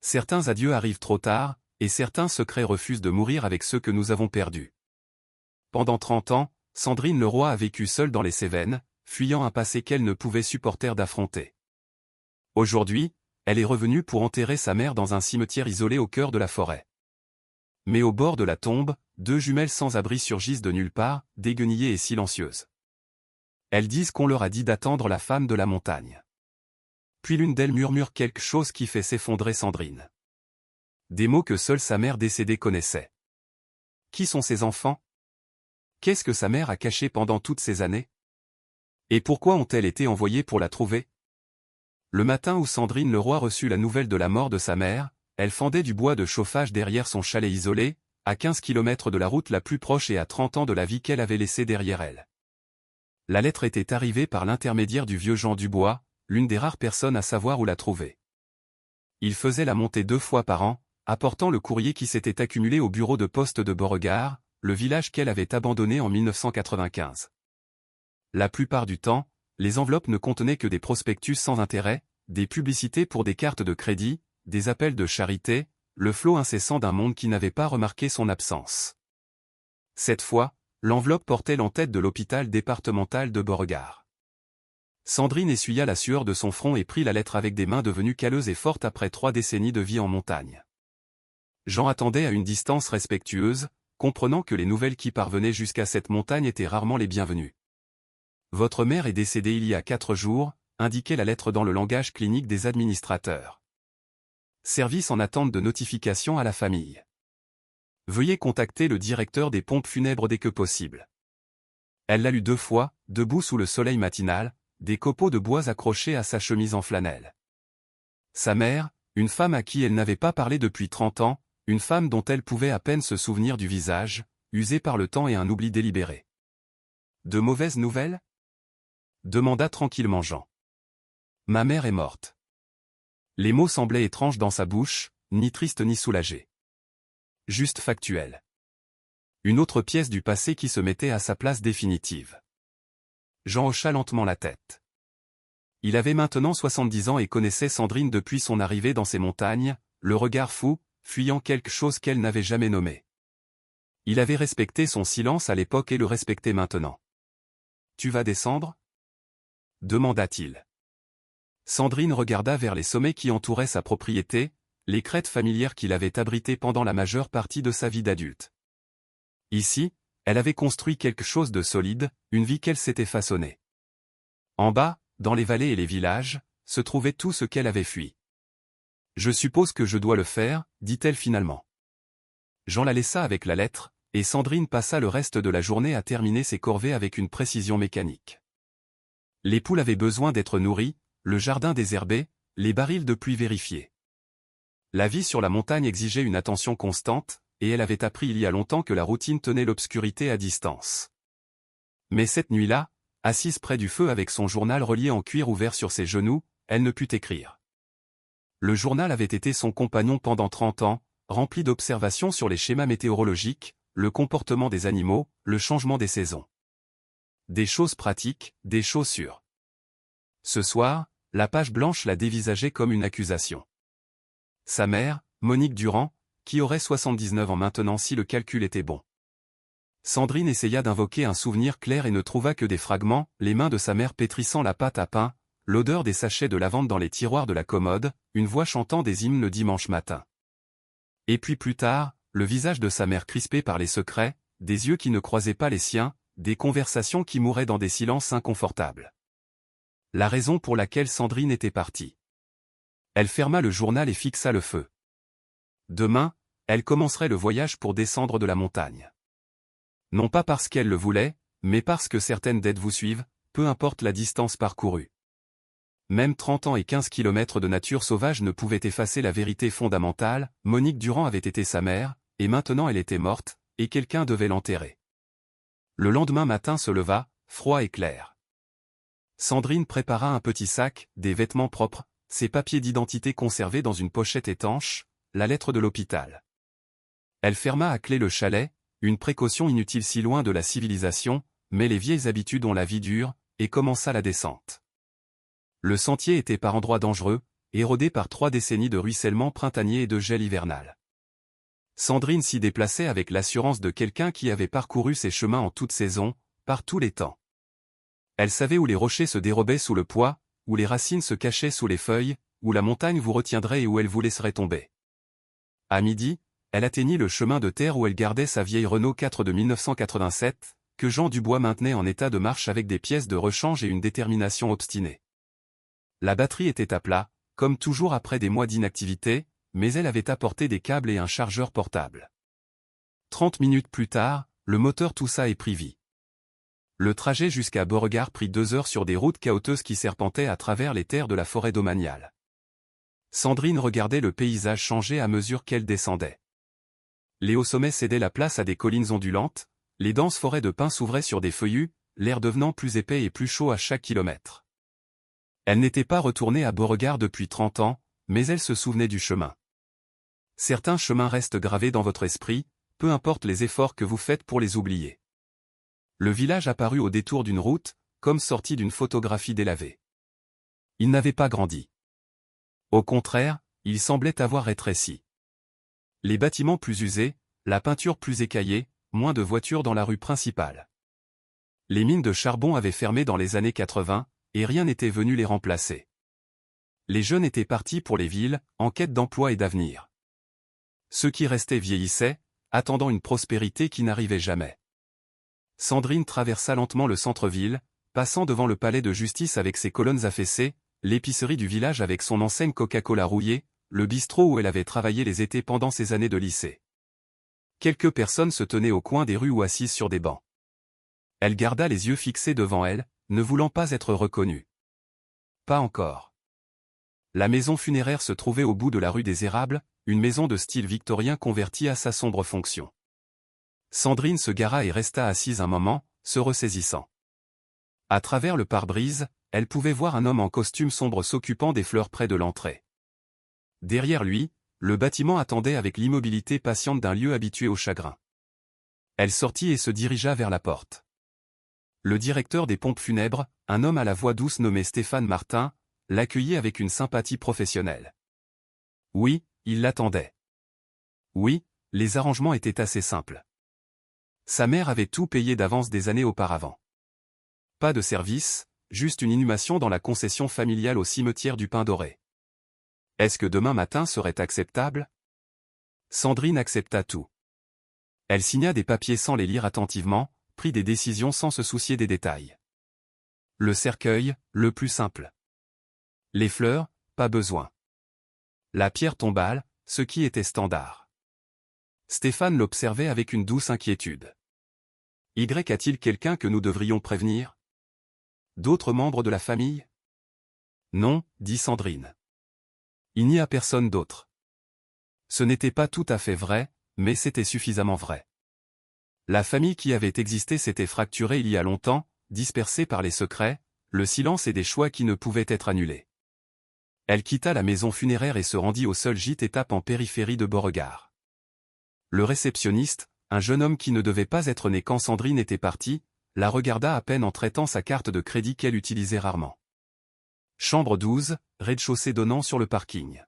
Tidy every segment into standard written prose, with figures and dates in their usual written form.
Certains adieux arrivent trop tard, et certains secrets refusent de mourir avec ceux que nous avons perdus. Pendant 30 ans, Sandrine Leroy a vécu seule dans les Cévennes, fuyant un passé qu'elle ne pouvait supporter d'affronter. Aujourd'hui, elle est revenue pour enterrer sa mère dans un cimetière isolé au cœur de la forêt. Mais au bord de la tombe, deux jumelles sans abri surgissent de nulle part, déguenillées et silencieuses. Elles disent qu'on leur a dit d'attendre la femme de la montagne. Puis l'une d'elles murmure quelque chose qui fait s'effondrer Sandrine. Des mots que seule sa mère décédée connaissait. Qui sont ses enfants? Qu'est-ce que sa mère a caché pendant toutes ces années? Et pourquoi ont-elles été envoyées pour la trouver? Le matin où Sandrine Leroy reçut la nouvelle de la mort de sa mère, elle fendait du bois de chauffage derrière son chalet isolé, à 15 km de la route la plus proche et à 30 ans de la vie qu'elle avait laissée derrière elle. La lettre était arrivée par l'intermédiaire du vieux Jean Dubois, l'une des rares personnes à savoir où la trouver. Il faisait la montée 2 fois par an, apportant le courrier qui s'était accumulé au bureau de poste de Beauregard, le village qu'elle avait abandonné en 1995. La plupart du temps, les enveloppes ne contenaient que des prospectus sans intérêt, des publicités pour des cartes de crédit, des appels de charité, le flot incessant d'un monde qui n'avait pas remarqué son absence. Cette fois, l'enveloppe portait l'entête de l'hôpital départemental de Beauregard. Sandrine essuya la sueur de son front et prit la lettre avec des mains devenues calleuses et fortes après 3 décennies de vie en montagne. Jean attendait à une distance respectueuse, comprenant que les nouvelles qui parvenaient jusqu'à cette montagne étaient rarement les bienvenues. « Votre mère est décédée il y a 4 jours », indiquait la lettre dans le langage clinique des administrateurs. Service en attente de notification à la famille. Veuillez contacter le directeur des pompes funèbres dès que possible. Elle l'a lu 2 fois, debout sous le soleil matinal, des copeaux de bois accrochés à sa chemise en flanelle. Sa mère, une femme à qui elle n'avait pas parlé depuis 30 ans, une femme dont elle pouvait à peine se souvenir du visage, usée par le temps et un oubli délibéré. De mauvaises nouvelles? Demanda tranquillement Jean. Ma mère est morte. Les mots semblaient étranges dans sa bouche, ni tristes ni soulagés. Juste factuel. Une autre pièce du passé qui se mettait à sa place définitive. Jean hocha lentement la tête. Il avait maintenant 70 ans et connaissait Sandrine depuis son arrivée dans ces montagnes, le regard fou, fuyant quelque chose qu'elle n'avait jamais nommé. Il avait respecté son silence à l'époque et le respectait maintenant. « Tu vas descendre ?» demanda-t-il. Sandrine regarda vers les sommets qui entouraient sa propriété, les crêtes familières qu'il avait abritées pendant la majeure partie de sa vie d'adulte. Ici, elle avait construit quelque chose de solide, une vie qu'elle s'était façonnée. En bas, dans les vallées et les villages, se trouvait tout ce qu'elle avait fui. « Je suppose que je dois le faire, dit-elle finalement. Jean la laissa avec la lettre, et Sandrine passa le reste de la journée à terminer ses corvées avec une précision mécanique. Les poules avaient besoin d'être nourries, le jardin désherbé, les barils de pluie vérifiés. La vie sur la montagne exigeait une attention constante, et elle avait appris il y a longtemps que la routine tenait l'obscurité à distance. Mais cette nuit-là, assise près du feu avec son journal relié en cuir ouvert sur ses genoux, elle ne put écrire. Le journal avait été son compagnon pendant 30 ans, rempli d'observations sur les schémas météorologiques, le comportement des animaux, le changement des saisons. Des choses pratiques, des choses sûres. Ce soir, la page blanche la dévisageait comme une accusation. Sa mère, Monique Durand, qui aurait 79 ans maintenant si le calcul était bon. Sandrine essaya d'invoquer un souvenir clair et ne trouva que des fragments, les mains de sa mère pétrissant la pâte à pain, l'odeur des sachets de lavande dans les tiroirs de la commode, une voix chantant des hymnes le dimanche matin. Et puis plus tard, le visage de sa mère crispé par les secrets, des yeux qui ne croisaient pas les siens, des conversations qui mouraient dans des silences inconfortables. La raison pour laquelle Sandrine était partie. Elle ferma le journal et fixa le feu. Demain, elle commencerait le voyage pour descendre de la montagne. Non pas parce qu'elle le voulait, mais parce que certaines dettes vous suivent, peu importe la distance parcourue. Même 30 ans et 15 km de nature sauvage ne pouvaient effacer la vérité fondamentale, Monique Durand avait été sa mère, et maintenant elle était morte, et quelqu'un devait l'enterrer. Le lendemain matin se leva, froid et clair. Sandrine prépara un petit sac, des vêtements propres, ses papiers d'identité conservés dans une pochette étanche, la lettre de l'hôpital. Elle ferma à clé le chalet, une précaution inutile si loin de la civilisation, mais les vieilles habitudes ont la vie dure, et commença la descente. Le sentier était par endroits dangereux, érodée par 3 décennies de ruissellement printanier et de gel hivernal. Sandrine s'y déplaçait avec l'assurance de quelqu'un qui avait parcouru ces chemins en toute saison, par tous les temps. Elle savait où les rochers se dérobaient sous le poids, où les racines se cachaient sous les feuilles, où la montagne vous retiendrait et où elle vous laisserait tomber. À midi, elle atteignit le chemin de terre où elle gardait sa vieille Renault 4 de 1987, que Jean Dubois maintenait en état de marche avec des pièces de rechange et une détermination obstinée. La batterie était à plat, comme toujours après des mois d'inactivité, mais elle avait apporté des câbles et un chargeur portable. 30 minutes plus tard, le moteur toussa et prit vie. Le trajet jusqu'à Beauregard prit 2 heures sur des routes caouteuses qui serpentaient à travers les terres de la forêt domaniale. Sandrine regardait le paysage changer à mesure qu'elle descendait. Les hauts sommets cédaient la place à des collines ondulantes, les denses forêts de pins s'ouvraient sur des feuillus, l'air devenant plus épais et plus chaud à chaque kilomètre. Elle n'était pas retournée à Beauregard depuis 30 ans, mais elle se souvenait du chemin. Certains chemins restent gravés dans votre esprit, peu importe les efforts que vous faites pour les oublier. Le village apparut au détour d'une route, comme sorti d'une photographie délavée. Il n'avait pas grandi. Au contraire, il semblait avoir rétréci. Les bâtiments plus usés, la peinture plus écaillée, moins de voitures dans la rue principale. Les mines de charbon avaient fermé dans les années 80, et rien n'était venu les remplacer. Les jeunes étaient partis pour les villes, en quête d'emploi et d'avenir. Ceux qui restaient vieillissaient, attendant une prospérité qui n'arrivait jamais. Sandrine traversa lentement le centre-ville, passant devant le palais de justice avec ses colonnes affaissées, l'épicerie du village avec son enseigne Coca-Cola rouillée, le bistrot où elle avait travaillé les étés pendant ses années de lycée. Quelques personnes se tenaient au coin des rues ou assises sur des bancs. Elle garda les yeux fixés devant elle, ne voulant pas être reconnue. Pas encore. La maison funéraire se trouvait au bout de la rue des Érables, une maison de style victorien convertie à sa sombre fonction. Sandrine se gara et resta assise un moment, se ressaisissant. À travers le pare-brise, elle pouvait voir un homme en costume sombre s'occupant des fleurs près de l'entrée. Derrière lui, le bâtiment attendait avec l'immobilité patiente d'un lieu habitué au chagrin. Elle sortit et se dirigea vers la porte. Le directeur des pompes funèbres, un homme à la voix douce nommé Stéphane Martin, l'accueillit avec une sympathie professionnelle. Oui, il l'attendait. Oui, les arrangements étaient assez simples. Sa mère avait tout payé d'avance des années auparavant. Pas de service, juste une inhumation dans la concession familiale au cimetière du Pin Doré. Est-ce que demain matin serait acceptable? Sandrine accepta tout. Elle signa des papiers sans les lire attentivement, prit des décisions sans se soucier des détails. Le cercueil, le plus simple. Les fleurs, pas besoin. La pierre tombale, ce qui était standard. Stéphane l'observait avec une douce inquiétude. A-t-il quelqu'un que nous devrions prévenir? D'autres membres de la famille? Non, dit Sandrine. Il n'y a personne d'autre. Ce n'était pas tout à fait vrai, mais c'était suffisamment vrai. La famille qui avait existé s'était fracturée il y a longtemps, dispersée par les secrets, le silence et des choix qui ne pouvaient être annulés. Elle quitta la maison funéraire et se rendit au seul gîte étape en périphérie de Beauregard. Le réceptionniste, un jeune homme qui ne devait pas être né quand Sandrine était partie, la regarda à peine en traitant sa carte de crédit qu'elle utilisait rarement. Chambre 12, rez-de-chaussée donnant sur le parking.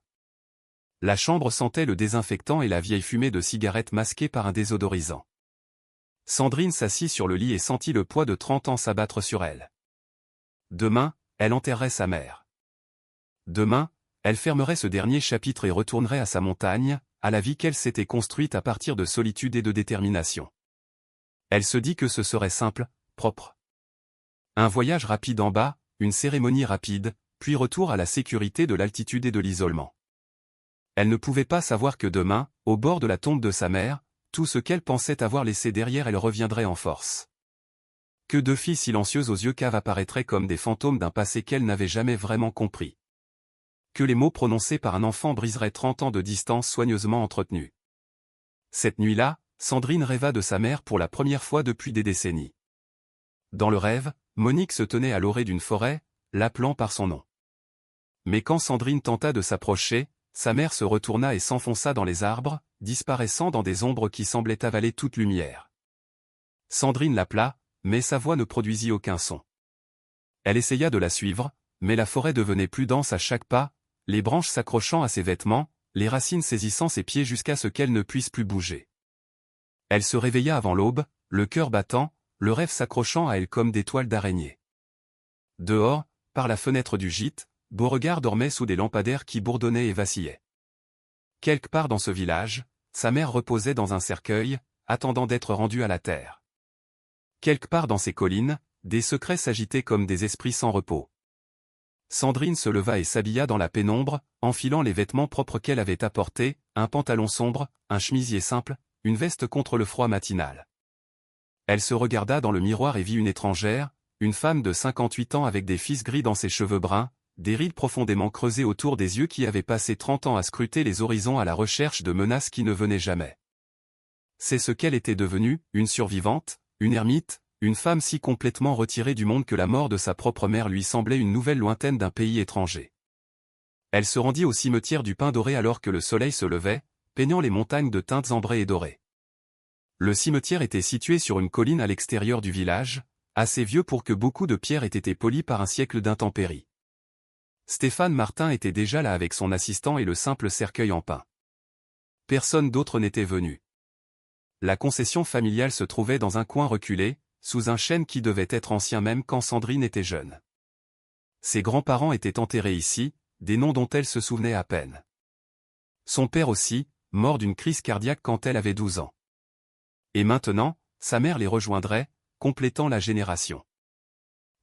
La chambre sentait le désinfectant et la vieille fumée de cigarettes masquée par un désodorisant. Sandrine s'assit sur le lit et sentit le poids de 30 ans s'abattre sur elle. Demain, elle enterrerait sa mère. Demain, elle fermerait ce dernier chapitre et retournerait à sa montagne, à la vie qu'elle s'était construite à partir de solitude et de détermination. Elle se dit que ce serait simple, propre. Un voyage rapide en bas, une cérémonie rapide, puis retour à la sécurité de l'altitude et de l'isolement. Elle ne pouvait pas savoir que demain, au bord de la tombe de sa mère, tout ce qu'elle pensait avoir laissé derrière elle reviendrait en force. Que 2 filles silencieuses aux yeux caves apparaîtraient comme des fantômes d'un passé qu'elle n'avait jamais vraiment compris. Que les mots prononcés par un enfant briseraient 30 ans de distance soigneusement entretenus. Cette nuit-là, Sandrine rêva de sa mère pour la première fois depuis des décennies. Dans le rêve, Monique se tenait à l'orée d'une forêt, l'appelant par son nom. Mais quand Sandrine tenta de s'approcher, sa mère se retourna et s'enfonça dans les arbres, disparaissant dans des ombres qui semblaient avaler toute lumière. Sandrine l'appela, mais sa voix ne produisit aucun son. Elle essaya de la suivre, mais la forêt devenait plus dense à chaque pas, les branches s'accrochant à ses vêtements, les racines saisissant ses pieds jusqu'à ce qu'elle ne puisse plus bouger. Elle se réveilla avant l'aube, le cœur battant, le rêve s'accrochant à elle comme des toiles d'araignée. Dehors, par la fenêtre du gîte, Beauregard dormait sous des lampadaires qui bourdonnaient et vacillaient. Quelque part dans ce village, sa mère reposait dans un cercueil, attendant d'être rendue à la terre. Quelque part dans ces collines, des secrets s'agitaient comme des esprits sans repos. Sandrine se leva et s'habilla dans la pénombre, enfilant les vêtements propres qu'elle avait apportés, un pantalon sombre, un chemisier simple, une veste contre le froid matinal. Elle se regarda dans le miroir et vit une étrangère, une femme de 58 ans avec des fils gris dans ses cheveux bruns, des rides profondément creusées autour des yeux qui avaient passé 30 ans à scruter les horizons à la recherche de menaces qui ne venaient jamais. C'est ce qu'elle était devenue, une survivante, une ermite, une femme si complètement retirée du monde que la mort de sa propre mère lui semblait une nouvelle lointaine d'un pays étranger. Elle se rendit au cimetière du Pin Doré alors que le soleil se levait, peignant les montagnes de teintes ambrées et dorées. Le cimetière était situé sur une colline à l'extérieur du village, assez vieux pour que beaucoup de pierres aient été polies par un siècle d'intempéries. Stéphane Martin était déjà là avec son assistant et le simple cercueil en pin. Personne d'autre n'était venu. La concession familiale se trouvait dans un coin reculé, sous un chêne qui devait être ancien même quand Sandrine était jeune. Ses grands-parents étaient enterrés ici, des noms dont elle se souvenait à peine. Son père aussi, mort d'une crise cardiaque quand elle avait 12 ans. Et maintenant, sa mère les rejoindrait, complétant la génération.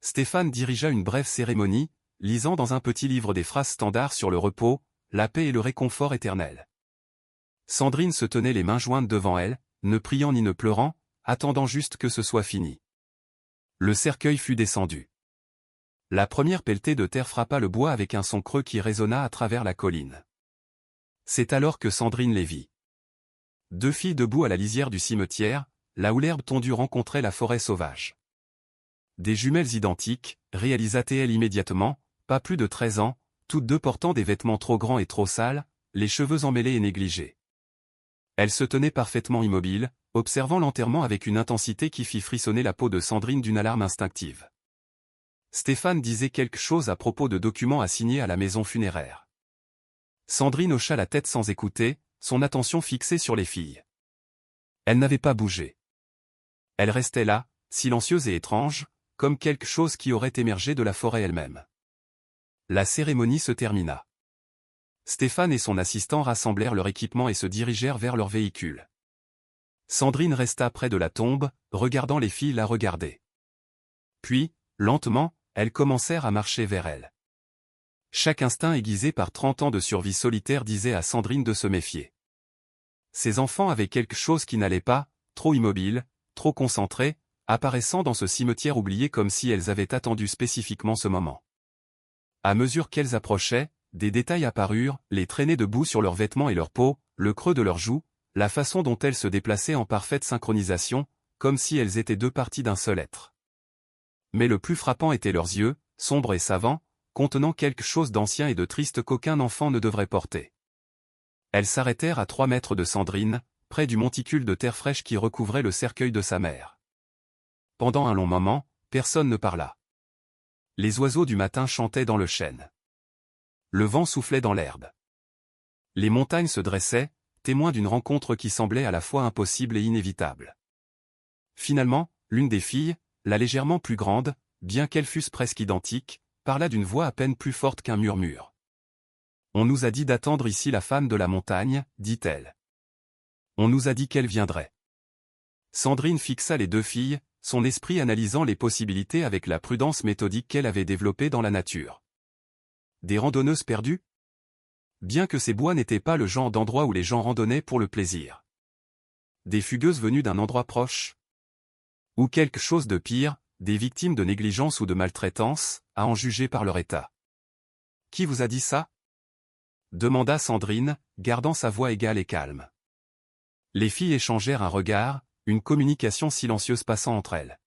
Stéphane dirigea une brève cérémonie, lisant dans un petit livre des phrases standards sur le repos, la paix et le réconfort éternel. Sandrine se tenait les mains jointes devant elle, ne priant ni ne pleurant, attendant juste que ce soit fini. Le cercueil fut descendu. La première pelletée de terre frappa le bois avec un son creux qui résonna à travers la colline. C'est alors que Sandrine les vit. Deux filles debout à la lisière du cimetière, là où l'herbe tondue rencontrait la forêt sauvage. Des jumelles identiques, réalisa-t-elle immédiatement, pas plus de 13 ans, toutes deux portant des vêtements trop grands et trop sales, les cheveux emmêlés et négligés. Elles se tenaient parfaitement immobiles, observant l'enterrement avec une intensité qui fit frissonner la peau de Sandrine d'une alarme instinctive. Stéphane disait quelque chose à propos de documents à signer à la maison funéraire. Sandrine hocha la tête sans écouter, son attention fixée sur les filles. Elle n'avait pas bougé. Elle restait là, silencieuse et étrange, comme quelque chose qui aurait émergé de la forêt elle-même. La cérémonie se termina. Stéphane et son assistant rassemblèrent leur équipement et se dirigèrent vers leur véhicule. Sandrine resta près de la tombe, regardant les filles la regarder. Puis, lentement, elles commencèrent à marcher vers elle. Chaque instinct aiguisé par 30 ans de survie solitaire disait à Sandrine de se méfier. Ces enfants avaient quelque chose qui n'allait pas, trop immobiles, trop concentrés, apparaissant dans ce cimetière oublié comme si elles avaient attendu spécifiquement ce moment. À mesure qu'elles approchaient, des détails apparurent, les traînées de boue sur leurs vêtements et leur peau, le creux de leurs joues, la façon dont elles se déplaçaient en parfaite synchronisation, comme si elles étaient deux parties d'un seul être. Mais le plus frappant étaient leurs yeux, sombres et savants, contenant quelque chose d'ancien et de triste qu'aucun enfant ne devrait porter. Elles s'arrêtèrent à 3 mètres de Sandrine, près du monticule de terre fraîche qui recouvrait le cercueil de sa mère. Pendant un long moment, personne ne parla. Les oiseaux du matin chantaient dans le chêne. Le vent soufflait dans l'herbe. Les montagnes se dressaient, témoins d'une rencontre qui semblait à la fois impossible et inévitable. Finalement, l'une des filles, la légèrement plus grande, bien qu'elles fussent presque identiques, parla d'une voix à peine plus forte qu'un murmure. « On nous a dit d'attendre ici la femme de la montagne, dit-elle. On nous a dit qu'elle viendrait. » Sandrine fixa les deux filles, son esprit analysant les possibilités avec la prudence méthodique qu'elle avait développée dans la nature. Des randonneuses perdues? Bien que ces bois n'étaient pas le genre d'endroit où les gens randonnaient pour le plaisir. Des fugueuses venues d'un endroit proche? Ou quelque chose de pire, des victimes de négligence ou de maltraitance, à en juger par leur état. Qui vous a dit ça? Demanda Sandrine, gardant sa voix égale et calme. Les filles échangèrent un regard, une communication silencieuse passant entre elles.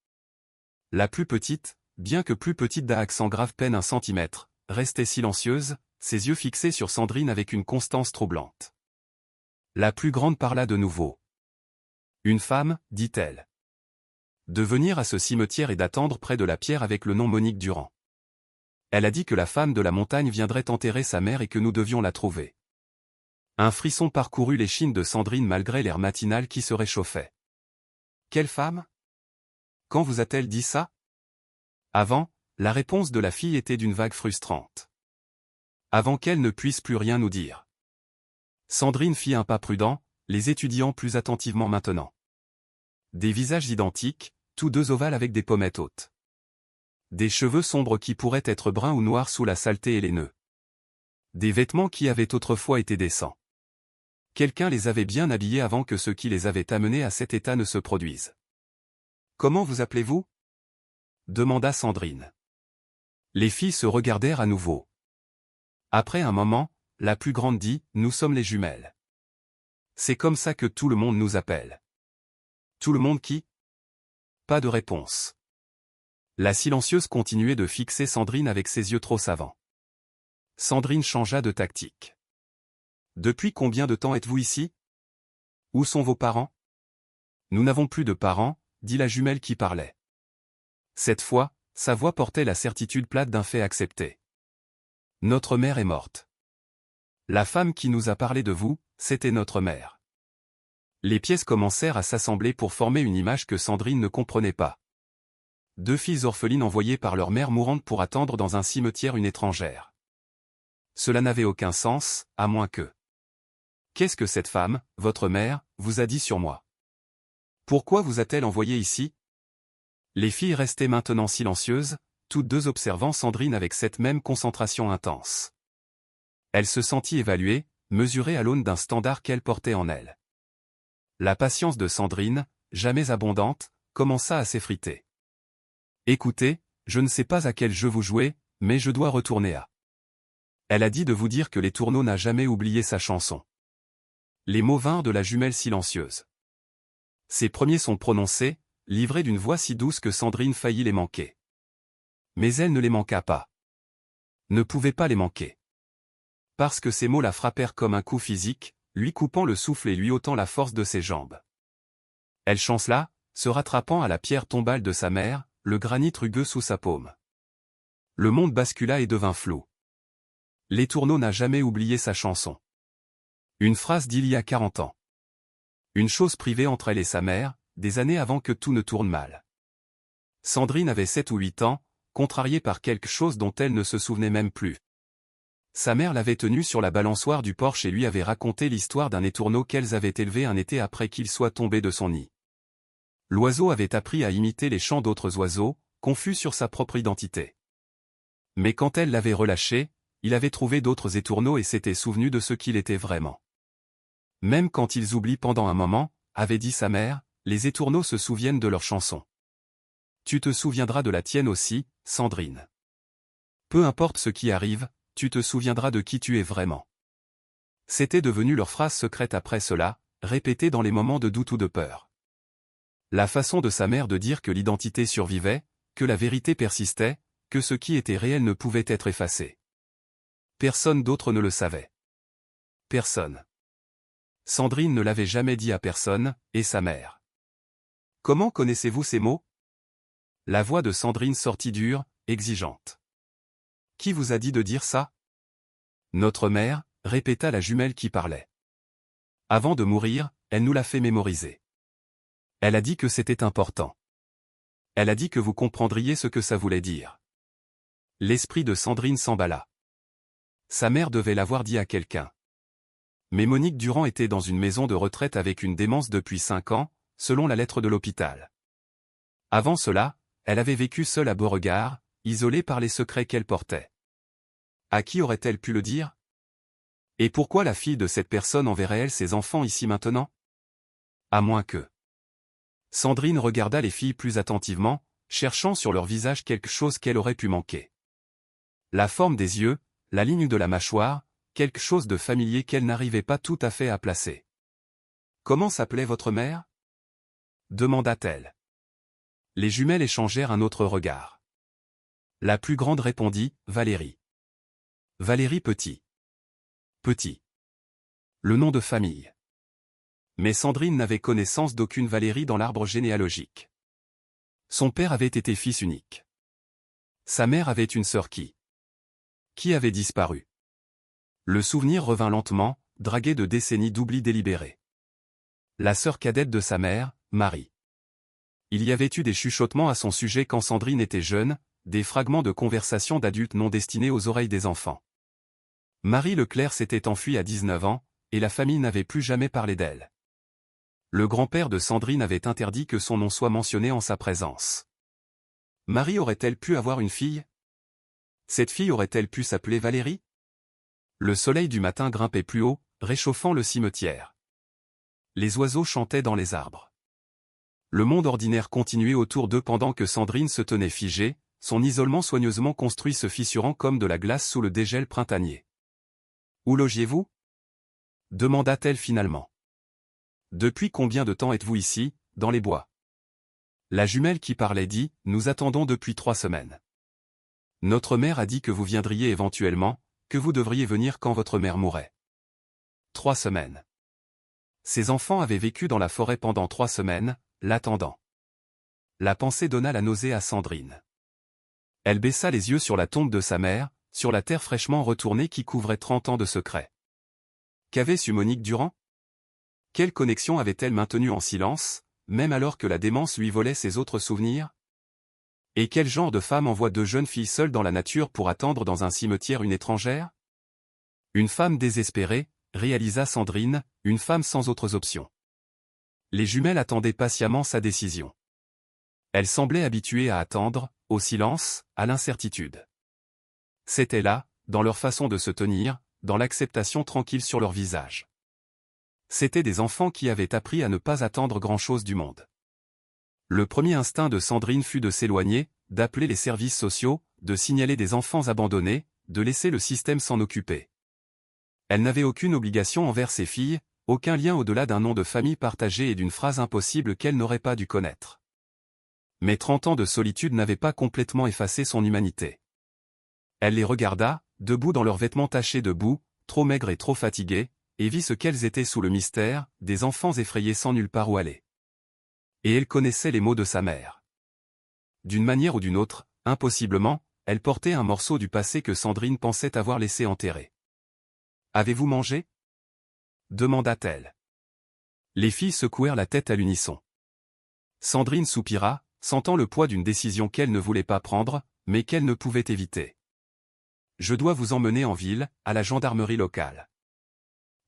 La plus petite, bien que plus petite d'accent grave peine 1 centimètre, restait silencieuse, ses yeux fixés sur Sandrine avec une constance troublante. La plus grande parla de nouveau. Une femme, dit-elle. De venir à ce cimetière et d'attendre près de la pierre avec le nom Monique Durand. Elle a dit que la femme de la montagne viendrait enterrer sa mère et que nous devions la trouver. Un frisson parcourut l'échine de Sandrine malgré l'air matinal qui se réchauffait. Quelle femme? Quand vous a-t-elle dit ça? Avant, la réponse de la fille était d'une vague frustrante. Avant qu'elle ne puisse plus rien nous dire. Sandrine fit un pas prudent, les étudiant plus attentivement maintenant. Des visages identiques, tous deux ovales avec des pommettes hautes. Des cheveux sombres qui pourraient être bruns ou noirs sous la saleté et les nœuds. Des vêtements qui avaient autrefois été décents. Quelqu'un les avait bien habillés avant que ce qui les avait amenés à cet état ne se produise. « Comment vous appelez-vous » demanda Sandrine. Les filles se regardèrent à nouveau. Après un moment, la plus grande dit « Nous sommes les jumelles. » C'est comme ça que tout le monde nous appelle. Tout le monde qui? Pas de réponse. La silencieuse continuait de fixer Sandrine avec ses yeux trop savants. Sandrine changea de tactique. Depuis combien de temps êtes-vous ici? Où sont vos parents? Nous n'avons plus de parents, dit la jumelle qui parlait. Cette fois, sa voix portait la certitude plate d'un fait accepté. Notre mère est morte. La femme qui nous a parlé de vous, c'était notre mère. Les pièces commencèrent à s'assembler pour former une image que Sandrine ne comprenait pas. Deux filles orphelines envoyées par leur mère mourante pour attendre dans un cimetière une étrangère. Cela n'avait aucun sens, à moins que... Qu'est-ce que cette femme, votre mère, vous a dit sur moi? Pourquoi vous a-t-elle envoyé ici? Les filles restaient maintenant silencieuses, toutes deux observant Sandrine avec cette même concentration intense. Elle se sentit évaluée, mesurée à l'aune d'un standard qu'elle portait en elle. La patience de Sandrine, jamais abondante, commença à s'effriter. Écoutez, je ne sais pas à quel jeu vous jouez, mais je dois retourner à... Elle a dit de vous dire que Les Tourneaux n'a jamais oublié sa chanson. Les mots vinrent de la jumelle silencieuse. Ces premiers sont prononcés, livrés d'une voix si douce que Sandrine faillit les manquer. Mais elle ne les manqua pas. Ne pouvait pas les manquer. Parce que ces mots la frappèrent comme un coup physique, lui coupant le souffle et lui ôtant la force de ses jambes. Elle chancela, se rattrapant à la pierre tombale de sa mère, le granit rugueux sous sa paume. Le monde bascula et devint flou. Les Tourneaux n'a jamais oublié sa chanson. Une phrase d'il y a 40 ans. Une chose privée entre elle et sa mère, des années avant que tout ne tourne mal. Sandrine avait 7 ou 8 ans, contrariée par quelque chose dont elle ne se souvenait même plus. Sa mère l'avait tenue sur la balançoire du porche et lui avait raconté l'histoire d'un étourneau qu'elles avaient élevé un été après qu'il soit tombé de son nid. L'oiseau avait appris à imiter les chants d'autres oiseaux, confus sur sa propre identité. Mais quand elle l'avait relâché, il avait trouvé d'autres étourneaux et s'était souvenu de ce qu'il était vraiment. Même quand ils oublient pendant un moment, avait dit sa mère, les étourneaux se souviennent de leurs chansons. Tu te souviendras de la tienne aussi, Sandrine. Peu importe ce qui arrive, tu te souviendras de qui tu es vraiment. C'était devenu leur phrase secrète après cela, répétée dans les moments de doute ou de peur. La façon de sa mère de dire que l'identité survivait, que la vérité persistait, que ce qui était réel ne pouvait être effacé. Personne d'autre ne le savait. Personne. Sandrine ne l'avait jamais dit à personne, et sa mère. Comment connaissez-vous ces mots? La voix de Sandrine sortit dure, exigeante. Qui vous a dit de dire ça? Notre mère, répéta la jumelle qui parlait. Avant de mourir, elle nous l'a fait mémoriser. Elle a dit que c'était important. Elle a dit que vous comprendriez ce que ça voulait dire. L'esprit de Sandrine s'emballa. Sa mère devait l'avoir dit à quelqu'un. Mais Monique Durand était dans une maison de retraite avec une démence depuis 5 ans, selon la lettre de l'hôpital. Avant cela, elle avait vécu seule à Beauregard, isolée par les secrets qu'elle portait. À qui aurait-elle pu le dire? Et pourquoi la fille de cette personne enverrait-elle ses enfants ici maintenant? À moins que... Sandrine regarda les filles plus attentivement, cherchant sur leur visage quelque chose qu'elle aurait pu manquer. La forme des yeux, la ligne de la mâchoire, quelque chose de familier qu'elle n'arrivait pas tout à fait à placer. « Comment s'appelait votre mère » demanda-t-elle. Les jumelles échangèrent un autre regard. La plus grande répondit, Valérie. Valérie Petit. Petit. Le nom de famille. Mais Sandrine n'avait connaissance d'aucune Valérie dans l'arbre généalogique. Son père avait été fils unique. Sa mère avait une sœur qui, Qui avait disparu? Le souvenir revint lentement, dragué de décennies d'oubli délibéré. La sœur cadette de sa mère, Marie. Il y avait eu des chuchotements à son sujet quand Sandrine était jeune, des fragments de conversations d'adultes non destinés aux oreilles des enfants. Marie Leclerc s'était enfuie à 19 ans, et la famille n'avait plus jamais parlé d'elle. Le grand-père de Sandrine avait interdit que son nom soit mentionné en sa présence. Marie aurait-elle pu avoir une fille? Cette fille aurait-elle pu s'appeler Valérie? Le soleil du matin grimpait plus haut, réchauffant le cimetière. Les oiseaux chantaient dans les arbres. Le monde ordinaire continuait autour d'eux pendant que Sandrine se tenait figée, son isolement soigneusement construit se fissurant comme de la glace sous le dégel printanier. « Où logiez-vous » demanda-t-elle finalement. « Depuis combien de temps êtes-vous ici, dans les bois ?» La jumelle qui parlait dit « Nous attendons depuis 3 semaines. Notre mère a dit que vous viendriez éventuellement, que vous devriez venir quand votre mère mourrait. » 3 semaines. Ses enfants avaient vécu dans la forêt pendant 3 semaines, l'attendant. La pensée donna la nausée à Sandrine. Elle baissa les yeux sur la tombe de sa mère, sur la terre fraîchement retournée qui couvrait 30 ans de secrets. Qu'avait su Monique Durand? Quelle connexion avait-elle maintenue en silence, même alors que la démence lui volait ses autres souvenirs? Et quel genre de femme envoie 2 jeunes filles seules dans la nature pour attendre dans un cimetière une étrangère? Une femme désespérée, réalisa Sandrine, une femme sans autres options. Les jumelles attendaient patiemment sa décision. Elle semblait habituée à attendre, au silence, à l'incertitude. C'était là, dans leur façon de se tenir, dans l'acceptation tranquille sur leur visage. C'étaient des enfants qui avaient appris à ne pas attendre grand-chose du monde. Le premier instinct de Sandrine fut de s'éloigner, d'appeler les services sociaux, de signaler des enfants abandonnés, de laisser le système s'en occuper. Elle n'avait aucune obligation envers ses filles, aucun lien au-delà d'un nom de famille partagé et d'une phrase impossible qu'elle n'aurait pas dû connaître. Mais 30 ans de solitude n'avaient pas complètement effacé son humanité. Elle les regarda, debout dans leurs vêtements tachés de boue, trop maigres et trop fatigués, et vit ce qu'elles étaient sous le mystère, des enfants effrayés sans nulle part où aller. Et elle connaissait les mots de sa mère. D'une manière ou d'une autre, impossiblement, elle portait un morceau du passé que Sandrine pensait avoir laissé enterrer. « Avez-vous mangé » demanda-t-elle. Les filles secouèrent la tête à l'unisson. Sandrine soupira, sentant le poids d'une décision qu'elle ne voulait pas prendre, mais qu'elle ne pouvait éviter. « Je dois vous emmener en ville, à la gendarmerie locale.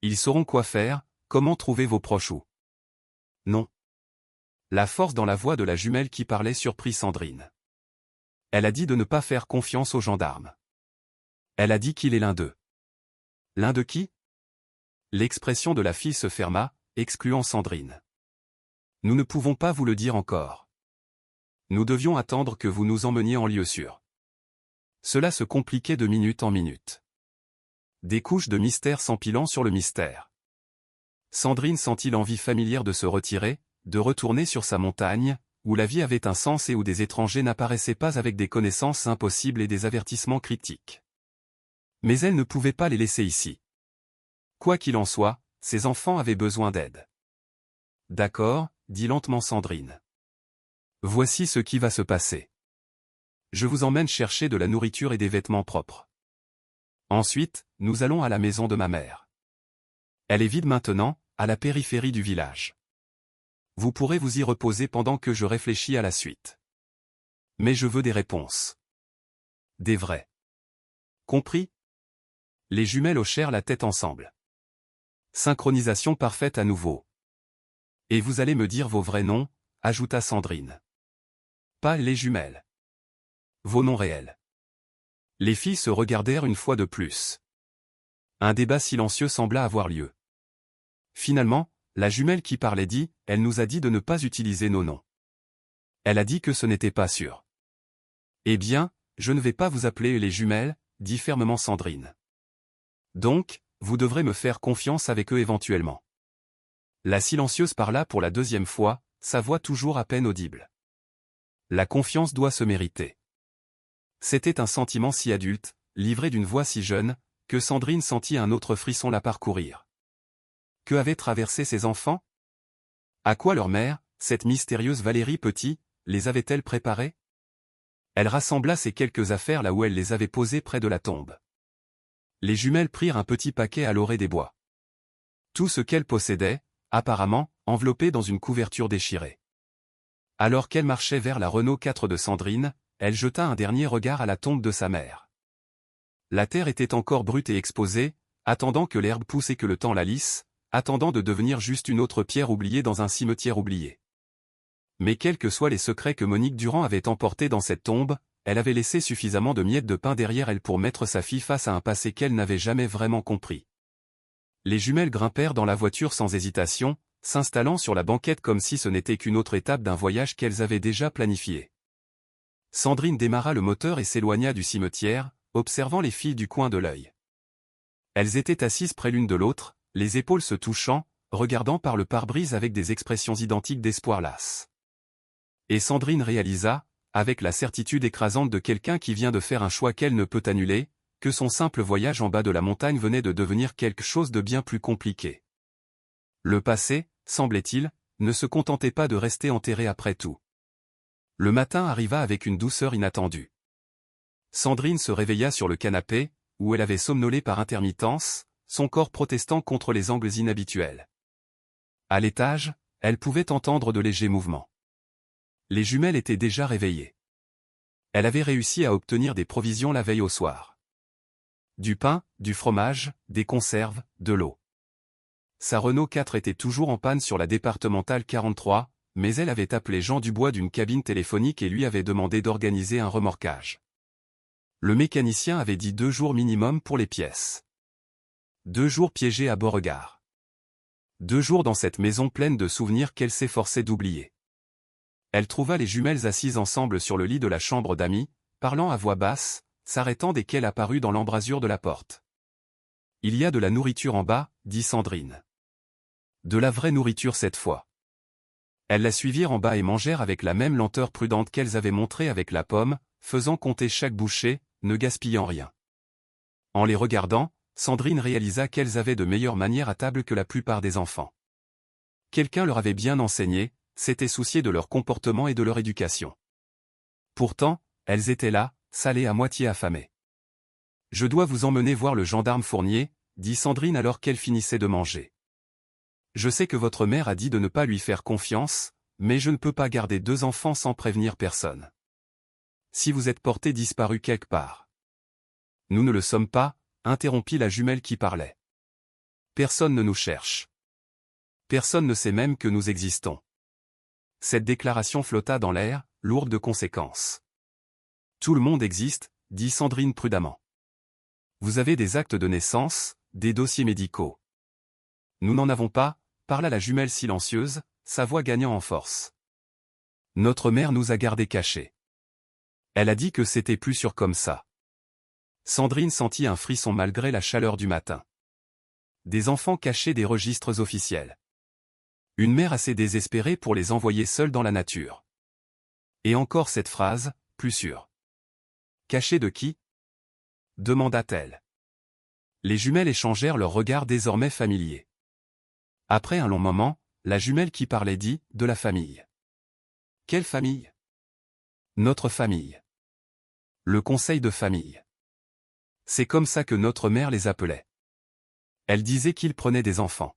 Ils sauront quoi faire, comment trouver vos proches ou... » Non. La force dans la voix de la jumelle qui parlait surprit Sandrine. Elle a dit de ne pas faire confiance aux gendarmes. Elle a dit qu'il est l'un d'eux. L'un de qui? L'expression de la fille se ferma, excluant Sandrine. Nous ne pouvons pas vous le dire encore. Nous devions attendre que vous nous emmeniez en lieu sûr. Cela se compliquait de minute en minute. Des couches de mystère s'empilant sur le mystère. Sandrine sentit l'envie familière de se retirer, de retourner sur sa montagne, où la vie avait un sens et où des étrangers n'apparaissaient pas avec des connaissances impossibles et des avertissements critiques. Mais elle ne pouvait pas les laisser ici. Quoi qu'il en soit, ses enfants avaient besoin d'aide. D'accord, dit lentement Sandrine. Voici ce qui va se passer. Je vous emmène chercher de la nourriture et des vêtements propres. Ensuite, nous allons à la maison de ma mère. Elle est vide maintenant, à la périphérie du village. Vous pourrez vous y reposer pendant que je réfléchis à la suite. Mais je veux des réponses. Des vrais. Compris? Les jumelles hochèrent la tête ensemble. Synchronisation parfaite à nouveau. Et vous allez me dire vos vrais noms, ajouta Sandrine. Pas les jumelles. Vos noms réels. Les filles se regardèrent une fois de plus. Un débat silencieux sembla avoir lieu. Finalement, la jumelle qui parlait dit, elle nous a dit de ne pas utiliser nos noms. Elle a dit que ce n'était pas sûr. Eh bien, je ne vais pas vous appeler les jumelles, dit fermement Sandrine. Donc, vous devrez me faire confiance avec eux éventuellement. La silencieuse parla pour la 2e fois, sa voix toujours à peine audible. La confiance doit se mériter. C'était un sentiment si adulte, livré d'une voix si jeune, que Sandrine sentit un autre frisson la parcourir. Que avaient traversé ses enfants? À quoi leur mère, cette mystérieuse Valérie Petit, les avait-elle préparés? Elle rassembla ces quelques affaires là où elle les avait posées près de la tombe. Les jumelles prirent un petit paquet à l'orée des bois. Tout ce qu'elles possédaient, apparemment, enveloppé dans une couverture déchirée. Alors qu'elle marchait vers la Renault 4 de Sandrine, elle jeta un dernier regard à la tombe de sa mère. La terre était encore brute et exposée, attendant que l'herbe pousse et que le temps la lisse, attendant de devenir juste une autre pierre oubliée dans un cimetière oublié. Mais quels que soient les secrets que Monique Durand avait emportés dans cette tombe, elle avait laissé suffisamment de miettes de pain derrière elle pour mettre sa fille face à un passé qu'elle n'avait jamais vraiment compris. Les jumelles grimpèrent dans la voiture sans hésitation, s'installant sur la banquette comme si ce n'était qu'une autre étape d'un voyage qu'elles avaient déjà planifié. Sandrine démarra le moteur et s'éloigna du cimetière, observant les filles du coin de l'œil. Elles étaient assises près l'une de l'autre, les épaules se touchant, regardant par le pare-brise avec des expressions identiques d'espoir lasse. Et Sandrine réalisa, avec la certitude écrasante de quelqu'un qui vient de faire un choix qu'elle ne peut annuler, que son simple voyage en bas de la montagne venait de devenir quelque chose de bien plus compliqué. Le passé, semblait-il, ne se contentait pas de rester enterré après tout. Le matin arriva avec une douceur inattendue. Sandrine se réveilla sur le canapé, où elle avait somnolé par intermittence, son corps protestant contre les angles inhabituels. À l'étage, elle pouvait entendre de légers mouvements. Les jumelles étaient déjà réveillées. Elle avait réussi à obtenir des provisions la veille au soir. Du pain, du fromage, des conserves, de l'eau. Sa Renault 4 était toujours en panne sur la départementale 43, mais elle avait appelé Jean Dubois d'une cabine téléphonique et lui avait demandé d'organiser un remorquage. Le mécanicien avait dit 2 jours minimum pour les pièces. 2 jours piégés à Beauregard. 2 jours dans cette maison pleine de souvenirs qu'elle s'efforçait d'oublier. Elle trouva les jumelles assises ensemble sur le lit de la chambre d'amis, parlant à voix basse, s'arrêtant dès qu'elle apparut dans l'embrasure de la porte. « Il y a de la nourriture en bas, » dit Sandrine. De la vraie nourriture cette fois. Elles la suivirent en bas et mangèrent avec la même lenteur prudente qu'elles avaient montrée avec la pomme, faisant compter chaque bouchée, ne gaspillant rien. En les regardant, Sandrine réalisa qu'elles avaient de meilleures manières à table que la plupart des enfants. Quelqu'un leur avait bien enseigné, s'était soucié de leur comportement et de leur éducation. Pourtant, elles étaient là, salées à moitié affamées. « Je dois vous emmener voir le gendarme Fournier, » dit Sandrine alors qu'elle finissait de manger. « Je sais que votre mère a dit de ne pas lui faire confiance, mais je ne peux pas garder 2 enfants sans prévenir personne. Si vous êtes porté disparu quelque part. » « Nous ne le sommes pas, » interrompit la jumelle qui parlait. « Personne ne nous cherche. Personne ne sait même que nous existons. » Cette déclaration flotta dans l'air, lourde de conséquences. « Tout le monde existe, » dit Sandrine prudemment. « Vous avez des actes de naissance, des dossiers médicaux. Nous n'en avons pas, » parla la jumelle silencieuse, sa voix gagnant en force. « Notre mère nous a gardés cachés. Elle a dit que c'était plus sûr comme ça. » Sandrine sentit un frisson malgré la chaleur du matin. Des enfants cachés des registres officiels. Une mère assez désespérée pour les envoyer seuls dans la nature. Et encore cette phrase, plus sûre. Cachés de qui ? Demanda-t-elle. Les jumelles échangèrent leurs regards désormais familiers. Après un long moment, la jumelle qui parlait dit « de la famille ». Quelle famille ? Notre famille. Le conseil de famille. C'est comme ça que notre mère les appelait. Elle disait qu'ils prenaient des enfants.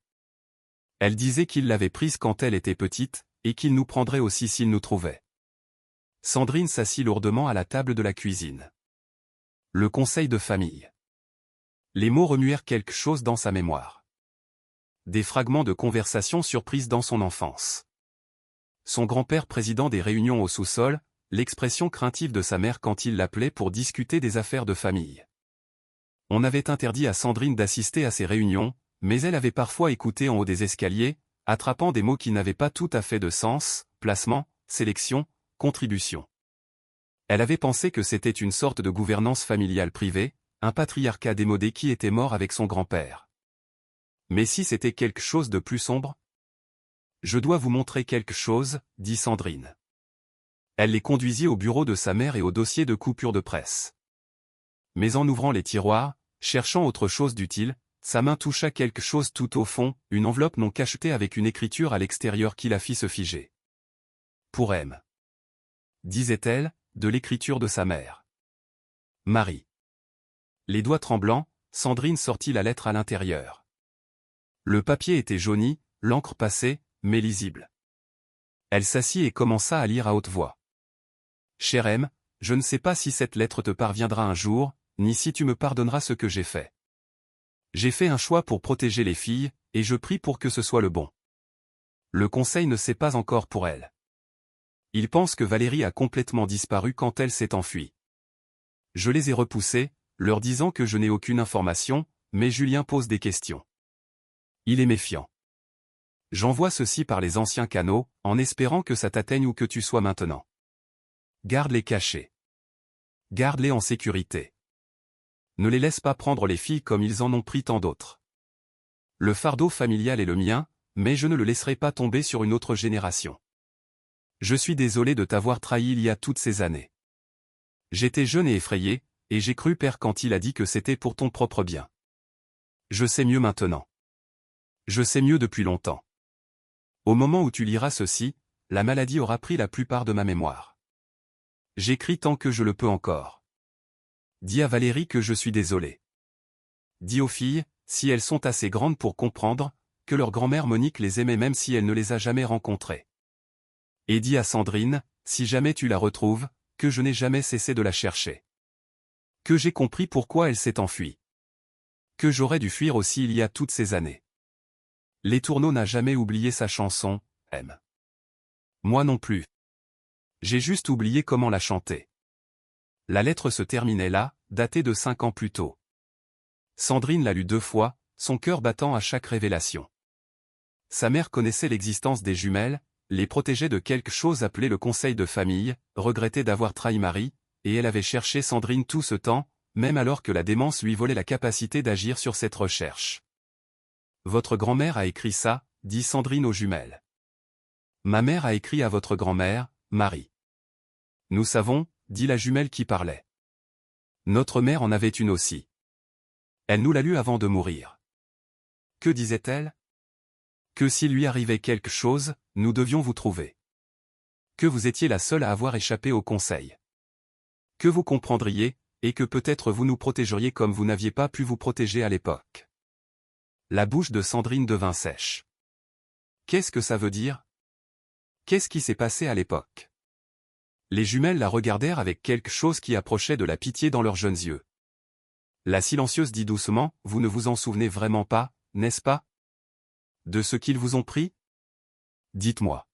Elle disait qu'ils l'avaient prise quand elle était petite, et qu'ils nous prendraient aussi s'ils nous trouvaient. Sandrine s'assit lourdement à la table de la cuisine. Le conseil de famille. Les mots remuèrent quelque chose dans sa mémoire. Des fragments de conversation surprises dans son enfance. Son grand-père président des réunions au sous-sol, l'expression craintive de sa mère quand il l'appelait pour discuter des affaires de famille. On avait interdit à Sandrine d'assister à ces réunions, mais elle avait parfois écouté en haut des escaliers, attrapant des mots qui n'avaient pas tout à fait de sens, placement, sélection, contribution. Elle avait pensé que c'était une sorte de gouvernance familiale privée, un patriarcat démodé qui était mort avec son grand-père. Mais si c'était quelque chose de plus sombre ? Je dois vous montrer quelque chose, dit Sandrine. Elle les conduisit au bureau de sa mère et au dossier de coupure de presse. Mais en ouvrant les tiroirs, cherchant autre chose d'utile, sa main toucha quelque chose tout au fond, une enveloppe non cachetée avec une écriture à l'extérieur qui la fit se figer. Pour M. Disait-elle, de l'écriture de sa mère. Marie. Les doigts tremblants, Sandrine sortit la lettre à l'intérieur. Le papier était jauni, l'encre passée, mais lisible. Elle s'assit et commença à lire à haute voix. « Cher M, je ne sais pas si cette lettre te parviendra un jour, ni si tu me pardonneras ce que j'ai fait. J'ai fait un choix pour protéger les filles, et je prie pour que ce soit le bon. Le conseil ne sait pas encore pour elle. Il pense que Valérie a complètement disparu quand elle s'est enfuie. Je les ai repoussés, leur disant que je n'ai aucune information, mais Julien pose des questions. Il est méfiant. J'envoie ceci par les anciens canaux, en espérant que ça t'atteigne où que tu sois maintenant. Garde-les cachés. Garde-les en sécurité. Ne les laisse pas prendre les filles comme ils en ont pris tant d'autres. Le fardeau familial est le mien, mais je ne le laisserai pas tomber sur une autre génération. Je suis désolé de t'avoir trahi il y a toutes ces années. J'étais jeune et effrayé, et j'ai cru père quand il a dit que c'était pour ton propre bien. Je sais mieux maintenant. Je sais mieux depuis longtemps. Au moment où tu liras ceci, la maladie aura pris la plupart de ma mémoire. J'écris tant que je le peux encore. Dis à Valérie que je suis désolé. Dis aux filles, si elles sont assez grandes pour comprendre, que leur grand-mère Monique les aimait même si elle ne les a jamais rencontrées. Et dis à Sandrine, si jamais tu la retrouves, que je n'ai jamais cessé de la chercher. Que j'ai compris pourquoi elle s'est enfuie. Que j'aurais dû fuir aussi il y a toutes ces années. Les Tourneaux n'a jamais oublié sa chanson, M. Moi non plus. J'ai juste oublié comment la chanter. La lettre se terminait là, datée de 5 ans plus tôt. Sandrine l'a lue 2 fois, son cœur battant à chaque révélation. Sa mère connaissait l'existence des jumelles, les protégeait de quelque chose appelé le conseil de famille, regrettait d'avoir trahi Marie, et elle avait cherché Sandrine tout ce temps, même alors que la démence lui volait la capacité d'agir sur cette recherche. Votre grand-mère a écrit ça, dit Sandrine aux jumelles. Ma mère a écrit à votre grand-mère, Marie. Nous savons, dit la jumelle qui parlait. Notre mère en avait une aussi. Elle nous l'a lue avant de mourir. Que disait-elle? Que s'il lui arrivait quelque chose, nous devions vous trouver. Que vous étiez la seule à avoir échappé au conseil. Que vous comprendriez, et que peut-être vous nous protégeriez comme vous n'aviez pas pu vous protéger à l'époque. La bouche de Sandrine devint sèche. Qu'est-ce que ça veut dire? Qu'est-ce qui s'est passé à l'époque? Les jumelles la regardèrent avec quelque chose qui approchait de la pitié dans leurs jeunes yeux. La silencieuse dit doucement, vous ne vous en souvenez vraiment pas, n'est-ce pas? De ce qu'ils vous ont pris? Dites-moi.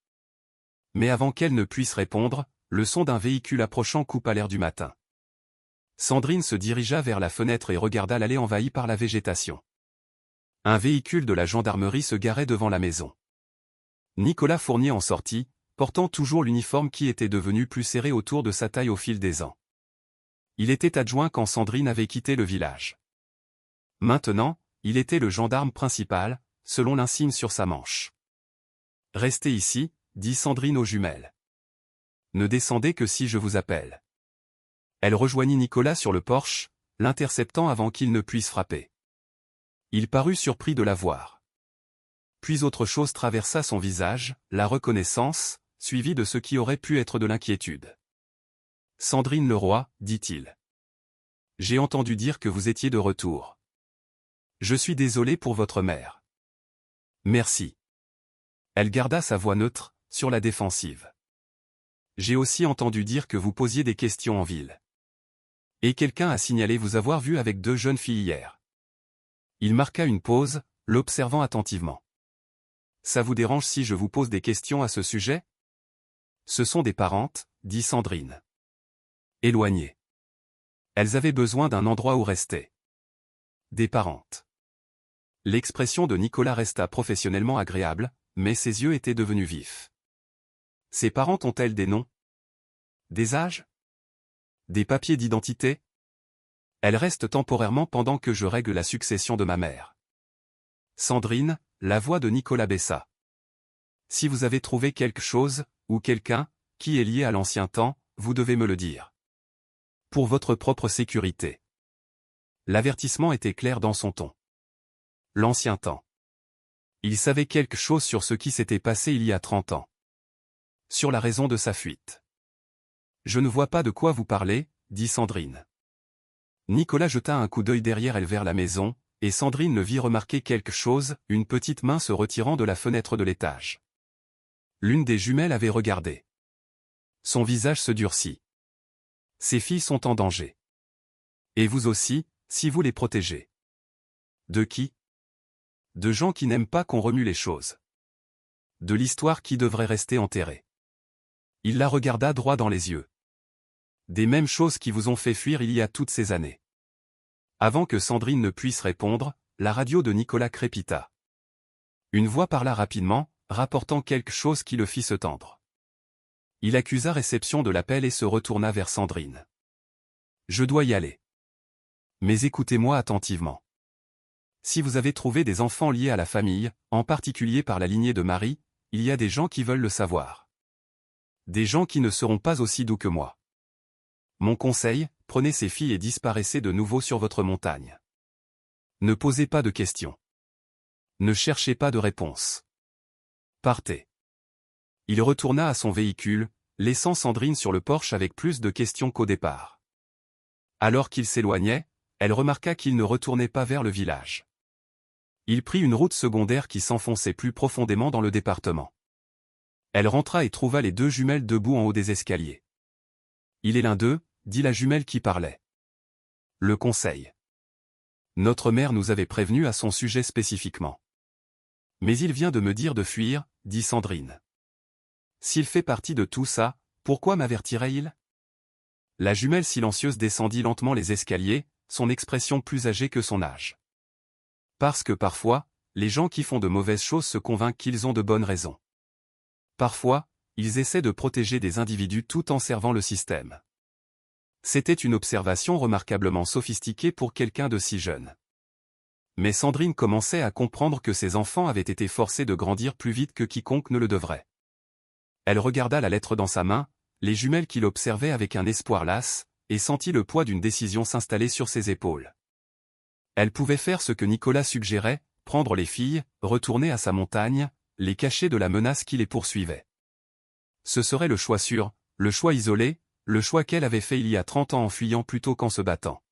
Mais avant qu'elle ne puisse répondre, le son d'un véhicule approchant coupa l'air du matin. Sandrine se dirigea vers la fenêtre et regarda l'allée envahie par la végétation. Un véhicule de la gendarmerie se garait devant la maison. Nicolas Fournier en sortit, portant toujours l'uniforme qui était devenu plus serré autour de sa taille au fil des ans. Il était adjoint quand Sandrine avait quitté le village. Maintenant, il était le gendarme principal, selon l'insigne sur sa manche. « Restez ici, dit Sandrine aux jumelles. Ne descendez que si je vous appelle. » Elle rejoignit Nicolas sur le porche, l'interceptant avant qu'il ne puisse frapper. Il parut surpris de la voir. Puis autre chose traversa son visage, la reconnaissance, suivie de ce qui aurait pu être de l'inquiétude. « Sandrine Leroy, dit-il. J'ai entendu dire que vous étiez de retour. Je suis désolé pour votre mère. Merci. » Elle garda sa voix neutre, sur la défensive. J'ai aussi entendu dire que vous posiez des questions en ville. Et quelqu'un a signalé vous avoir vu avec 2 jeunes filles hier. Il marqua une pause, l'observant attentivement. Ça vous dérange si je vous pose des questions à ce sujet? Ce sont des parentes, dit Sandrine. Éloignées. Elles avaient besoin d'un endroit où rester. Des parentes. L'expression de Nicolas resta professionnellement agréable, mais ses yeux étaient devenus vifs. Ces parentes ont-elles des noms? Des âges? Des papiers d'identité? Elles restent temporairement pendant que je règle la succession de ma mère. Sandrine, la voix de Nicolas baissa. Si vous avez trouvé quelque chose, ou quelqu'un, qui est lié à l'ancien temps, vous devez me le dire. Pour votre propre sécurité. L'avertissement était clair dans son ton. L'ancien temps. Il savait quelque chose sur ce qui s'était passé il y a 30 ans. Sur la raison de sa fuite. Je ne vois pas de quoi vous parlez, dit Sandrine. Nicolas jeta un coup d'œil derrière elle vers la maison, et Sandrine le vit remarquer quelque chose, une petite main se retirant de la fenêtre de l'étage. L'une des jumelles avait regardé. Son visage se durcit. Ces filles sont en danger. Et vous aussi, si vous les protégez. De qui? De gens qui n'aiment pas qu'on remue les choses. De l'histoire qui devrait rester enterrée. Il la regarda droit dans les yeux. Des mêmes choses qui vous ont fait fuir il y a toutes ces années. Avant que Sandrine ne puisse répondre, la radio de Nicolas crépita. Une voix parla rapidement, rapportant quelque chose qui le fit se tendre. Il accusa réception de l'appel et se retourna vers Sandrine. Je dois y aller. Mais écoutez-moi attentivement. Si vous avez trouvé des enfants liés à la famille, en particulier par la lignée de Marie, il y a des gens qui veulent le savoir. Des gens qui ne seront pas aussi doux que moi. Mon conseil, prenez ces filles et disparaissez de nouveau sur votre montagne. Ne posez pas de questions. Ne cherchez pas de réponses. Partez. Il retourna à son véhicule, laissant Sandrine sur le porche avec plus de questions qu'au départ. Alors qu'il s'éloignait, elle remarqua qu'il ne retournait pas vers le village. Il prit une route secondaire qui s'enfonçait plus profondément dans le département. Elle rentra et trouva les deux jumelles debout en haut des escaliers. Il est l'un d'eux, dit la jumelle qui parlait. Le conseil. Notre mère nous avait prévenus à son sujet spécifiquement. Mais il vient de me dire de fuir, dit Sandrine. S'il fait partie de tout ça, pourquoi m'avertirait-il? La jumelle silencieuse descendit lentement les escaliers, son expression plus âgée que son âge. Parce que parfois, les gens qui font de mauvaises choses se convainquent qu'ils ont de bonnes raisons. Parfois, ils essaient de protéger des individus tout en servant le système. C'était une observation remarquablement sophistiquée pour quelqu'un de si jeune. Mais Sandrine commençait à comprendre que ses enfants avaient été forcés de grandir plus vite que quiconque ne le devrait. Elle regarda la lettre dans sa main, les jumelles qui l'observaient avec un espoir las, et sentit le poids d'une décision s'installer sur ses épaules. Elle pouvait faire ce que Nicolas suggérait, prendre les filles, retourner à sa montagne, les cacher de la menace qui les poursuivait. Ce serait le choix sûr, le choix isolé, le choix qu'elle avait fait il y a 30 ans en fuyant plutôt qu'en se battant.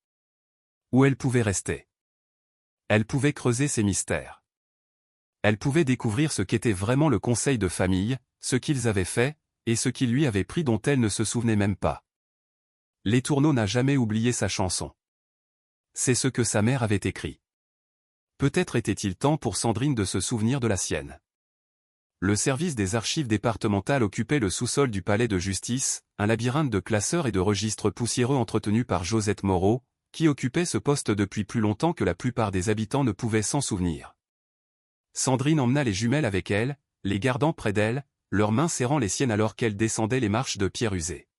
Où elle pouvait rester. Elle pouvait creuser ses mystères. Elle pouvait découvrir ce qu'était vraiment le conseil de famille, ce qu'ils avaient fait, et ce qu'ils lui avaient pris dont elle ne se souvenait même pas. Les Tourneaux n'a jamais oublié sa chanson. C'est ce que sa mère avait écrit. Peut-être était-il temps pour Sandrine de se souvenir de la sienne. Le service des archives départementales occupait le sous-sol du palais de justice, un labyrinthe de classeurs et de registres poussiéreux entretenu par Josette Moreau, qui occupait ce poste depuis plus longtemps que la plupart des habitants ne pouvaient s'en souvenir. Sandrine emmena les jumelles avec elle, les gardant près d'elle, leurs mains serrant les siennes alors qu'elle descendait les marches de pierre usée.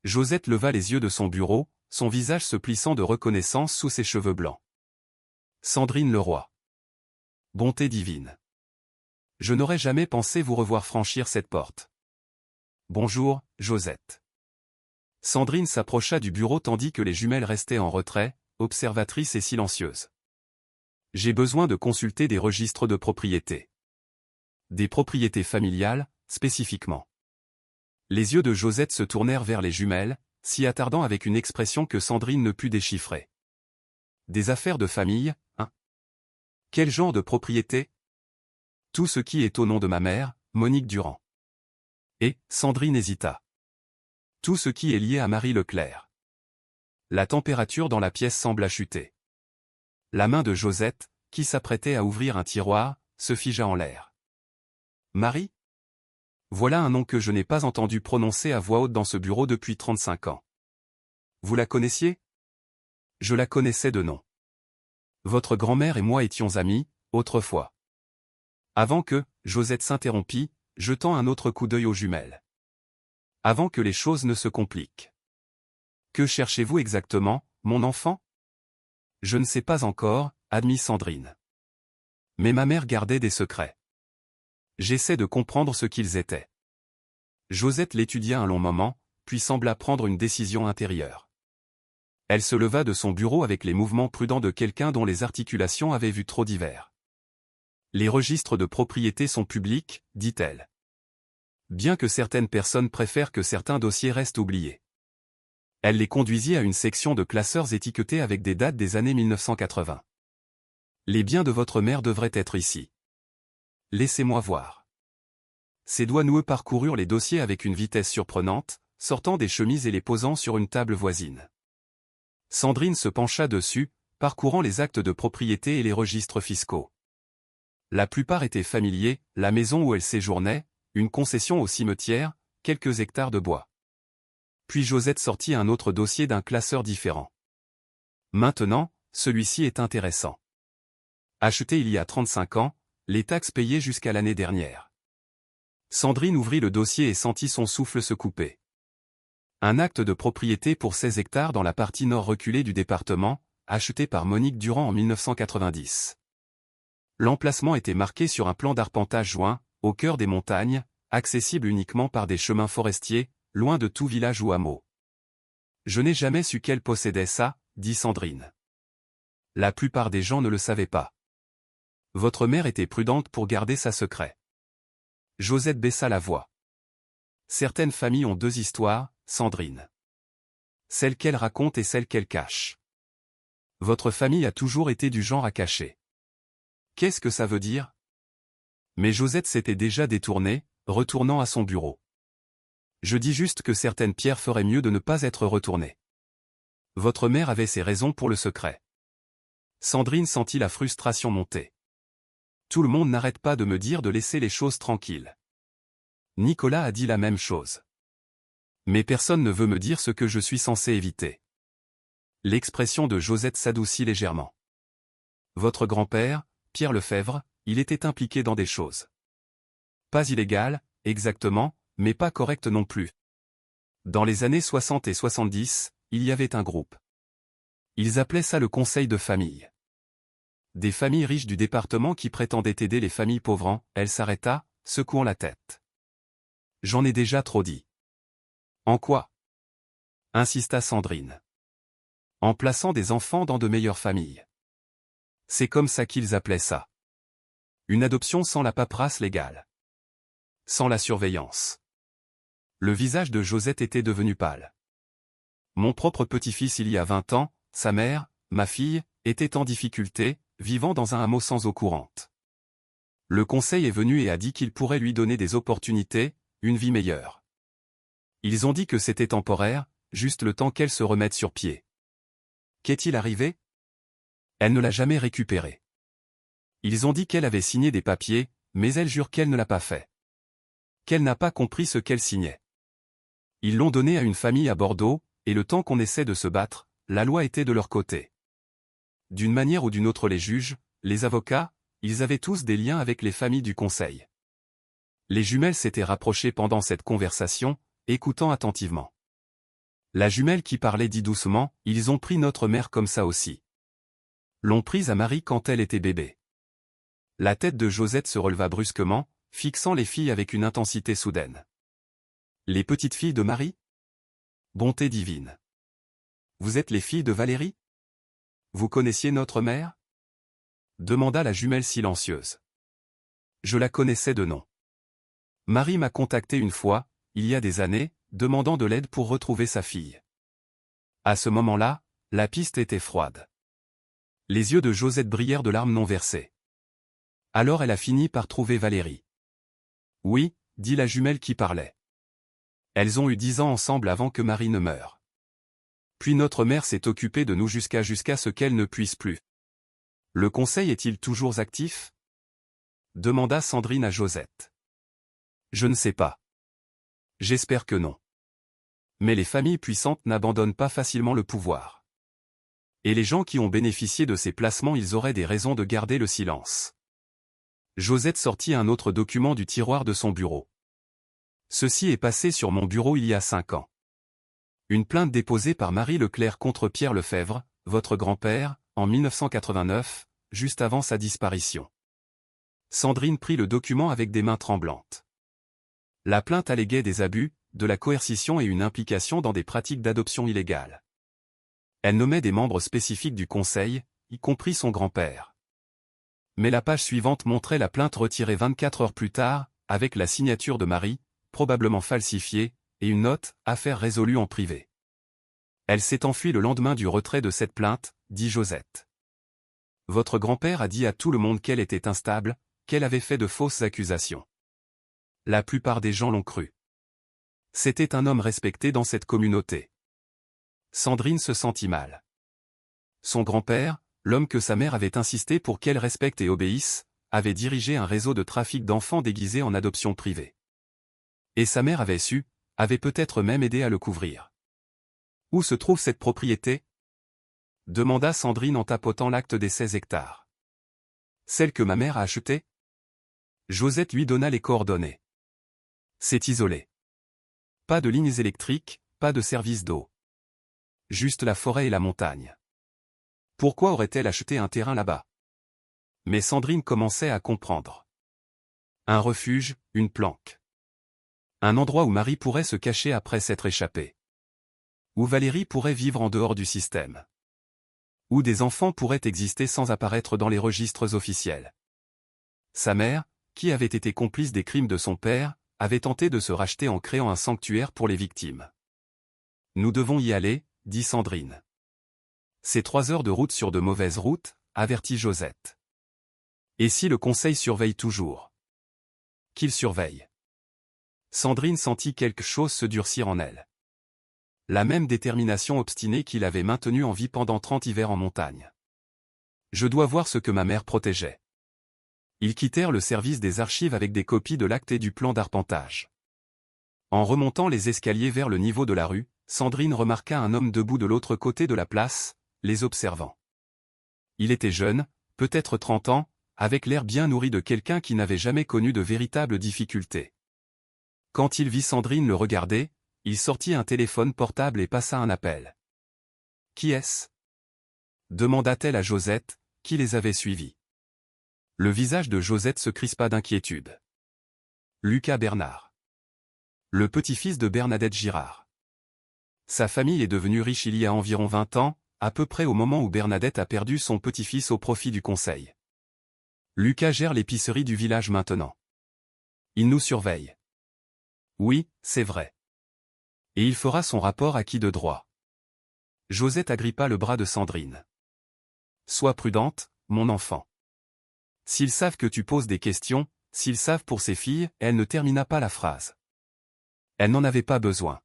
Josette leva les yeux de son bureau, son visage se plissant de reconnaissance sous ses cheveux blancs. Sandrine Leroy. Bonté divine. Je n'aurais jamais pensé vous revoir franchir cette porte. Bonjour, Josette. Sandrine s'approcha du bureau tandis que les jumelles restaient en retrait, observatrices et silencieuses. J'ai besoin de consulter des registres de propriété. Des propriétés familiales, spécifiquement. Les yeux de Josette se tournèrent vers les jumelles, s'y attardant avec une expression que Sandrine ne put déchiffrer. Des affaires de famille, hein? Quel genre de propriété? Tout ce qui est au nom de ma mère, Monique Durand. Et, Sandrine hésita. Tout ce qui est lié à Marie Leclerc. La température dans la pièce sembla chuter. La main de Josette, qui s'apprêtait à ouvrir un tiroir, se figea en l'air. Marie? Voilà un nom que je n'ai pas entendu prononcer à voix haute dans ce bureau depuis 35 ans. Vous la connaissiez? Je la connaissais de nom. Votre grand-mère et moi étions amis, autrefois. Avant que, Josette s'interrompit, jetant un autre coup d'œil aux jumelles. Avant que les choses ne se compliquent. Que cherchez-vous exactement, mon enfant? Je ne sais pas encore, admit Sandrine. Mais ma mère gardait des secrets. J'essaie de comprendre ce qu'ils étaient. Josette l'étudia un long moment, puis sembla prendre une décision intérieure. Elle se leva de son bureau avec les mouvements prudents de quelqu'un dont les articulations avaient vu trop divers. Les registres de propriété sont publics, dit-elle. Bien que certaines personnes préfèrent que certains dossiers restent oubliés. Elle les conduisit à une section de classeurs étiquetés avec des dates des années 1980. Les biens de votre mère devraient être ici. Laissez-moi voir. Ses doigts noueux parcoururent les dossiers avec une vitesse surprenante, sortant des chemises et les posant sur une table voisine. Sandrine se pencha dessus, parcourant les actes de propriété et les registres fiscaux. La plupart étaient familiers, la maison où elle séjournait, une concession au cimetière, quelques hectares de bois. Puis Josette sortit un autre dossier d'un classeur différent. Maintenant, celui-ci est intéressant. Acheté il y a 35 ans, les taxes payées jusqu'à l'année dernière. Sandrine ouvrit le dossier et sentit son souffle se couper. Un acte de propriété pour 16 hectares dans la partie nord reculée du département, acheté par Monique Durand en 1990. L'emplacement était marqué sur un plan d'arpentage joint, au cœur des montagnes, accessible uniquement par des chemins forestiers, loin de tout village ou hameau. Je n'ai jamais su qu'elle possédait ça, dit Sandrine. La plupart des gens ne le savaient pas. Votre mère était prudente pour garder ça secret. Josette baissa la voix. Certaines familles ont deux histoires, Sandrine. Celle qu'elle raconte et celle qu'elle cache. Votre famille a toujours été du genre à cacher. Qu'est-ce que ça veut dire? Mais Josette s'était déjà détournée, retournant à son bureau. Je dis juste que certaines pierres feraient mieux de ne pas être retournées. Votre mère avait ses raisons pour le secret. Sandrine sentit la frustration monter. Tout le monde n'arrête pas de me dire de laisser les choses tranquilles. Nicolas a dit la même chose. Mais personne ne veut me dire ce que je suis censé éviter. L'expression de Josette s'adoucit légèrement. Votre grand-père, Pierre Lefebvre, il était impliqué dans des choses. Pas illégales, exactement, mais pas correctes non plus. Dans les années 60 et 70, il y avait un groupe. Ils appelaient ça le conseil de famille. Des familles riches du département qui prétendaient aider les familles pauvres. Elle s'arrêta, secouant la tête. J'en ai déjà trop dit. En quoi? Insista Sandrine. En plaçant des enfants dans de meilleures familles. C'est comme ça qu'ils appelaient ça. Une adoption sans la paperasse légale. Sans la surveillance. Le visage de Josette était devenu pâle. Mon propre petit-fils il y a 20 ans, sa mère, ma fille, était en difficulté, vivant dans un hameau sans eau courante. Le conseil est venu et a dit qu'il pourrait lui donner des opportunités, une vie meilleure. Ils ont dit que c'était temporaire, juste le temps qu'elle se remette sur pied. Qu'est-il arrivé? Elle ne l'a jamais récupéré. Ils ont dit qu'elle avait signé des papiers, mais elle jure qu'elle ne l'a pas fait. Qu'elle n'a pas compris ce qu'elle signait. Ils l'ont donné à une famille à Bordeaux, et le temps qu'on essaie de se battre, la loi était de leur côté. D'une manière ou d'une autre les juges, les avocats, ils avaient tous des liens avec les familles du conseil. Les jumelles s'étaient rapprochées pendant cette conversation, écoutant attentivement. La jumelle qui parlait dit doucement, ils ont pris notre mère comme ça aussi. L'ont prise à Marie quand elle était bébé. La tête de Josette se releva brusquement, fixant les filles avec une intensité soudaine. Les petites filles de Marie? Bonté divine. Vous êtes les filles de Valérie? Vous connaissiez notre mère? Demanda la jumelle silencieuse. Je la connaissais de nom. Marie m'a contacté une fois, il y a des années, demandant de l'aide pour retrouver sa fille. À ce moment-là, la piste était froide. Les yeux de Josette brillèrent de larmes non versées. Alors elle a fini par trouver Valérie. Oui, dit la jumelle qui parlait. Elles ont eu 10 ans ensemble avant que Marie ne meure. Puis notre mère s'est occupée de nous jusqu'à ce qu'elle ne puisse plus. Le conseil est-il toujours actif? Demanda Sandrine à Josette. Je ne sais pas. J'espère que non. Mais les familles puissantes n'abandonnent pas facilement le pouvoir. Et les gens qui ont bénéficié de ces placements, ils auraient des raisons de garder le silence. Josette sortit un autre document du tiroir de son bureau. Ceci est passé sur mon bureau il y a 5 ans. Une plainte déposée par Marie Leclerc contre Pierre Lefebvre, votre grand-père, en 1989, juste avant sa disparition. Sandrine prit le document avec des mains tremblantes. La plainte alléguait des abus, de la coercition et une implication dans des pratiques d'adoption illégales. Elle nommait des membres spécifiques du conseil, y compris son grand-père. Mais la page suivante montrait la plainte retirée 24 heures plus tard, avec la signature de Marie, probablement falsifiée, et une note, affaire résolue en privé. Elle s'est enfuie le lendemain du retrait de cette plainte, dit Josette. Votre grand-père a dit à tout le monde qu'elle était instable, qu'elle avait fait de fausses accusations. La plupart des gens l'ont cru. C'était un homme respecté dans cette communauté. Sandrine se sentit mal. Son grand-père, l'homme que sa mère avait insisté pour qu'elle respecte et obéisse, avait dirigé un réseau de trafic d'enfants déguisés en adoption privée. Et sa mère avait su, avait peut-être même aidé à le couvrir. Où se trouve cette propriété? Demanda Sandrine en tapotant l'acte des 16 hectares. Celle que ma mère a achetée? Josette lui donna les coordonnées. C'est isolé. Pas de lignes électriques, pas de service d'eau. Juste la forêt et la montagne. Pourquoi aurait-elle acheté un terrain là-bas? Mais Sandrine commençait à comprendre. Un refuge, une planque. Un endroit où Marie pourrait se cacher après s'être échappée. Où Valérie pourrait vivre en dehors du système. Où des enfants pourraient exister sans apparaître dans les registres officiels. Sa mère, qui avait été complice des crimes de son père, avait tenté de se racheter en créant un sanctuaire pour les victimes. Nous devons y aller, dit Sandrine. C'est 3 heures de route sur de mauvaises routes, avertit Josette. Et si le conseil surveille toujours? Qu'il surveille. Sandrine sentit quelque chose se durcir en elle. La même détermination obstinée qui l'avait maintenue en vie pendant 30 hivers en montagne. Je dois voir ce que ma mère protégeait. Ils quittèrent le service des archives avec des copies de l'acte et du plan d'arpentage. En remontant les escaliers vers le niveau de la rue, Sandrine remarqua un homme debout de l'autre côté de la place, les observant. Il était jeune, peut-être 30 ans, avec l'air bien nourri de quelqu'un qui n'avait jamais connu de véritables difficultés. Quand il vit Sandrine le regarder, il sortit un téléphone portable et passa un appel. « Qui est-ce » demanda-t-elle à Josette, qui les avait suivis. Le visage de Josette se crispa d'inquiétude. Lucas Bernard. Le petit-fils de Bernadette Girard. Sa famille est devenue riche il y a environ 20 ans, à peu près au moment où Bernadette a perdu son petit-fils au profit du conseil. Lucas gère l'épicerie du village maintenant. Il nous surveille. Oui, c'est vrai. Et il fera son rapport acquis de droit. Josette agrippa le bras de Sandrine. Sois prudente, mon enfant. S'ils savent que tu poses des questions, s'ils savent pour ses filles, elle ne termina pas la phrase. Elle n'en avait pas besoin.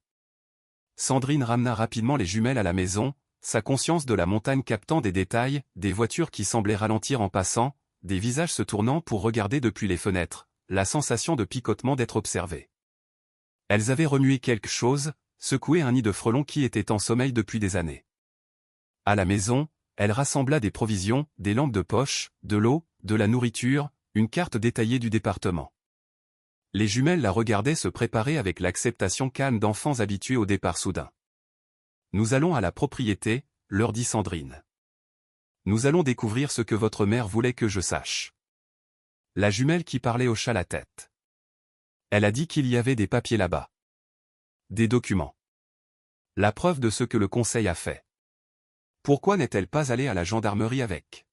Sandrine ramena rapidement les jumelles à la maison, sa conscience de la montagne captant des détails, des voitures qui semblaient ralentir en passant, des visages se tournant pour regarder depuis les fenêtres, la sensation de picotement d'être observées. Elles avaient remué quelque chose, secoué un nid de frelons qui était en sommeil depuis des années. À la maison, elle rassembla des provisions, des lampes de poche, de l'eau, de la nourriture, une carte détaillée du département. Les jumelles la regardaient se préparer avec l'acceptation calme d'enfants habitués au départ soudain. « Nous allons à la propriété », leur dit Sandrine. « Nous allons découvrir ce que votre mère voulait que je sache. » La jumelle qui parlait hocha la tête. Elle a dit qu'il y avait des papiers là-bas. Des documents. La preuve de ce que le conseil a fait. Pourquoi n'est-elle pas allée à la gendarmerie avec?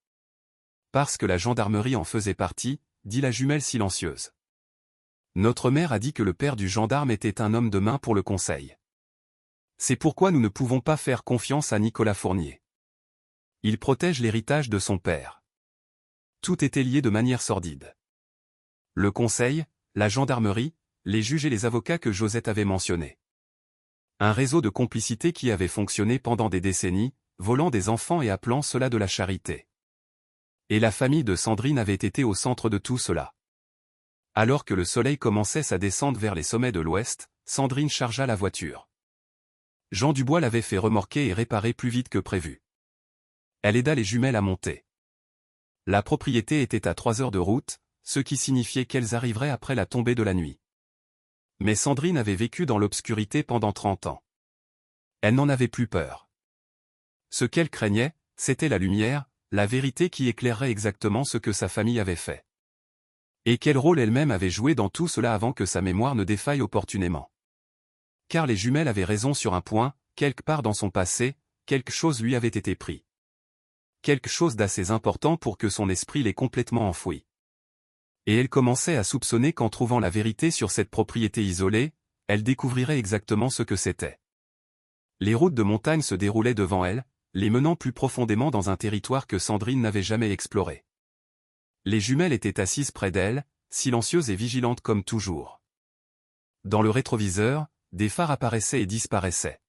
Parce que la gendarmerie en faisait partie, dit la jumelle silencieuse. Notre mère a dit que le père du gendarme était un homme de main pour le conseil. C'est pourquoi nous ne pouvons pas faire confiance à Nicolas Fournier. Il protège l'héritage de son père. Tout était lié de manière sordide. Le conseil, la gendarmerie, les juges et les avocats que Josette avait mentionnés. Un réseau de complicité qui avait fonctionné pendant des décennies, volant des enfants et appelant cela de la charité. Et la famille de Sandrine avait été au centre de tout cela. Alors que le soleil commençait sa descente vers les sommets de l'ouest, Sandrine chargea la voiture. Jean Dubois l'avait fait remorquer et réparer plus vite que prévu. Elle aida les jumelles à monter. La propriété était à 3 heures de route, ce qui signifiait qu'elles arriveraient après la tombée de la nuit. Mais Sandrine avait vécu dans l'obscurité pendant 30 ans. Elle n'en avait plus peur. Ce qu'elle craignait, c'était la lumière, la vérité qui éclairerait exactement ce que sa famille avait fait. Et quel rôle elle-même avait joué dans tout cela avant que sa mémoire ne défaille opportunément. Car les jumelles avaient raison sur un point, quelque part dans son passé, quelque chose lui avait été pris. Quelque chose d'assez important pour que son esprit l'ait complètement enfoui. Et elle commençait à soupçonner qu'en trouvant la vérité sur cette propriété isolée, elle découvrirait exactement ce que c'était. Les routes de montagne se déroulaient devant elle, les menant plus profondément dans un territoire que Sandrine n'avait jamais exploré. Les jumelles étaient assises près d'elle, silencieuses et vigilantes comme toujours. Dans le rétroviseur, des phares apparaissaient et disparaissaient.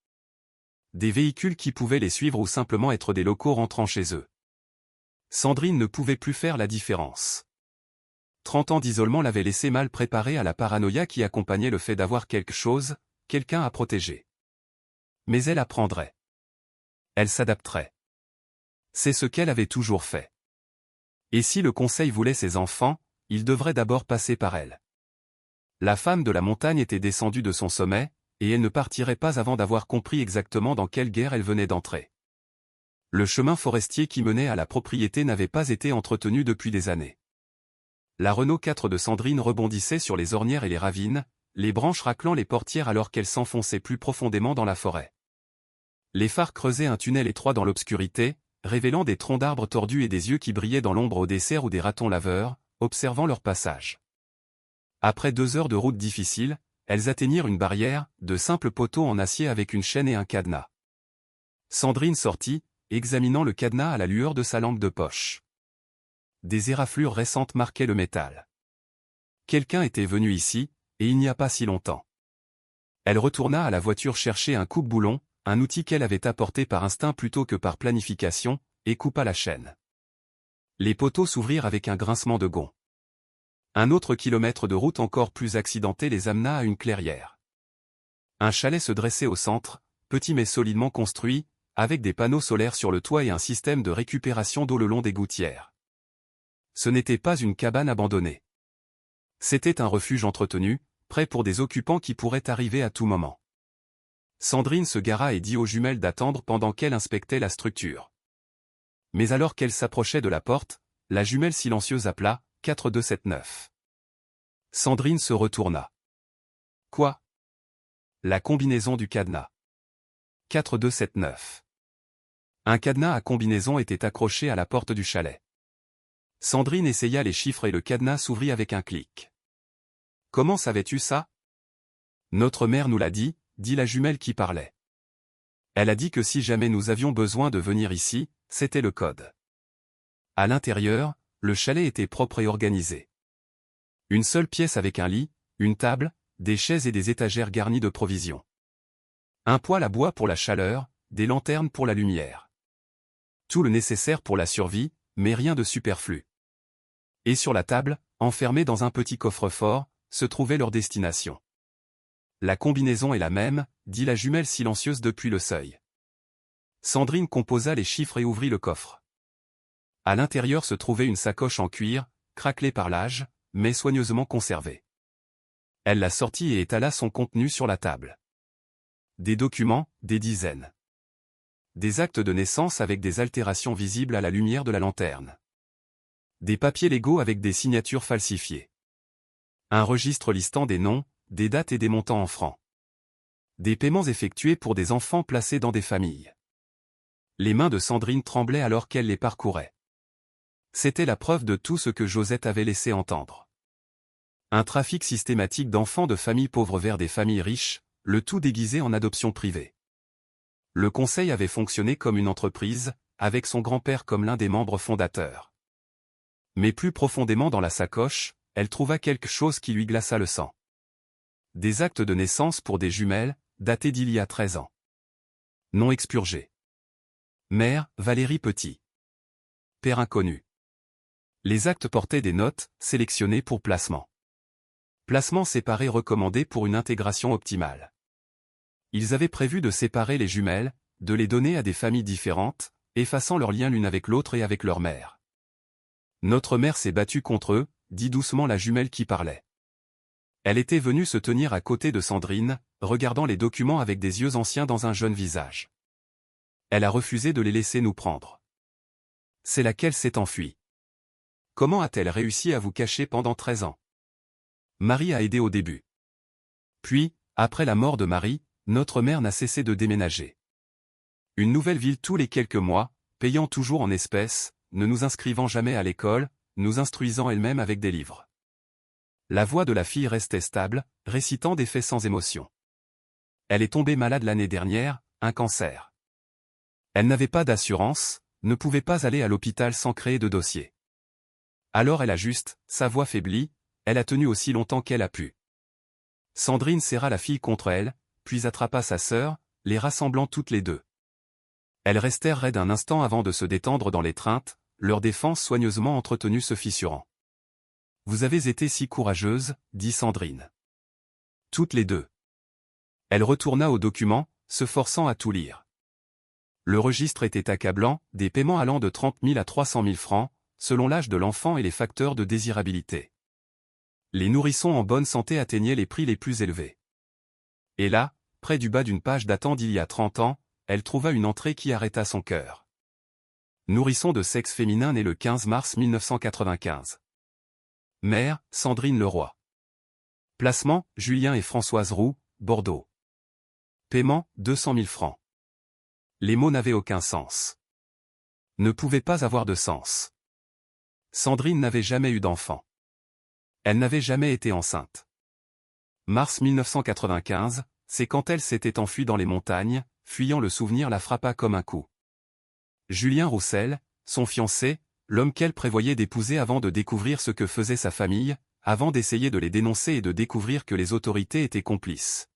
Des véhicules qui pouvaient les suivre ou simplement être des locaux rentrant chez eux. Sandrine ne pouvait plus faire la différence. 30 ans d'isolement l'avaient laissé mal préparée à la paranoïa qui accompagnait le fait d'avoir quelque chose, quelqu'un à protéger. Mais elle apprendrait. Elle s'adapterait. C'est ce qu'elle avait toujours fait. Et si le conseil voulait ses enfants, il devrait d'abord passer par elle. La femme de la montagne était descendue de son sommet, et elle ne partirait pas avant d'avoir compris exactement dans quelle guerre elle venait d'entrer. Le chemin forestier qui menait à la propriété n'avait pas été entretenu depuis des années. La Renault 4 de Sandrine rebondissait sur les ornières et les ravines, les branches raclant les portières alors qu'elle s'enfonçait plus profondément dans la forêt. Les phares creusaient un tunnel étroit dans l'obscurité, révélant des troncs d'arbres tordus et des yeux qui brillaient dans l'ombre au dessert ou des ratons laveurs, observant leur passage. Après 2 heures de route difficile, elles atteignirent une barrière, de simples poteaux en acier avec une chaîne et un cadenas. Sandrine sortit, examinant le cadenas à la lueur de sa lampe de poche. Des éraflures récentes marquaient le métal. Quelqu'un était venu ici, et il n'y a pas si longtemps. Elle retourna à la voiture chercher un coupe-boulon, un outil qu'elle avait apporté par instinct plutôt que par planification, et coupa la chaîne. Les poteaux s'ouvrirent avec un grincement de gonds. Un autre kilomètre de route encore plus accidenté les amena à une clairière. Un chalet se dressait au centre, petit mais solidement construit, avec des panneaux solaires sur le toit et un système de récupération d'eau le long des gouttières. Ce n'était pas une cabane abandonnée. C'était un refuge entretenu, prêt pour des occupants qui pourraient arriver à tout moment. Sandrine se gara et dit aux jumelles d'attendre pendant qu'elle inspectait la structure. Mais alors qu'elle s'approchait de la porte, la jumelle silencieuse appela « 4279 ». Sandrine se retourna. Quoi? La combinaison du cadenas. 4279. Un cadenas à combinaison était accroché à la porte du chalet. Sandrine essaya les chiffres et le cadenas s'ouvrit avec un clic. Comment savais-tu ça? Notre mère nous l'a dit la jumelle qui parlait. Elle a dit que si jamais nous avions besoin de venir ici, c'était le code. À l'intérieur, le chalet était propre et organisé. Une seule pièce avec un lit, une table, des chaises et des étagères garnies de provisions. Un poêle à bois pour la chaleur, des lanternes pour la lumière. Tout le nécessaire pour la survie, mais rien de superflu. Et sur la table, enfermés dans un petit coffre-fort, se trouvait leur destination. La combinaison est la même, dit la jumelle silencieuse depuis le seuil. Sandrine composa les chiffres et ouvrit le coffre. À l'intérieur se trouvait une sacoche en cuir, craquelée par l'âge, mais soigneusement conservée. Elle la sortit et étala son contenu sur la table. Des documents, des dizaines. Des actes de naissance avec des altérations visibles à la lumière de la lanterne. Des papiers légaux avec des signatures falsifiées. Un registre listant des noms, des dates et des montants en francs. Des paiements effectués pour des enfants placés dans des familles. Les mains de Sandrine tremblaient alors qu'elle les parcourait. C'était la preuve de tout ce que Josette avait laissé entendre. Un trafic systématique d'enfants de familles pauvres vers des familles riches, le tout déguisé en adoption privée. Le conseil avait fonctionné comme une entreprise, avec son grand-père comme l'un des membres fondateurs. Mais plus profondément dans la sacoche, elle trouva quelque chose qui lui glaça le sang. Des actes de naissance pour des jumelles, datés d'il y a 13 ans. Nom expurgé. Mère, Valérie Petit. Père inconnu. Les actes portaient des notes, sélectionnées pour placement. Placement séparé recommandé pour une intégration optimale. Ils avaient prévu de séparer les jumelles, de les donner à des familles différentes, effaçant leur lien l'une avec l'autre et avec leur mère. Notre mère s'est battue contre eux, dit doucement la jumelle qui parlait. Elle était venue se tenir à côté de Sandrine, regardant les documents avec des yeux anciens dans un jeune visage. Elle a refusé de les laisser nous prendre. C'est laquelle s'est enfuie. Comment a-t-elle réussi à vous cacher pendant 13 ans? Marie a aidé au début. Puis, après la mort de Marie, notre mère n'a cessé de déménager. Une nouvelle ville tous les quelques mois, payant toujours en espèces, ne nous inscrivant jamais à l'école, nous instruisant elle-même avec des livres. La voix de la fille restait stable, récitant des faits sans émotion. Elle est tombée malade l'année dernière, un cancer. Elle n'avait pas d'assurance, ne pouvait pas aller à l'hôpital sans créer de dossier. Alors elle a juste, sa voix faiblie, elle a tenu aussi longtemps qu'elle a pu. Sandrine serra la fille contre elle, puis attrapa sa sœur, les rassemblant toutes les deux. Elles restèrent raides un instant avant de se détendre dans l'étreinte, leur défense soigneusement entretenue se fissurant. « Vous avez été si courageuse, » dit Sandrine. Toutes les deux. Elle retourna au document, se forçant à tout lire. Le registre était accablant, des paiements allant de 30 000 à 300 000 francs, selon l'âge de l'enfant et les facteurs de désirabilité. Les nourrissons en bonne santé atteignaient les prix les plus élevés. Et là, près du bas d'une page datant d'il y a 30 ans, elle trouva une entrée qui arrêta son cœur. Nourrisson de sexe féminin né le 15 mars 1995. Mère, Sandrine Leroy. Placement, Julien et Françoise Roux, Bordeaux. Paiement, 200 000 francs. Les mots n'avaient aucun sens. Ne pouvaient pas avoir de sens. Sandrine n'avait jamais eu d'enfant. Elle n'avait jamais été enceinte. Mars 1995, c'est quand elle s'était enfuie dans les montagnes, fuyant le souvenir la frappa comme un coup. Julien Roussel, son fiancé, l'homme qu'elle prévoyait d'épouser avant de découvrir ce que faisait sa famille, avant d'essayer de les dénoncer et de découvrir que les autorités étaient complices.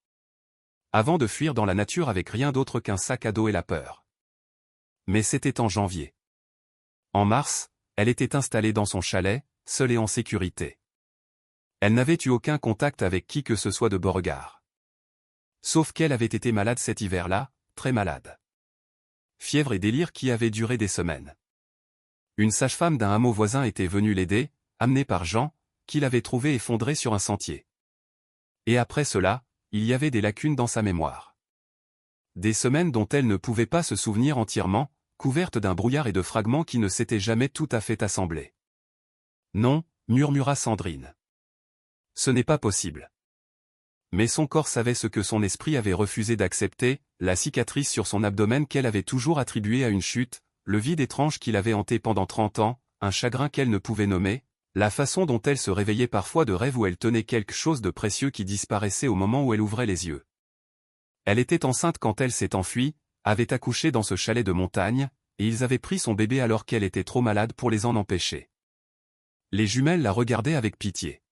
Avant de fuir dans la nature avec rien d'autre qu'un sac à dos et la peur. Mais c'était en janvier. En mars, elle était installée dans son chalet, seule et en sécurité. Elle n'avait eu aucun contact avec qui que ce soit de Beauregard. Sauf qu'elle avait été malade cet hiver-là, très malade. Fièvre et délire qui avaient duré des semaines. Une sage-femme d'un hameau voisin était venue l'aider, amenée par Jean, qui l'avait trouvée effondrée sur un sentier. Et après cela, il y avait des lacunes dans sa mémoire. Des semaines dont elle ne pouvait pas se souvenir entièrement, couvertes d'un brouillard et de fragments qui ne s'étaient jamais tout à fait assemblés. Non, murmura Sandrine. Ce n'est pas possible. Mais son corps savait ce que son esprit avait refusé d'accepter, la cicatrice sur son abdomen qu'elle avait toujours attribuée à une chute, le vide étrange qui l'avait hanté pendant 30 ans, un chagrin qu'elle ne pouvait nommer, la façon dont elle se réveillait parfois de rêves où elle tenait quelque chose de précieux qui disparaissait au moment où elle ouvrait les yeux. Elle était enceinte quand elle s'est enfuie, avait accouché dans ce chalet de montagne, et ils avaient pris son bébé alors qu'elle était trop malade pour les en empêcher. Les jumelles la regardaient avec pitié.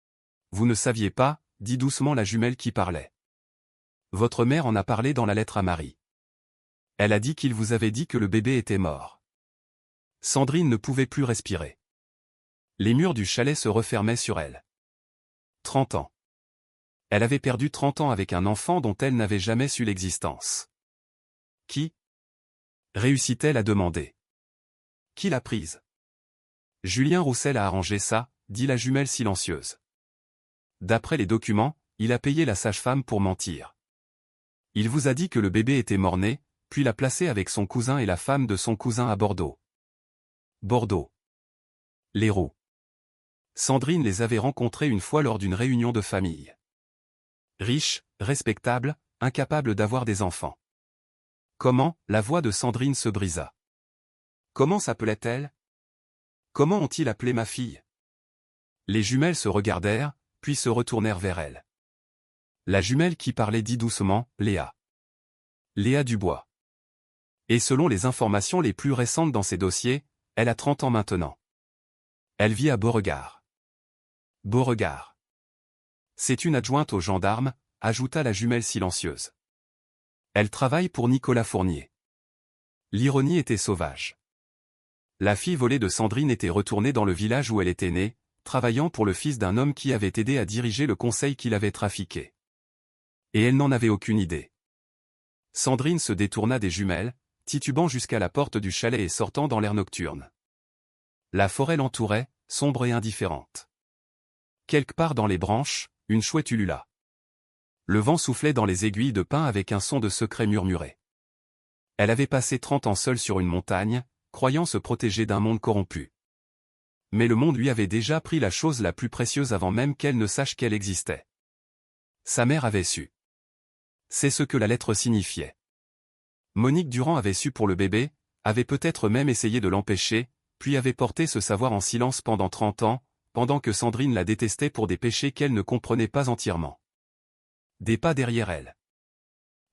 « Vous ne saviez pas » dit doucement la jumelle qui parlait. « Votre mère en a parlé dans la lettre à Marie. Elle a dit qu'il vous avait dit que le bébé était mort. » Sandrine ne pouvait plus respirer. Les murs du chalet se refermaient sur elle. 30 ans. Elle avait perdu 30 ans avec un enfant dont elle n'avait jamais su l'existence. Qui réussit-elle à demander? Qui l'a prise? Julien Roussel a arrangé ça, dit la jumelle silencieuse. D'après les documents, il a payé la sage-femme pour mentir. Il vous a dit que le bébé était mort-né, puis l'a placé avec son cousin et la femme de son cousin à Bordeaux. Bordeaux. Les Roux. Sandrine les avait rencontrés une fois lors d'une réunion de famille. Riche, respectable, incapable d'avoir des enfants. Comment, la voix de Sandrine se brisa. Comment s'appelait-elle? Comment ont-ils appelé ma fille? Les jumelles se regardèrent, puis se retournèrent vers elle. La jumelle qui parlait dit doucement, Léa. Léa Dubois. Et selon les informations les plus récentes dans ses dossiers, elle a 30 ans maintenant. Elle vit à Beauregard. Beauregard. C'est une adjointe aux gendarmes, ajouta la jumelle silencieuse. Elle travaille pour Nicolas Fournier. L'ironie était sauvage. La fille volée de Sandrine était retournée dans le village où elle était née, travaillant pour le fils d'un homme qui avait aidé à diriger le conseil qui l'avait trafiqué. Et elle n'en avait aucune idée. Sandrine se détourna des jumelles, titubant jusqu'à la porte du chalet et sortant dans l'air nocturne. La forêt l'entourait, sombre et indifférente. Quelque part dans les branches, une chouette ulula. Le vent soufflait dans les aiguilles de pin avec un son de secret murmuré. Elle avait passé 30 ans seule sur une montagne, croyant se protéger d'un monde corrompu. Mais le monde lui avait déjà pris la chose la plus précieuse avant même qu'elle ne sache qu'elle existait. Sa mère avait su. C'est ce que la lettre signifiait. Monique Durand avait su pour le bébé, avait peut-être même essayé de l'empêcher, puis avait porté ce savoir en silence pendant 30 ans, pendant que Sandrine la détestait pour des péchés qu'elle ne comprenait pas entièrement. Des pas derrière elle.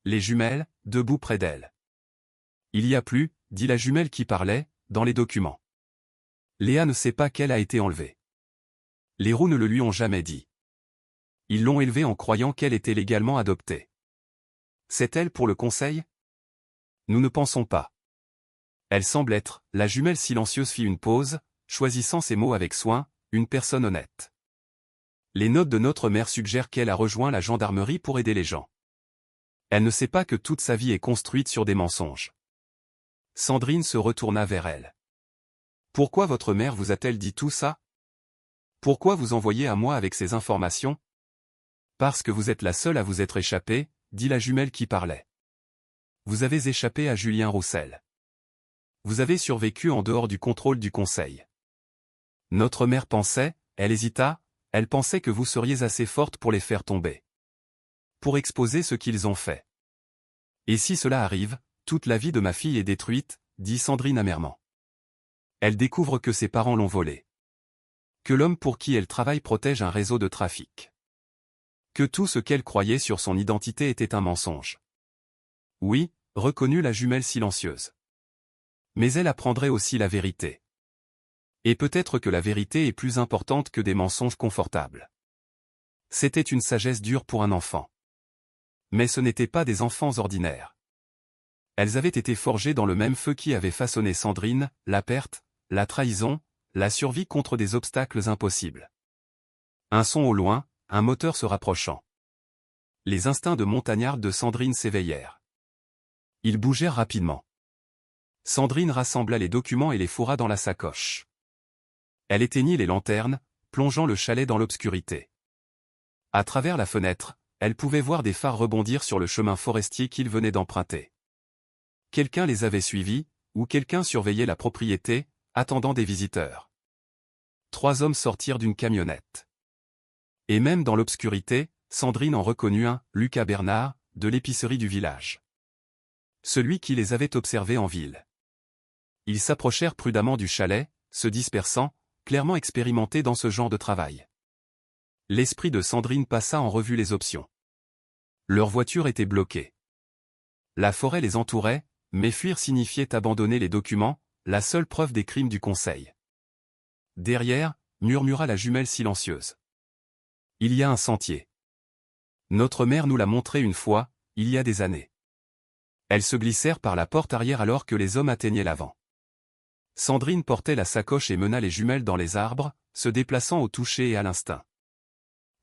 Les jumelles, debout près d'elle. Il y a plus, dit la jumelle qui parlait, dans les documents. Léa ne sait pas qu'elle a été enlevée. Les Roux ne le lui ont jamais dit. Ils l'ont élevée en croyant qu'elle était légalement adoptée. C'est elle pour le conseil? Nous ne pensons pas. Elle semble être, la jumelle silencieuse fit une pause, choisissant ses mots avec soin, une personne honnête. Les notes de notre mère suggèrent qu'elle a rejoint la gendarmerie pour aider les gens. Elle ne sait pas que toute sa vie est construite sur des mensonges. Sandrine se retourna vers elle. Pourquoi votre mère vous a-t-elle dit tout ça? Pourquoi vous envoyez à moi avec ces informations? Parce que vous êtes la seule à vous être échappée, dit la jumelle qui parlait. Vous avez échappé à Julien Roussel. Vous avez survécu en dehors du contrôle du conseil. Notre mère pensait, elle hésita, elle pensait que vous seriez assez forte pour les faire tomber. Pour exposer ce qu'ils ont fait. Et si cela arrive, toute la vie de ma fille est détruite, dit Sandrine amèrement. Elle découvre que ses parents l'ont volée. Que l'homme pour qui elle travaille protège un réseau de trafic. Que tout ce qu'elle croyait sur son identité était un mensonge. Oui, reconnut la jumelle silencieuse. Mais elle apprendrait aussi la vérité. Et peut-être que la vérité est plus importante que des mensonges confortables. C'était une sagesse dure pour un enfant. Mais ce n'étaient pas des enfants ordinaires. Elles avaient été forgées dans le même feu qui avait façonné Sandrine, la perte, la trahison, la survie contre des obstacles impossibles. Un son au loin, un moteur se rapprochant. Les instincts de montagnarde de Sandrine s'éveillèrent. Ils bougèrent rapidement. Sandrine rassembla les documents et les fourra dans la sacoche. Elle éteignit les lanternes, plongeant le chalet dans l'obscurité. À travers la fenêtre, elle pouvait voir des phares rebondir sur le chemin forestier qu'ils venaient d'emprunter. Quelqu'un les avait suivis, ou quelqu'un surveillait la propriété, attendant des visiteurs. 3 hommes sortirent d'une camionnette. Et même dans l'obscurité, Sandrine en reconnut un, Lucas Bernard, de l'épicerie du village. Celui qui les avait observés en ville. Ils s'approchèrent prudemment du chalet, se dispersant, clairement expérimentés dans ce genre de travail. L'esprit de Sandrine passa en revue les options. Leur voiture était bloquée. La forêt les entourait, mais fuir signifiait abandonner les documents, la seule preuve des crimes du conseil. Derrière, murmura la jumelle silencieuse. Il y a un sentier. Notre mère nous l'a montré une fois, il y a des années. Elles se glissèrent par la porte arrière alors que les hommes atteignaient l'avant. Sandrine portait la sacoche et mena les jumelles dans les arbres, se déplaçant au toucher et à l'instinct.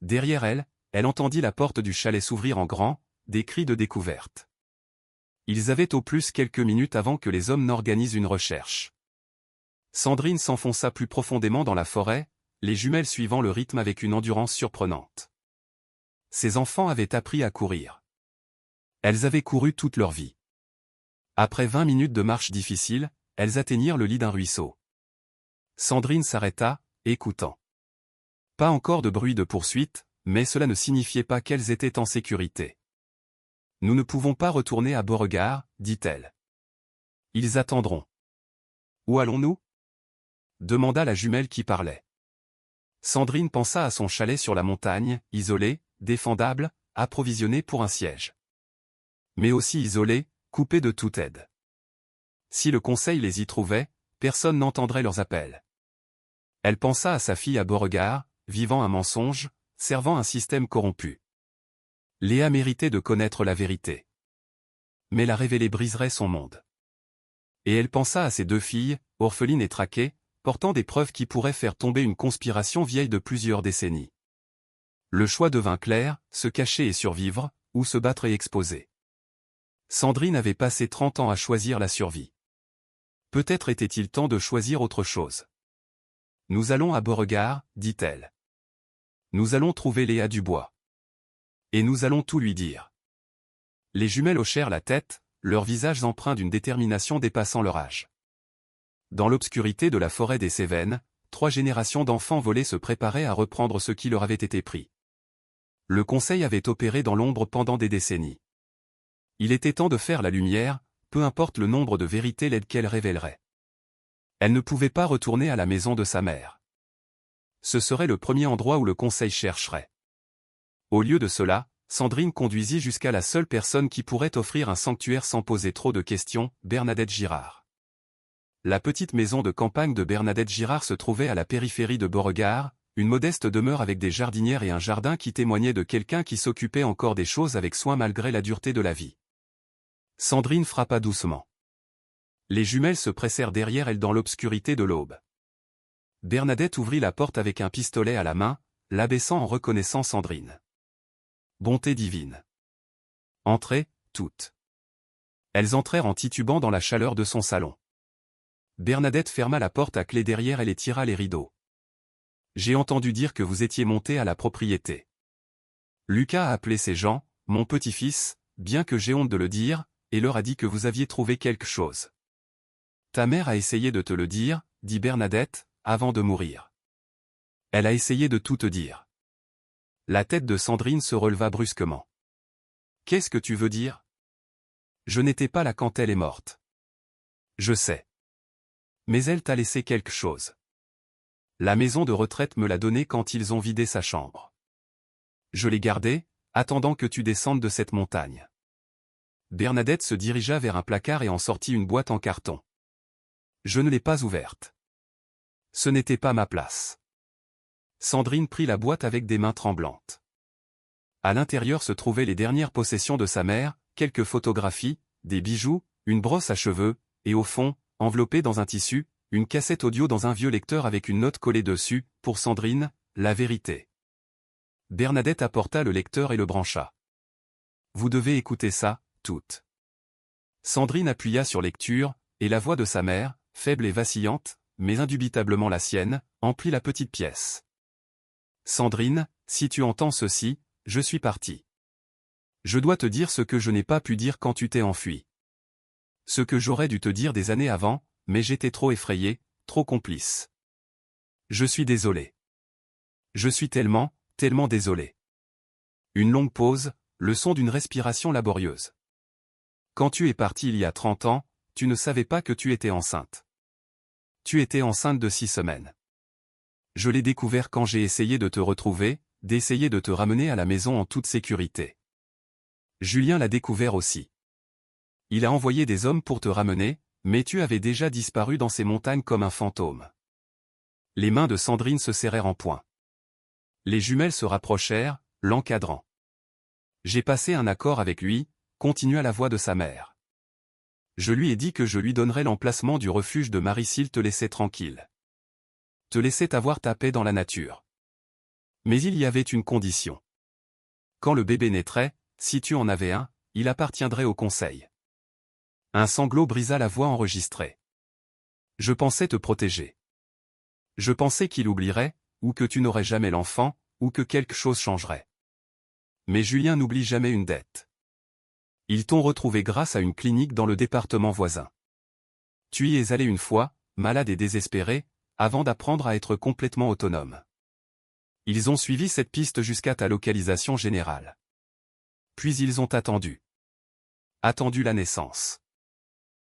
Derrière elle, elle entendit la porte du chalet s'ouvrir en grand, des cris de découverte. Ils avaient au plus quelques minutes avant que les hommes n'organisent une recherche. Sandrine s'enfonça plus profondément dans la forêt, les jumelles suivant le rythme avec une endurance surprenante. Ces enfants avaient appris à courir. Elles avaient couru toute leur vie. Après 20 minutes de marche difficile, elles atteignirent le lit d'un ruisseau. Sandrine s'arrêta, écoutant. Pas encore de bruit de poursuite, mais cela ne signifiait pas qu'elles étaient en sécurité. Nous ne pouvons pas retourner à Beauregard, dit-elle. Ils attendront. Où allons-nous? Demanda la jumelle qui parlait. Sandrine pensa à son chalet sur la montagne, isolé, défendable, approvisionné pour un siège. Mais aussi isolé, coupé de toute aide. Si le conseil les y trouvait, personne n'entendrait leurs appels. Elle pensa à sa fille à Beauregard, vivant un mensonge, servant un système corrompu. Léa méritait de connaître la vérité. Mais la révéler briserait son monde. Et elle pensa à ses 2 filles, orphelines et traquées, portant des preuves qui pourraient faire tomber une conspiration vieille de plusieurs décennies. Le choix devint clair, se cacher et survivre, ou se battre et exposer. Sandrine avait passé 30 ans à choisir la survie. Peut-être était-il temps de choisir autre chose. Nous allons à Beauregard, dit-elle. Nous allons trouver Léa Dubois. Et nous allons tout lui dire. Les jumelles hochèrent la tête, leurs visages empreints d'une détermination dépassant leur âge. Dans l'obscurité de la forêt des Cévennes, 3 générations d'enfants volés se préparaient à reprendre ce qui leur avait été pris. Le conseil avait opéré dans l'ombre pendant des décennies. Il était temps de faire la lumière, peu importe le nombre de vérités laides qu'elle révélerait. Elle ne pouvait pas retourner à la maison de sa mère. Ce serait le premier endroit où le conseil chercherait. Au lieu de cela, Sandrine conduisit jusqu'à la seule personne qui pourrait offrir un sanctuaire sans poser trop de questions, Bernadette Girard. La petite maison de campagne de Bernadette Girard se trouvait à la périphérie de Beauregard, une modeste demeure avec des jardinières et un jardin qui témoignait de quelqu'un qui s'occupait encore des choses avec soin malgré la dureté de la vie. Sandrine frappa doucement. Les jumelles se pressèrent derrière elle dans l'obscurité de l'aube. Bernadette ouvrit la porte avec un pistolet à la main, l'abaissant en reconnaissant Sandrine. Bonté divine. Entrez, toutes. Elles entrèrent en titubant dans la chaleur de son salon. Bernadette ferma la porte à clé derrière elle et tira les rideaux. J'ai entendu dire que vous étiez monté à la propriété. Lucas a appelé ces gens, mon petit-fils, bien que j'ai honte de le dire, et leur a dit que vous aviez trouvé quelque chose. Ta mère a essayé de te le dire, dit Bernadette, avant de mourir. Elle a essayé de tout te dire. La tête de Sandrine se releva brusquement. Qu'est-ce que tu veux dire? Je n'étais pas là quand elle est morte. Je sais. Mais elle t'a laissé quelque chose. La maison de retraite me l'a donné quand ils ont vidé sa chambre. Je l'ai gardée, attendant que tu descendes de cette montagne. Bernadette se dirigea vers un placard et en sortit une boîte en carton. Je ne l'ai pas ouverte. Ce n'était pas ma place. Sandrine prit la boîte avec des mains tremblantes. À l'intérieur se trouvaient les dernières possessions de sa mère, quelques photographies, des bijoux, une brosse à cheveux, et au fond, enveloppée dans un tissu, une cassette audio dans un vieux lecteur avec une note collée dessus, pour Sandrine, la vérité. Bernadette apporta le lecteur et le brancha. Vous devez écouter ça, toutes. Sandrine appuya sur lecture, et la voix de sa mère, faible et vacillante, mais indubitablement la sienne, emplit la petite pièce. Sandrine, si tu entends ceci, je suis parti. Je dois te dire ce que je n'ai pas pu dire quand tu t'es enfui. Ce que j'aurais dû te dire des années avant, mais j'étais trop effrayé, trop complice. Je suis désolé. Je suis tellement désolé. Une longue pause, le son d'une respiration laborieuse. Quand tu es parti il y a 30 ans, tu ne savais pas que tu étais enceinte. Tu étais enceinte de 6 semaines. Je l'ai découvert quand j'ai essayé de te retrouver, d'essayer de te ramener à la maison en toute sécurité. Julien l'a découvert aussi. Il a envoyé des hommes pour te ramener, mais tu avais déjà disparu dans ces montagnes comme un fantôme. Les mains de Sandrine se serrèrent en poing. Les jumelles se rapprochèrent, l'encadrant. J'ai passé un accord avec lui, continua la voix de sa mère. Je lui ai dit que je lui donnerais l'emplacement du refuge de Marie s'il te laissait tranquille. Te laissait avoir ta paix dans la nature. Mais il y avait une condition. Quand le bébé naîtrait, si tu en avais un, il appartiendrait au conseil. Un sanglot brisa la voix enregistrée. Je pensais te protéger. Je pensais qu'il oublierait, ou que tu n'aurais jamais l'enfant, ou que quelque chose changerait. Mais Julien n'oublie jamais une dette. Ils t'ont retrouvé grâce à une clinique dans le département voisin. Tu y es allé une fois, malade et désespéré, avant d'apprendre à être complètement autonome. Ils ont suivi cette piste jusqu'à ta localisation générale. Puis ils ont attendu. Attendu la naissance.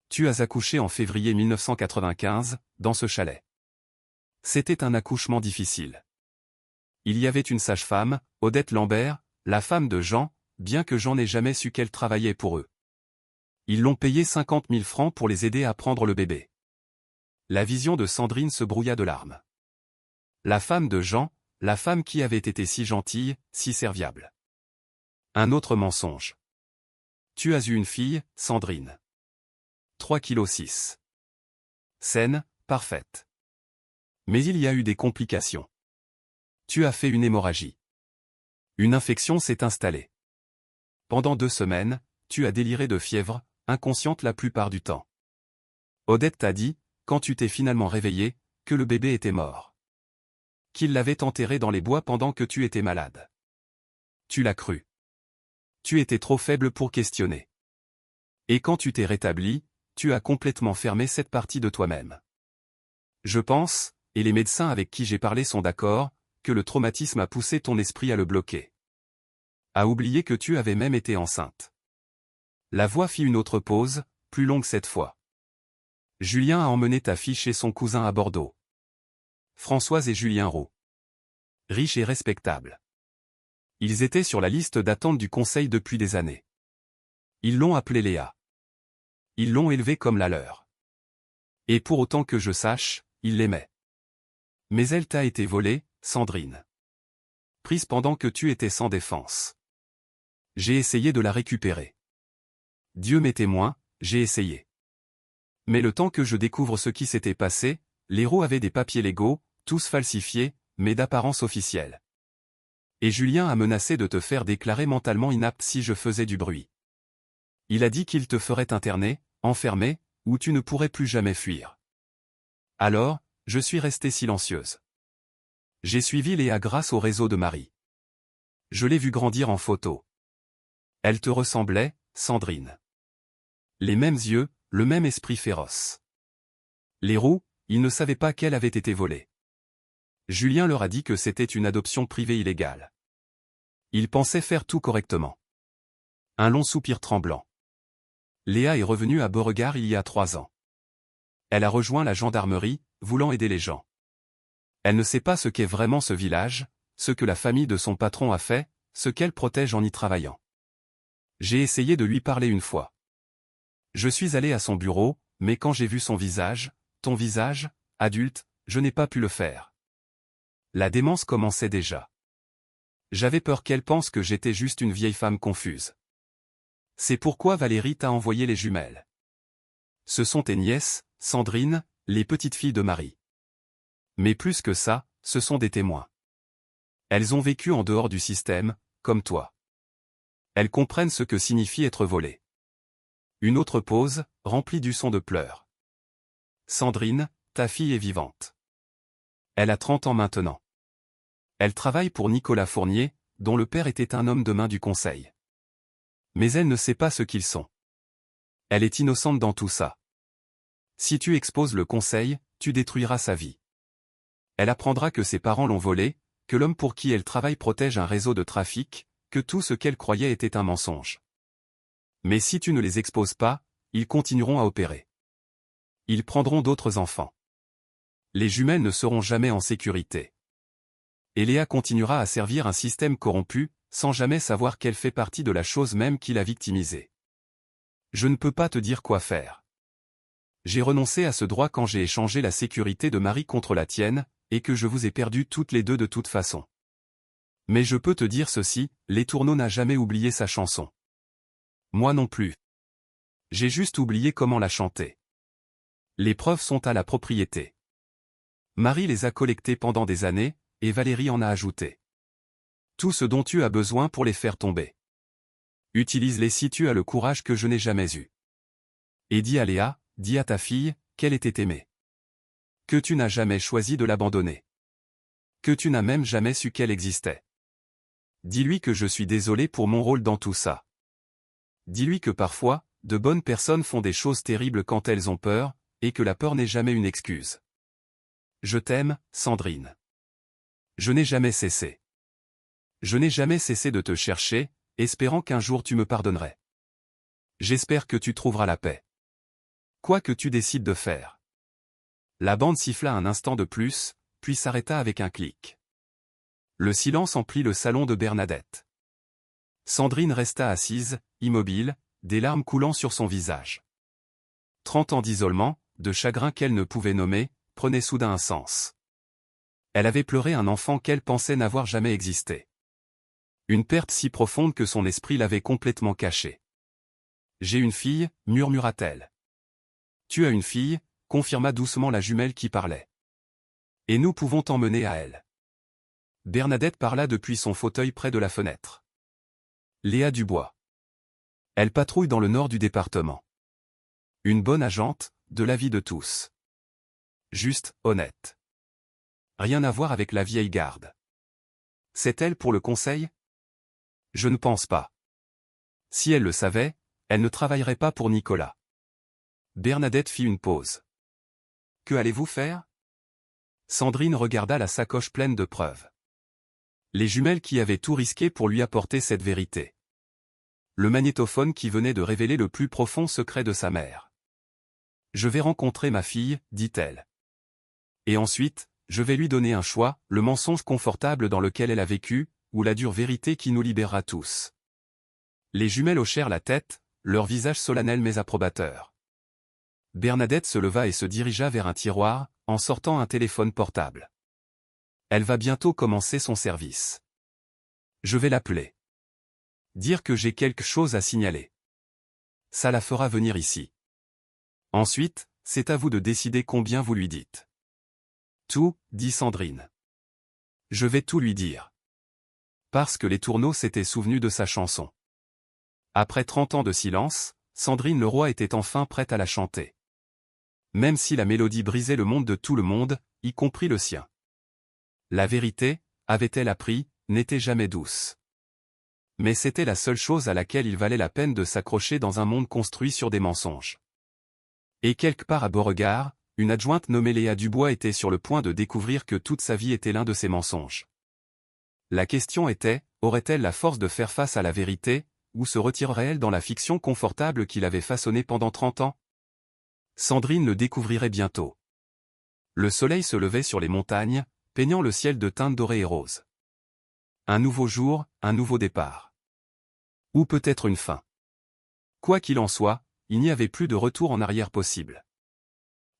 Tu as accouché en février 1995, dans ce chalet. C'était un accouchement difficile. Il y avait une sage-femme, Odette Lambert, la femme de Jean, bien que Jean n'ait jamais su qu'elle travaillait pour eux. Ils l'ont payé 50 000 francs pour les aider à prendre le bébé. La vision de Sandrine se brouilla de larmes. La femme de Jean, la femme qui avait été si gentille, si serviable. Un autre mensonge. Tu as eu une fille, Sandrine. 3,6 kg. Saine, parfaite. Mais il y a eu des complications. Tu as fait une hémorragie. Une infection s'est installée. Pendant 2 semaines, tu as déliré de fièvre, inconsciente la plupart du temps. Odette t'a dit, quand tu t'es finalement réveillé, que le bébé était mort. Qu'il l'avait enterré dans les bois pendant que tu étais malade. Tu l'as cru. Tu étais trop faible pour questionner. Et quand tu t'es rétabli, tu as complètement fermé cette partie de toi-même. Je pense, et les médecins avec qui j'ai parlé sont d'accord, que le traumatisme a poussé ton esprit à le bloquer. À oublier que tu avais même été enceinte. La voix fit une autre pause, plus longue cette fois. Julien a emmené ta fille chez son cousin à Bordeaux. Françoise et Julien Roux. Riches et respectables. Ils étaient sur la liste d'attente du conseil depuis des années. Ils l'ont appelée Léa. Ils l'ont élevée comme la leur. Et pour autant que je sache, ils l'aimaient. Mais elle t'a été volée, Sandrine. Prise pendant que tu étais sans défense. J'ai essayé de la récupérer. Dieu m'est témoin, j'ai essayé. Mais le temps que je découvre ce qui s'était passé, l'héros avait des papiers légaux, tous falsifiés, mais d'apparence officielle. Et Julien a menacé de te faire déclarer mentalement inapte si je faisais du bruit. Il a dit qu'il te ferait interner, enfermer, où tu ne pourrais plus jamais fuir. Alors, je suis restée silencieuse. J'ai suivi Léa grâce au réseau de Marie. Je l'ai vue grandir en photo. Elle te ressemblait, Sandrine. Les mêmes yeux, le même esprit féroce. Les roux, ils ne savaient pas qu'elle avait été volée. Julien leur a dit que c'était une adoption privée illégale. Ils pensaient faire tout correctement. Un long soupir tremblant. Léa est revenue à Beauregard il y a 3 ans. Elle a rejoint la gendarmerie, voulant aider les gens. Elle ne sait pas ce qu'est vraiment ce village, ce que la famille de son patron a fait, ce qu'elle protège en y travaillant. J'ai essayé de lui parler une fois. Je suis allé à son bureau, mais quand j'ai vu son visage, ton visage, adulte, je n'ai pas pu le faire. La démence commençait déjà. J'avais peur qu'elle pense que j'étais juste une vieille femme confuse. C'est pourquoi Valérie t'a envoyé les jumelles. Ce sont tes nièces, Sandrine, les petites filles de Marie. Mais plus que ça, ce sont des témoins. Elles ont vécu en dehors du système, comme toi. Elles comprennent ce que signifie être volées. Une autre pause, remplie du son de pleurs. Sandrine, ta fille est vivante. Elle a 30 ans maintenant. Elle travaille pour Nicolas Fournier, dont le père était un homme de main du conseil. Mais elle ne sait pas ce qu'ils sont. Elle est innocente dans tout ça. Si tu exposes le conseil, tu détruiras sa vie. Elle apprendra que ses parents l'ont volée, que l'homme pour qui elle travaille protège un réseau de trafic, que tout ce qu'elle croyait était un mensonge. Mais si tu ne les exposes pas, ils continueront à opérer. Ils prendront d'autres enfants. Les jumelles ne seront jamais en sécurité. Et Léa continuera à servir un système corrompu, sans jamais savoir qu'elle fait partie de la chose même qui l'a victimisée. Je ne peux pas te dire quoi faire. J'ai renoncé à ce droit quand j'ai échangé la sécurité de Marie contre la tienne, et que je vous ai perdues toutes les deux de toute façon. Mais je peux te dire ceci, Les Tourneaux n'a jamais oublié sa chanson. Moi non plus. J'ai juste oublié comment la chanter. Les preuves sont à la propriété. Marie les a collectées pendant des années, et Valérie en a ajouté. Tout ce dont tu as besoin pour les faire tomber. Utilise-les si tu as le courage que je n'ai jamais eu. Et dis à Léa, dis à ta fille, qu'elle était aimée. Que tu n'as jamais choisi de l'abandonner. Que tu n'as même jamais su qu'elle existait. Dis-lui que je suis désolé pour mon rôle dans tout ça. Dis-lui que parfois, de bonnes personnes font des choses terribles quand elles ont peur, et que la peur n'est jamais une excuse. Je t'aime, Sandrine. Je n'ai jamais cessé. Je n'ai jamais cessé de te chercher, espérant qu'un jour tu me pardonnerais. J'espère que tu trouveras la paix. Quoi que tu décides de faire. La bande siffla un instant de plus, puis s'arrêta avec un clic. Le silence emplit le salon de Bernadette. Sandrine resta assise, immobile, des larmes coulant sur son visage. 30 ans d'isolement, de chagrin qu'elle ne pouvait nommer, prenaient soudain un sens. Elle avait pleuré un enfant qu'elle pensait n'avoir jamais existé. Une perte si profonde que son esprit l'avait complètement cachée. J'ai une fille, murmura-t-elle. Tu as une fille, confirma doucement la jumelle qui parlait. Et nous pouvons t'emmener à elle. Bernadette parla depuis son fauteuil près de la fenêtre. Léa Dubois. Elle patrouille dans le nord du département. Une bonne agente, de l'avis de tous. Juste, honnête. Rien à voir avec la vieille garde. C'est elle pour le conseil? Je ne pense pas. Si elle le savait, elle ne travaillerait pas pour Nicolas. Bernadette fit une pause. Que allez-vous faire? Sandrine regarda la sacoche pleine de preuves. Les jumelles qui avaient tout risqué pour lui apporter cette vérité. Le magnétophone qui venait de révéler le plus profond secret de sa mère. Je vais rencontrer ma fille, dit-elle. Et ensuite, je vais lui donner un choix, le mensonge confortable dans lequel elle a vécu, ou la dure vérité qui nous libérera tous. Les jumelles hochèrent la tête, leur visage solennel mais approbateur. Bernadette se leva et se dirigea vers un tiroir, en sortant un téléphone portable. Elle va bientôt commencer son service. Je vais l'appeler. Dire que j'ai quelque chose à signaler. Ça la fera venir ici. Ensuite, c'est à vous de décider combien vous lui dites. Tout, dit Sandrine. Je vais tout lui dire. Parce que les tourneaux s'étaient souvenus de sa chanson. Après 30 ans de silence, Sandrine Leroy était enfin prête à la chanter. Même si la mélodie brisait le monde de tout le monde, y compris le sien. La vérité, avait-elle appris, n'était jamais douce. Mais c'était la seule chose à laquelle il valait la peine de s'accrocher dans un monde construit sur des mensonges. Et quelque part à Beauregard, une adjointe nommée Léa Dubois était sur le point de découvrir que toute sa vie était l'un de ces mensonges. La question était, aurait-elle la force de faire face à la vérité, ou se retirerait-elle dans la fiction confortable qu'il avait façonnée pendant 30 ans? Sandrine le découvrirait bientôt. Le soleil se levait sur les montagnes, peignant le ciel de teintes dorées et roses. Un nouveau jour, un nouveau départ. Ou peut-être une fin. Quoi qu'il en soit, il n'y avait plus de retour en arrière possible.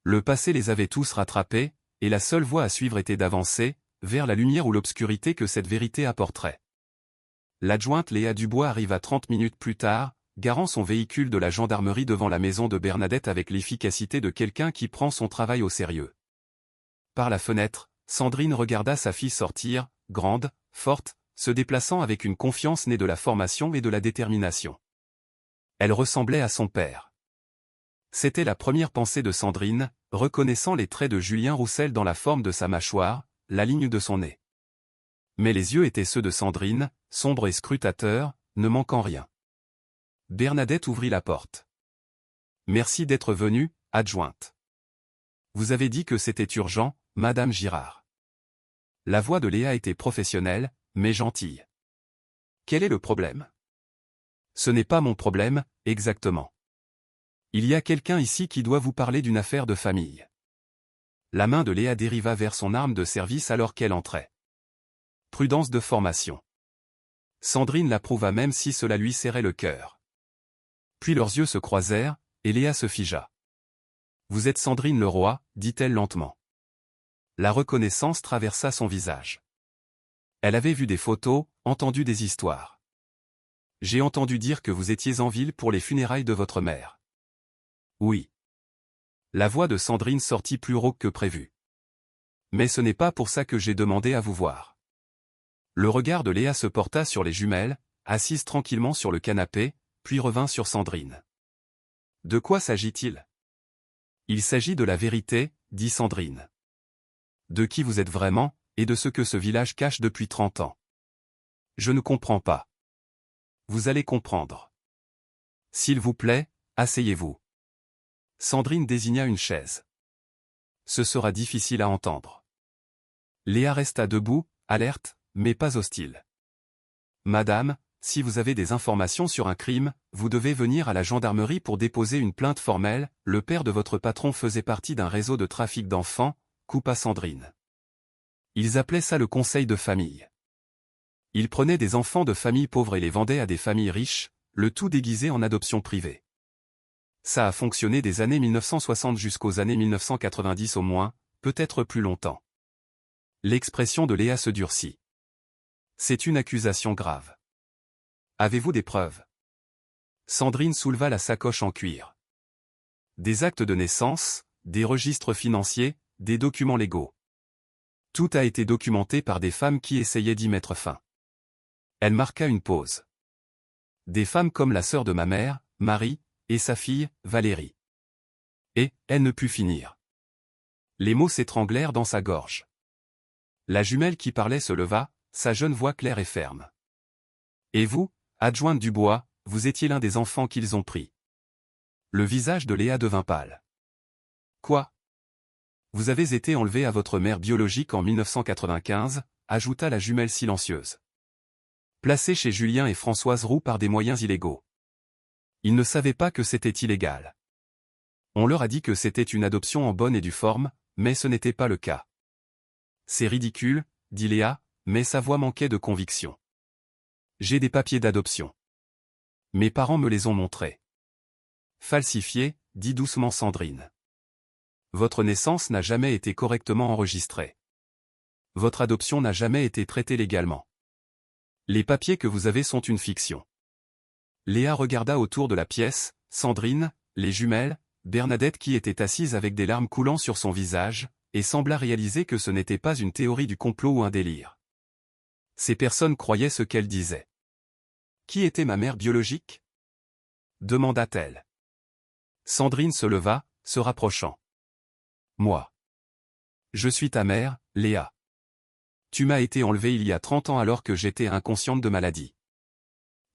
Le passé les avait tous rattrapés, et la seule voie à suivre était d'avancer, vers la lumière ou l'obscurité que cette vérité apporterait. L'adjointe Léa Dubois arriva 30 minutes plus tard, garant son véhicule de la gendarmerie devant la maison de Bernadette avec l'efficacité de quelqu'un qui prend son travail au sérieux. Par la fenêtre, Sandrine regarda sa fille sortir, grande, forte, se déplaçant avec une confiance née de la formation et de la détermination. Elle ressemblait à son père. C'était la première pensée de Sandrine, reconnaissant les traits de Julien Roussel dans la forme de sa mâchoire, la ligne de son nez. Mais les yeux étaient ceux de Sandrine, sombres et scrutateurs, ne manquant rien. Bernadette ouvrit la porte. « Merci d'être venue, adjointe. Vous avez dit que c'était urgent, Madame Girard. » La voix de Léa était professionnelle, mais gentille. « Quel est le problème ? » Ce n'est pas mon problème, exactement. Il y a quelqu'un ici qui doit vous parler d'une affaire de famille. La main de Léa dériva vers son arme de service alors qu'elle entrait. Prudence de formation. Sandrine l'approuva même si cela lui serrait le cœur. Puis leurs yeux se croisèrent, et Léa se figea. « Vous êtes Sandrine Leroy, dit-elle lentement. » La reconnaissance traversa son visage. Elle avait vu des photos, entendu des histoires. « J'ai entendu dire que vous étiez en ville pour les funérailles de votre mère. » Oui. La voix de Sandrine sortit plus rauque que prévu. « Mais ce n'est pas pour ça que j'ai demandé à vous voir. » Le regard de Léa se porta sur les jumelles, assises tranquillement sur le canapé, puis revint sur Sandrine. « De quoi s'agit-il ? » « Il s'agit de la vérité, dit Sandrine. De qui vous êtes vraiment, et de ce que ce village cache depuis 30 ans. Je ne comprends pas. Vous allez comprendre. S'il vous plaît, asseyez-vous. Sandrine désigna une chaise. Ce sera difficile à entendre. Léa resta debout, alerte, mais pas hostile. Madame, si vous avez des informations sur un crime, vous devez venir à la gendarmerie pour déposer une plainte formelle. Le père de votre patron faisait partie d'un réseau de trafic d'enfants, coupa Sandrine. Ils appelaient ça le conseil de famille. Ils prenaient des enfants de familles pauvres et les vendaient à des familles riches, le tout déguisé en adoption privée. Ça a fonctionné des années 1960 jusqu'aux années 1990 au moins, peut-être plus longtemps. L'expression de Léa se durcit. C'est une accusation grave. Avez-vous des preuves? Sandrine souleva la sacoche en cuir. Des actes de naissance, des registres financiers, des documents légaux. Tout a été documenté par des femmes qui essayaient d'y mettre fin. Elle marqua une pause. Des femmes comme la sœur de ma mère, Marie, et sa fille, Valérie. Et, elle ne put finir. Les mots s'étranglèrent dans sa gorge. La jumelle qui parlait se leva, sa jeune voix claire et ferme. Et vous, adjointe Dubois, vous étiez l'un des enfants qu'ils ont pris. Le visage de Léa devint pâle. Quoi? Vous avez été enlevé à votre mère biologique en 1995, ajouta la jumelle silencieuse. Placé chez Julien et Françoise Roux par des moyens illégaux. Ils ne savaient pas que c'était illégal. On leur a dit que c'était une adoption en bonne et due forme, mais ce n'était pas le cas. C'est ridicule, dit Léa, mais sa voix manquait de conviction. J'ai des papiers d'adoption. Mes parents me les ont montrés. Falsifiés, dit doucement Sandrine. Votre naissance n'a jamais été correctement enregistrée. Votre adoption n'a jamais été traitée légalement. Les papiers que vous avez sont une fiction. Léa regarda autour de la pièce, Sandrine, les jumelles, Bernadette qui était assise avec des larmes coulant sur son visage, et sembla réaliser que ce n'était pas une théorie du complot ou un délire. Ces personnes croyaient ce qu'elles disaient. Qui était ma mère biologique? Demanda-t-elle. Sandrine se leva, se rapprochant. Moi. Je suis ta mère, Léa. Tu m'as été enlevée il y a 30 ans alors que j'étais inconsciente de maladie.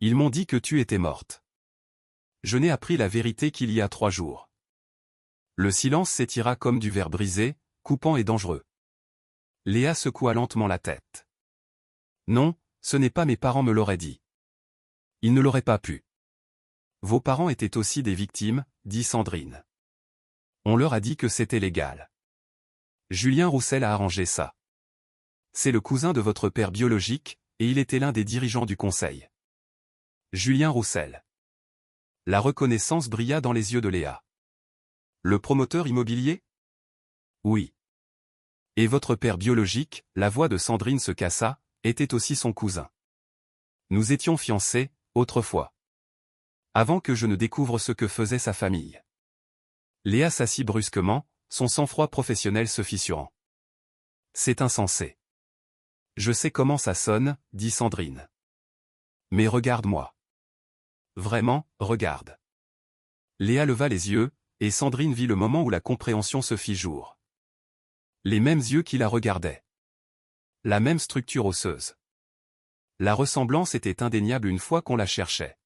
Ils m'ont dit que tu étais morte. Je n'ai appris la vérité qu'il y a 3 jours. Le silence s'étira comme du verre brisé, coupant et dangereux. Léa secoua lentement la tête. Non, ce n'est pas mes parents me l'auraient dit. Ils ne l'auraient pas pu. Vos parents étaient aussi des victimes, dit Sandrine. On leur a dit que c'était légal. Julien Roussel a arrangé ça. C'est le cousin de votre père biologique, et il était l'un des dirigeants du conseil. Julien Roussel. La reconnaissance brilla dans les yeux de Léa. Le promoteur immobilier? Oui. Et votre père biologique, la voix de Sandrine se cassa, était aussi son cousin. Nous étions fiancés, autrefois. Avant que je ne découvre ce que faisait sa famille. Léa s'assit brusquement, son sang-froid professionnel se fissurant. C'est insensé. Je sais comment ça sonne, dit Sandrine. Mais regarde-moi. Vraiment, regarde. Léa leva les yeux, et Sandrine vit le moment où la compréhension se fit jour. Les mêmes yeux qui la regardaient. La même structure osseuse. La ressemblance était indéniable une fois qu'on la cherchait.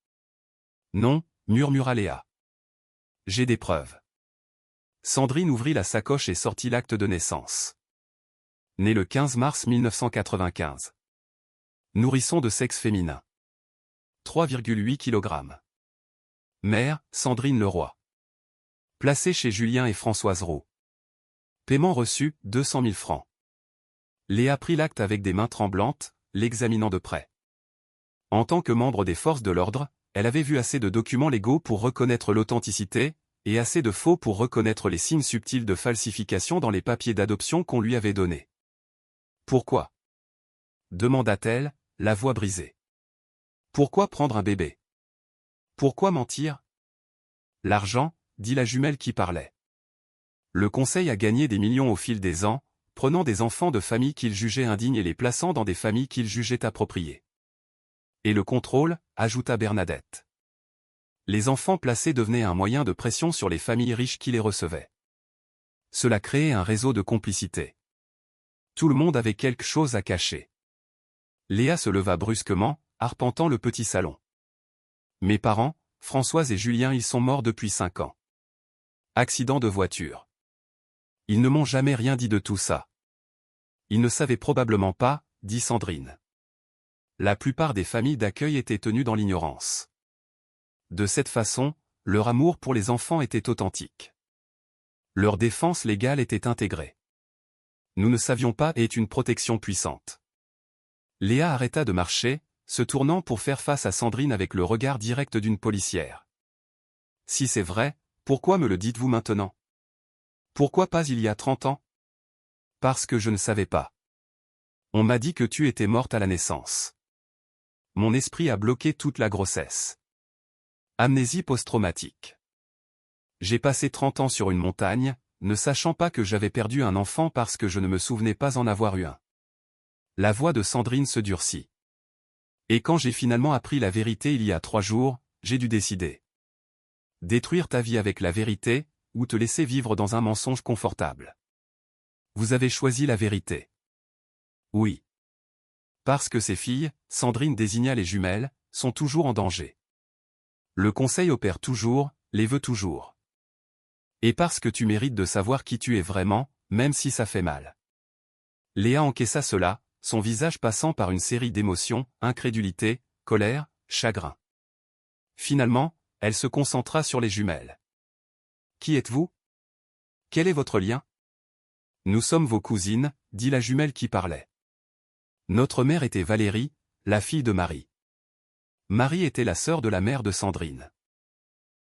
Non, murmura Léa. J'ai des preuves. Sandrine ouvrit la sacoche et sortit l'acte de naissance. Né le 15 mars 1995. Nourrisson de sexe féminin. 3,8 kg. Mère, Sandrine Leroy. Placé chez Julien et Françoise Roux. Paiement reçu, 200 000 francs. Léa prit l'acte avec des mains tremblantes, l'examinant de près. En tant que membre des forces de l'ordre, elle avait vu assez de documents légaux pour reconnaître l'authenticité, et assez de faux pour reconnaître les signes subtils de falsification dans les papiers d'adoption qu'on lui avait donnés. Pourquoi? Demanda-t-elle, la voix brisée. Pourquoi prendre un bébé? Pourquoi mentir? L'argent, dit la jumelle qui parlait. Le conseil a gagné des millions au fil des ans, prenant des enfants de familles qu'il jugeait indignes et les plaçant dans des familles qu'il jugeait appropriées. Et le contrôle, ajouta Bernadette. Les enfants placés devenaient un moyen de pression sur les familles riches qui les recevaient. Cela créait un réseau de complicité. Tout le monde avait quelque chose à cacher. Léa se leva brusquement, arpentant le petit salon. Mes parents, Françoise et Julien, ils sont morts depuis 5 ans. Accident de voiture. Ils ne m'ont jamais rien dit de tout ça. Ils ne savaient probablement pas, dit Sandrine. La plupart des familles d'accueil étaient tenues dans l'ignorance. De cette façon, leur amour pour les enfants était authentique. Leur défense légale était intégrée. Nous ne savions pas est une protection puissante. Léa arrêta de marcher, se tournant pour faire face à Sandrine avec le regard direct d'une policière. Si c'est vrai, pourquoi me le dites-vous maintenant? Pourquoi pas il y a 30 ans? Parce que je ne savais pas. On m'a dit que tu étais morte à la naissance. Mon esprit a bloqué toute la grossesse. Amnésie post-traumatique. J'ai passé 30 ans sur une montagne, ne sachant pas que j'avais perdu un enfant parce que je ne me souvenais pas en avoir eu un. La voix de Sandrine se durcit. Et quand j'ai finalement appris la vérité il y a 3 jours, j'ai dû décider. Détruire ta vie avec la vérité, ou te laisser vivre dans un mensonge confortable. Vous avez choisi la vérité. Oui. Parce que ces filles, Sandrine désigna les jumelles, sont toujours en danger. Le conseil opère toujours, les veut toujours. Et parce que tu mérites de savoir qui tu es vraiment, même si ça fait mal. Léa encaissa cela, son visage passant par une série d'émotions, incrédulité, colère, chagrin. Finalement, elle se concentra sur les jumelles. Qui êtes-vous? Quel est votre lien? Nous sommes vos cousines, dit la jumelle qui parlait. Notre mère était Valérie, la fille de Marie. Marie était la sœur de la mère de Sandrine.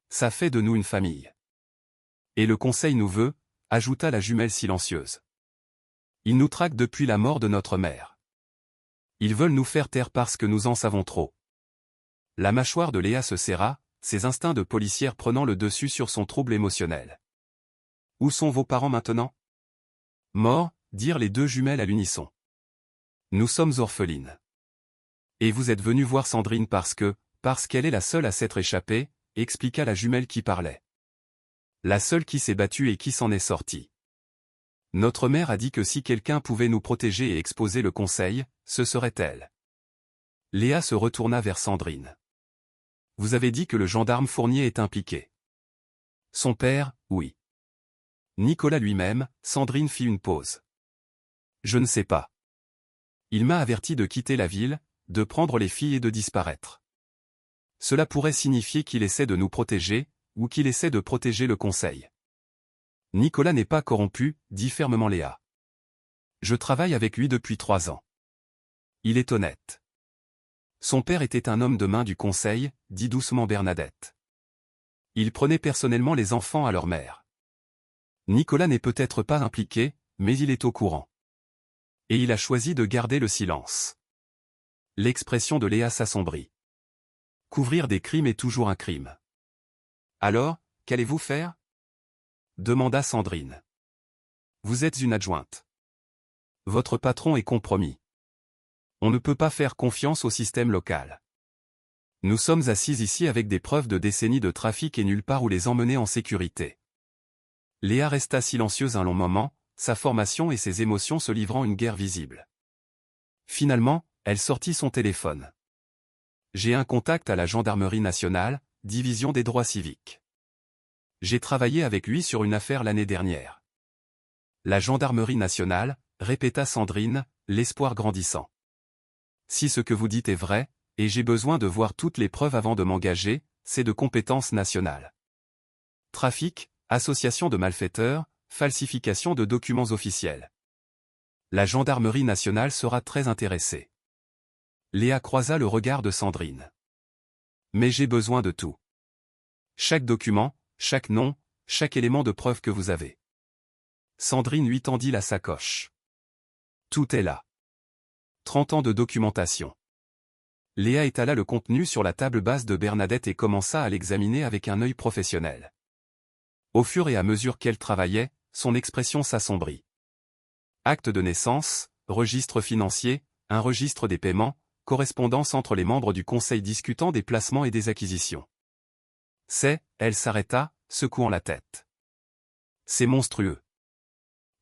Ça fait de nous une famille. Et le conseil nous veut, ajouta la jumelle silencieuse. Ils nous traquent depuis la mort de notre mère. Ils veulent nous faire taire parce que nous en savons trop. La mâchoire de Léa se serra, ses instincts de policière prenant le dessus sur son trouble émotionnel. Où sont vos parents maintenant? Morts, dirent les deux jumelles à l'unisson. Nous sommes orphelines. Et vous êtes venus voir Sandrine parce qu'elle est la seule à s'être échappée, expliqua la jumelle qui parlait. La seule qui s'est battue et qui s'en est sortie. Notre mère a dit que si quelqu'un pouvait nous protéger et exposer le conseil, ce serait elle. Léa se retourna vers Sandrine. Vous avez dit que le gendarme Fournier est impliqué. Son père, oui. Nicolas lui-même, Sandrine fit une pause. Je ne sais pas. Il m'a averti de quitter la ville, de prendre les filles et de disparaître. Cela pourrait signifier qu'il essaie de nous protéger, ou qu'il essaie de protéger le conseil. Nicolas n'est pas corrompu, dit fermement Léa. Je travaille avec lui depuis 3 ans. Il est honnête. Son père était un homme de main du conseil, dit doucement Bernadette. Il prenait personnellement les enfants à leur mère. Nicolas n'est peut-être pas impliqué, mais il est au courant. Et il a choisi de garder le silence. L'expression de Léa s'assombrit. Couvrir des crimes est toujours un crime. Alors, qu'allez-vous faire? Demanda Sandrine. Vous êtes une adjointe. Votre patron est compromis. On ne peut pas faire confiance au système local. Nous sommes assises ici avec des preuves de décennies de trafic et nulle part où les emmener en sécurité. Léa resta silencieuse un long moment, sa formation et ses émotions se livrant une guerre visible. Finalement, elle sortit son téléphone. J'ai un contact à la gendarmerie nationale, division des droits civiques. J'ai travaillé avec lui sur une affaire l'année dernière. La gendarmerie nationale, répéta Sandrine, l'espoir grandissant. Si ce que vous dites est vrai, et j'ai besoin de voir toutes les preuves avant de m'engager, c'est de compétence nationale. Trafic, association de malfaiteurs, falsification de documents officiels. La gendarmerie nationale sera très intéressée. Léa croisa le regard de Sandrine. Mais j'ai besoin de tout. Chaque document, chaque nom, chaque élément de preuve que vous avez. Sandrine lui tendit la sacoche. Tout est là. 30 ans de documentation. Léa étala le contenu sur la table basse de Bernadette et commença à l'examiner avec un œil professionnel. Au fur et à mesure qu'elle travaillait, son expression s'assombrit. Acte de naissance, registre financier, un registre des paiements, correspondance entre les membres du conseil discutant des placements et des acquisitions. Elle s'arrêta, secouant la tête. C'est monstrueux.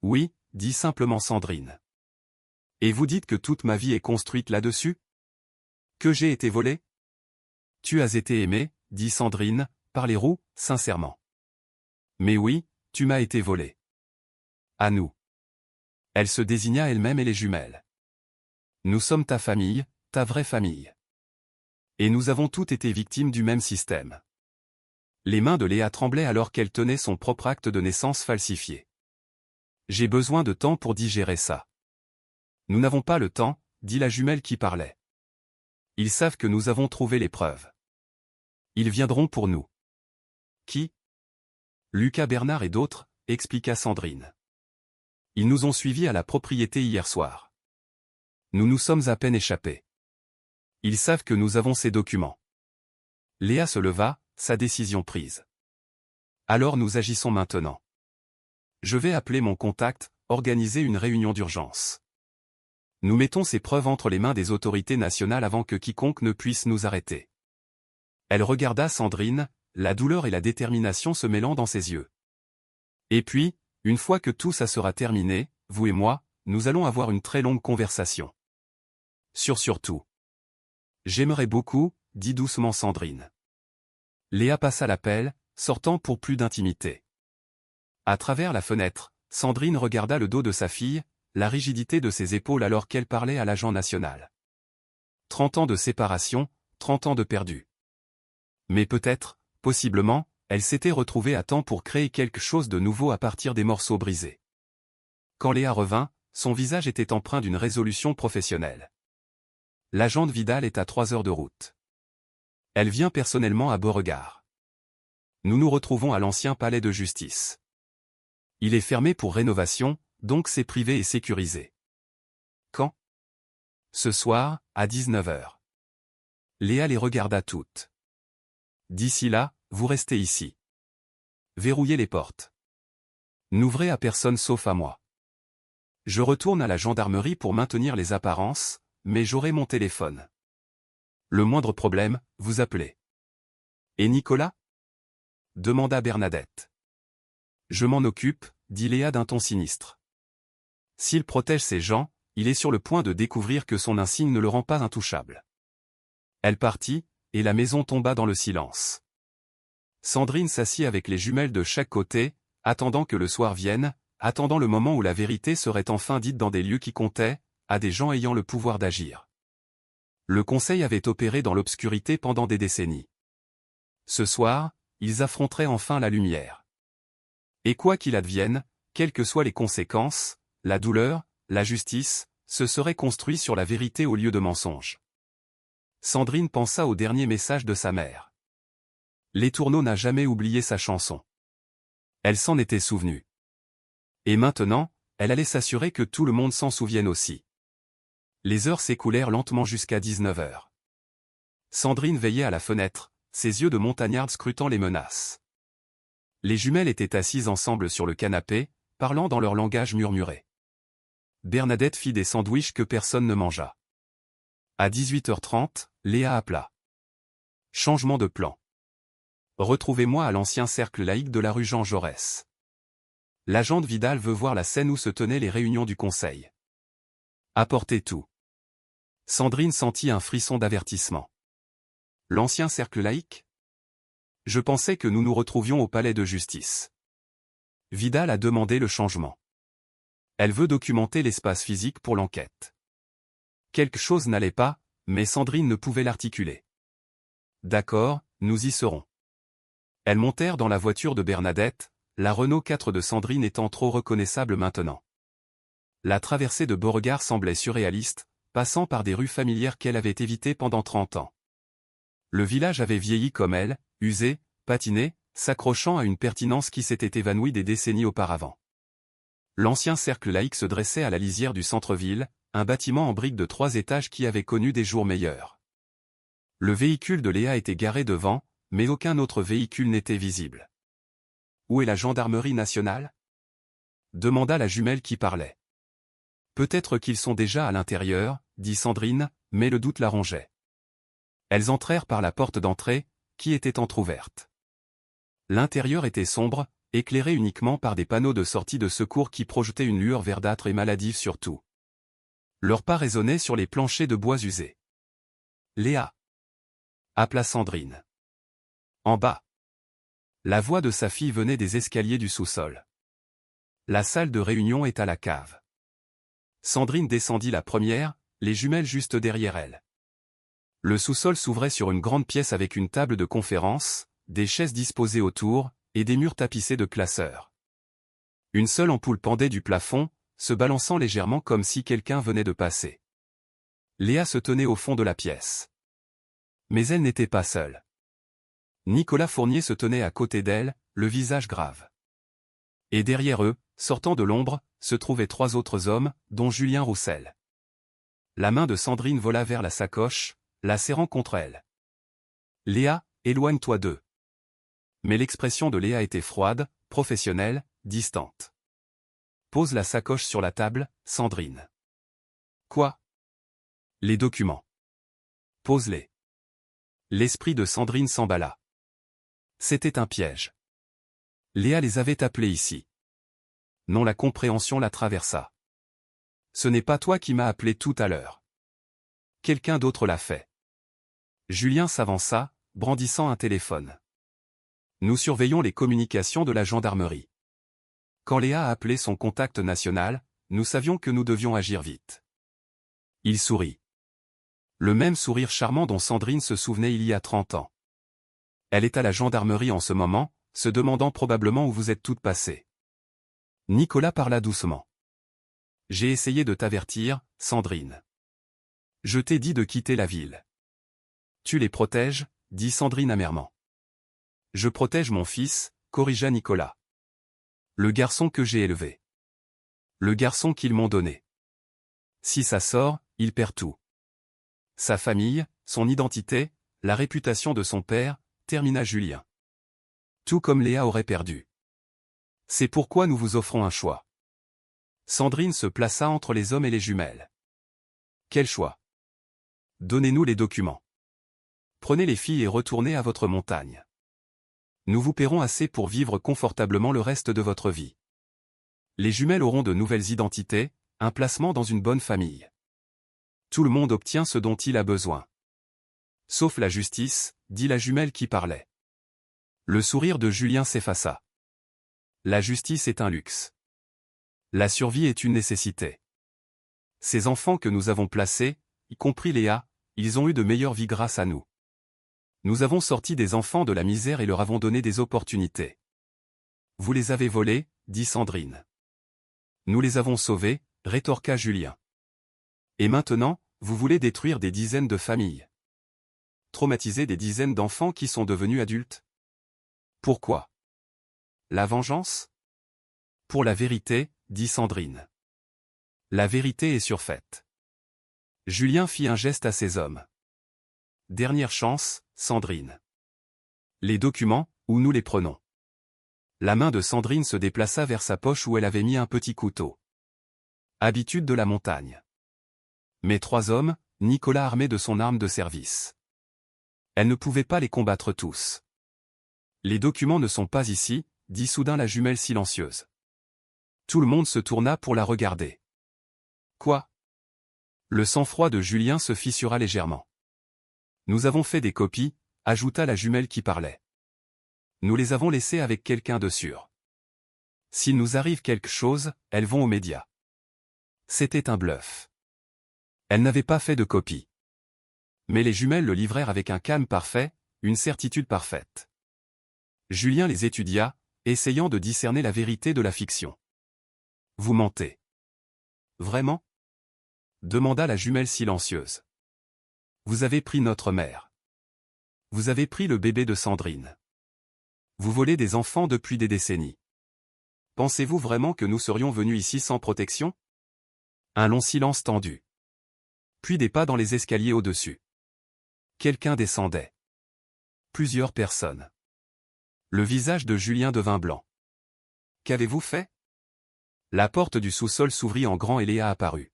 Oui, dit simplement Sandrine. Et vous dites que toute ma vie est construite là-dessus? Que j'ai été volée? Tu as été aimée, dit Sandrine, par les roues, sincèrement. Mais oui, tu m'as été volée. À nous. Elle se désigna elle-même et les jumelles. Nous sommes ta famille, ta vraie famille. Et nous avons toutes été victimes du même système. Les mains de Léa tremblaient alors qu'elle tenait son propre acte de naissance falsifié. J'ai besoin de temps pour digérer ça. Nous n'avons pas le temps, dit la jumelle qui parlait. Ils savent que nous avons trouvé les preuves. Ils viendront pour nous. Qui? Lucas Bernard et d'autres, expliqua Sandrine. Ils nous ont suivis à la propriété hier soir. Nous nous sommes à peine échappés. Ils savent que nous avons ces documents. Léa se leva, sa décision prise. Alors nous agissons maintenant. Je vais appeler mon contact, organiser une réunion d'urgence. Nous mettons ces preuves entre les mains des autorités nationales avant que quiconque ne puisse nous arrêter. Elle regarda Sandrine, la douleur et la détermination se mêlant dans ses yeux. Et puis, une fois que tout ça sera terminé, vous et moi, nous allons avoir une très longue conversation. Surtout. J'aimerais beaucoup, dit doucement Sandrine. Léa passa l'appel, sortant pour plus d'intimité. À travers la fenêtre, Sandrine regarda le dos de sa fille, la rigidité de ses épaules alors qu'elle parlait à l'agent national. 30 ans de séparation, 30 ans de perdu. Mais peut-être, possiblement, elle s'était retrouvée à temps pour créer quelque chose de nouveau à partir des morceaux brisés. Quand Léa revint, son visage était empreint d'une résolution professionnelle. L'agent de Vidal est à 3 heures de route. Elle vient personnellement à Beauregard. Nous nous retrouvons à l'ancien palais de justice. Il est fermé pour rénovation, donc c'est privé et sécurisé. Quand? Ce soir, à 19h. Léa les regarda toutes. D'ici là, vous restez ici. Verrouillez les portes. N'ouvrez à personne sauf à moi. Je retourne à la gendarmerie pour maintenir les apparences, mais j'aurai mon téléphone. Le moindre problème, vous appelez. Et Nicolas? Demanda Bernadette. Je m'en occupe, dit Léa d'un ton sinistre. S'il protège ces gens, il est sur le point de découvrir que son insigne ne le rend pas intouchable. Elle partit, et la maison tomba dans le silence. Sandrine s'assit avec les jumelles de chaque côté, attendant que le soir vienne, attendant le moment où la vérité serait enfin dite dans des lieux qui comptaient, à des gens ayant le pouvoir d'agir. Le Conseil avait opéré dans l'obscurité pendant des décennies. Ce soir, ils affronteraient enfin la lumière. Et quoi qu'il advienne, quelles que soient les conséquences, la douleur, la justice, se serait construit sur la vérité au lieu de mensonge. Sandrine pensa au dernier message de sa mère. Les Tourneaux n'a jamais oublié sa chanson. Elle s'en était souvenue. Et maintenant, elle allait s'assurer que tout le monde s'en souvienne aussi. Les heures s'écoulèrent lentement jusqu'à 19h. Sandrine veillait à la fenêtre, ses yeux de montagnarde scrutant les menaces. Les jumelles étaient assises ensemble sur le canapé, parlant dans leur langage murmuré. Bernadette fit des sandwichs que personne ne mangea. À 18h30, Léa appela. Changement de plan. Retrouvez-moi à l'ancien cercle laïque de la rue Jean Jaurès. L'agent Vidal veut voir la scène où se tenaient les réunions du conseil. Apportez tout. Sandrine sentit un frisson d'avertissement. L'ancien cercle laïque? Je pensais que nous nous retrouvions au palais de justice. Vidal a demandé le changement. Elle veut documenter l'espace physique pour l'enquête. Quelque chose n'allait pas, mais Sandrine ne pouvait l'articuler. D'accord, nous y serons. Elles montèrent dans la voiture de Bernadette, la Renault 4 de Sandrine étant trop reconnaissable maintenant. La traversée de Beauregard semblait surréaliste, passant par des rues familières qu'elle avait évitées pendant 30 ans. Le village avait vieilli comme elle, usé, patiné, s'accrochant à une pertinence qui s'était évanouie des décennies auparavant. L'ancien cercle laïque se dressait à la lisière du centre-ville, un bâtiment en briques de 3 étages qui avait connu des jours meilleurs. Le véhicule de Léa était garé devant, mais aucun autre véhicule n'était visible. Où est la gendarmerie nationale? Demanda la jumelle qui parlait. Peut-être qu'ils sont déjà à l'intérieur, dit Sandrine, mais le doute la rongeait. Elles entrèrent par la porte d'entrée, qui était entr'ouverte. L'intérieur était sombre, éclairé uniquement par des panneaux de sortie de secours qui projetaient une lueur verdâtre et maladive sur tout. Leurs pas résonnaient sur les planchers de bois usés. Léa! Appela Sandrine. En bas. La voix de sa fille venait des escaliers du sous-sol. La salle de réunion est à la cave. Sandrine descendit la première, les jumelles juste derrière elle. Le sous-sol s'ouvrait sur une grande pièce avec une table de conférence, des chaises disposées autour, et des murs tapissés de classeurs. Une seule ampoule pendait du plafond, se balançant légèrement comme si quelqu'un venait de passer. Léa se tenait au fond de la pièce. Mais elle n'était pas seule. Nicolas Fournier se tenait à côté d'elle, le visage grave. Et derrière eux, sortant de l'ombre, se trouvaient 3 autres hommes, dont Julien Roussel. La main de Sandrine vola vers la sacoche, la serrant contre elle. « Léa, éloigne-toi d'eux. » Mais l'expression de Léa était froide, professionnelle, distante. « Pose la sacoche sur la table, Sandrine. »« Quoi ? » ?»« Les documents. »« Pose-les. » L'esprit de Sandrine s'emballa. C'était un piège. Léa les avait appelés ici. Non, la compréhension la traversa. Ce n'est pas toi qui m'as appelé tout à l'heure. Quelqu'un d'autre l'a fait. Julien s'avança, brandissant un téléphone. Nous surveillons les communications de la gendarmerie. Quand Léa a appelé son contact national, nous savions que nous devions agir vite. Il sourit. Le même sourire charmant dont Sandrine se souvenait il y a 30 ans. Elle est à la gendarmerie en ce moment, se demandant probablement où vous êtes toutes passées. Nicolas parla doucement. J'ai essayé de t'avertir, Sandrine. Je t'ai dit de quitter la ville. Tu les protèges, dit Sandrine amèrement. Je protège mon fils, corrigea Nicolas. Le garçon que j'ai élevé. Le garçon qu'ils m'ont donné. Si ça sort, il perd tout. Sa famille, son identité, la réputation de son père, termina Julien. Tout comme Léa aurait perdu. C'est pourquoi nous vous offrons un choix. Sandrine se plaça entre les hommes et les jumelles. Quel choix? Donnez-nous les documents. Prenez les filles et retournez à votre montagne. Nous vous paierons assez pour vivre confortablement le reste de votre vie. Les jumelles auront de nouvelles identités, un placement dans une bonne famille. Tout le monde obtient ce dont il a besoin. Sauf la justice, dit la jumelle qui parlait. Le sourire de Julien s'effaça. La justice est un luxe. La survie est une nécessité. Ces enfants que nous avons placés, y compris Léa, ils ont eu de meilleures vies grâce à nous. Nous avons sorti des enfants de la misère et leur avons donné des opportunités. Vous les avez volés, dit Sandrine. Nous les avons sauvés, rétorqua Julien. Et maintenant, vous voulez détruire des dizaines de familles. Traumatiser des dizaines d'enfants qui sont devenus adultes. Pourquoi? La vengeance? Pour la vérité, dit Sandrine. La vérité est surfaite. Julien fit un geste à ses hommes. Dernière chance, Sandrine. Les documents, où nous les prenons? La main de Sandrine se déplaça vers sa poche où elle avait mis un petit couteau. Habitude de la montagne. Mes trois hommes, Nicolas armé de son arme de service. Elle ne pouvait pas les combattre tous. Les documents ne sont pas ici, dit soudain la jumelle silencieuse. Tout le monde se tourna pour la regarder. Quoi? Le sang-froid de Julien se fissura légèrement. Nous avons fait des copies, ajouta la jumelle qui parlait. Nous les avons laissées avec quelqu'un de sûr. S'il nous arrive quelque chose, elles vont aux médias. C'était un bluff. Elle n'avait pas fait de copie. Mais les jumelles le livrèrent avec un calme parfait, une certitude parfaite. Julien les étudia, essayant de discerner la vérité de la fiction. Vous mentez. Vraiment? Demanda la jumelle silencieuse. Vous avez pris notre mère. Vous avez pris le bébé de Sandrine. Vous volez des enfants depuis des décennies. Pensez-vous vraiment que nous serions venus ici sans protection? Un long silence tendu. Puis des pas dans les escaliers au-dessus. Quelqu'un descendait. Plusieurs personnes. Le visage de Julien devint blanc. Qu'avez-vous fait? La porte du sous-sol s'ouvrit en grand et Léa apparut.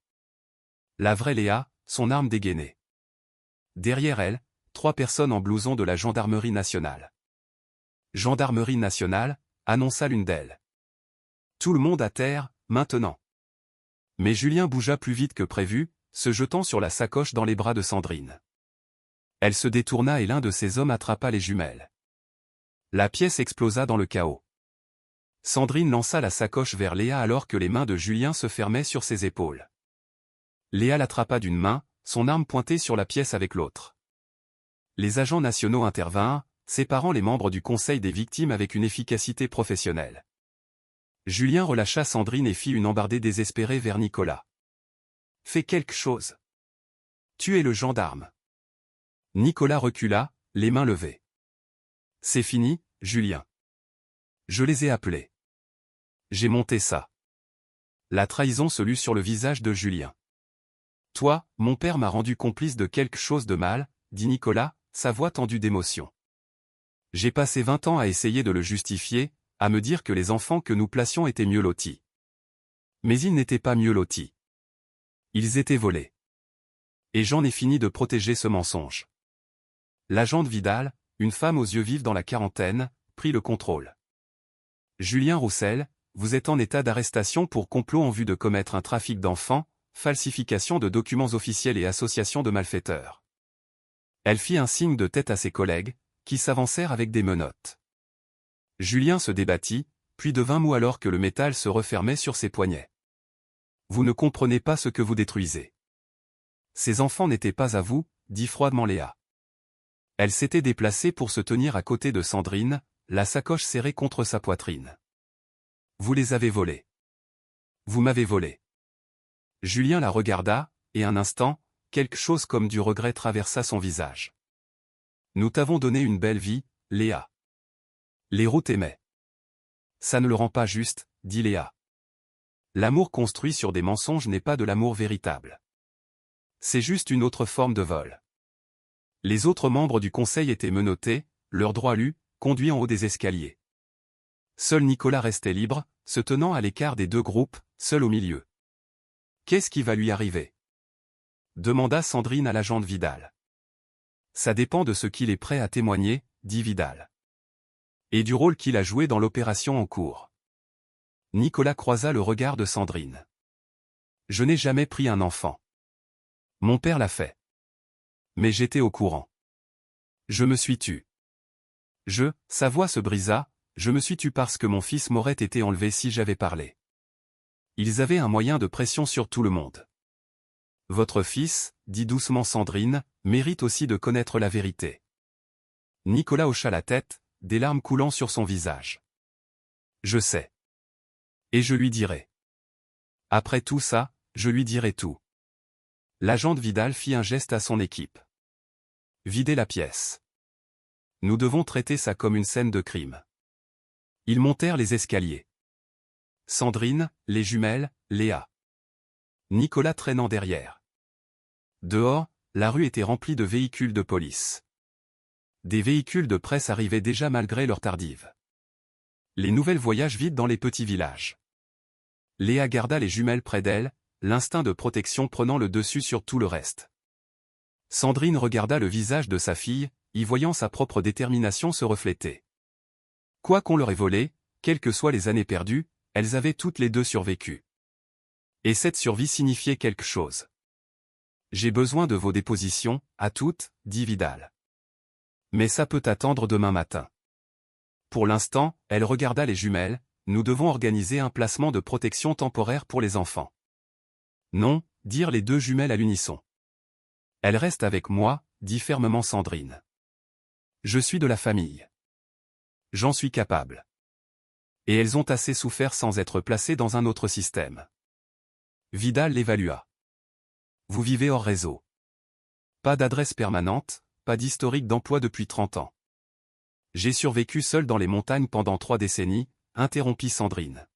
La vraie Léa, son arme dégainée. Derrière elle, 3 personnes en blouson de la gendarmerie nationale. Gendarmerie nationale, annonça l'une d'elles. Tout le monde à terre, maintenant. Mais Julien bougea plus vite que prévu, se jetant sur la sacoche dans les bras de Sandrine. Elle se détourna et l'un de ses hommes attrapa les jumelles. La pièce explosa dans le chaos. Sandrine lança la sacoche vers Léa alors que les mains de Julien se fermaient sur ses épaules. Léa l'attrapa d'une main, son arme pointée sur la pièce avec l'autre. Les agents nationaux intervinrent, séparant les membres du conseil des victimes avec une efficacité professionnelle. Julien relâcha Sandrine et fit une embardée désespérée vers Nicolas. Fais quelque chose. Tuez le gendarme. Nicolas recula, les mains levées. C'est fini, Julien. Je les ai appelés. J'ai monté ça. La trahison se lut sur le visage de Julien. Toi, mon père m'a rendu complice de quelque chose de mal, dit Nicolas, sa voix tendue d'émotion. J'ai passé 20 ans à essayer de le justifier, à me dire que les enfants que nous placions étaient mieux lotis. Mais ils n'étaient pas mieux lotis. Ils étaient volés. Et j'en ai fini de protéger ce mensonge. L'agente Vidal, une femme aux yeux vifs dans la quarantaine, prit le contrôle. Julien Roussel, vous êtes en état d'arrestation pour complot en vue de commettre un trafic d'enfants, falsification de documents officiels et association de malfaiteurs. Elle fit un signe de tête à ses collègues, qui s'avancèrent avec des menottes. Julien se débattit, puis devint mou alors que le métal se refermait sur ses poignets. Vous ne comprenez pas ce que vous détruisez. Ces enfants n'étaient pas à vous, dit froidement Léa. Elle s'était déplacée pour se tenir à côté de Sandrine, la sacoche serrée contre sa poitrine. Vous les avez volés. Vous m'avez volé. Julien la regarda, et un instant, quelque chose comme du regret traversa son visage. Nous t'avons donné une belle vie, Léa. L'héros t'aimait. Ça ne le rend pas juste, dit Léa. L'amour construit sur des mensonges n'est pas de l'amour véritable. C'est juste une autre forme de vol. Les autres membres du conseil étaient menottés, leurs droits lus, conduits en haut des escaliers. Seul Nicolas restait libre, se tenant à l'écart des deux groupes, seul au milieu. Qu'est-ce qui va lui arriver? Demanda Sandrine à l'agent Vidal. Ça dépend de ce qu'il est prêt à témoigner, dit Vidal. Et du rôle qu'il a joué dans l'opération en cours. Nicolas croisa le regard de Sandrine. Je n'ai jamais pris un enfant. Mon père l'a fait. Mais j'étais au courant. Je me suis tu. Sa voix se brisa, je me suis tu parce que mon fils m'aurait été enlevé si j'avais parlé. Ils avaient un moyen de pression sur tout le monde. Votre fils, dit doucement Sandrine, mérite aussi de connaître la vérité. Nicolas hocha la tête, des larmes coulant sur son visage. Je sais. Et je lui dirai. Après tout ça, je lui dirai tout. L'agent Vidal fit un geste à son équipe. Videz la pièce. Nous devons traiter ça comme une scène de crime. Ils montèrent les escaliers. Sandrine, les jumelles, Léa. Nicolas traînant derrière. Dehors, la rue était remplie de véhicules de police. Des véhicules de presse arrivaient déjà malgré leur tardive. Les nouvelles voyagent vite dans les petits villages. Léa garda les jumelles près d'elle, l'instinct de protection prenant le dessus sur tout le reste. Sandrine regarda le visage de sa fille, y voyant sa propre détermination se refléter. Quoi qu'on leur ait volé, quelles que soient les années perdues, elles avaient toutes les deux survécu. Et cette survie signifiait quelque chose. J'ai besoin de vos dépositions, à toutes, dit Vidal. Mais ça peut attendre demain matin. Pour l'instant, elle regarda les jumelles, nous devons organiser un placement de protection temporaire pour les enfants. Non, dirent les deux jumelles à l'unisson. Elle reste avec moi, dit fermement Sandrine. Je suis de la famille. J'en suis capable. Et elles ont assez souffert sans être placées dans un autre système. Vidal l'évalua. Vous vivez hors réseau. Pas d'adresse permanente, pas d'historique d'emploi depuis 30 ans. J'ai survécu seul dans les montagnes pendant 3 décennies, interrompit Sandrine.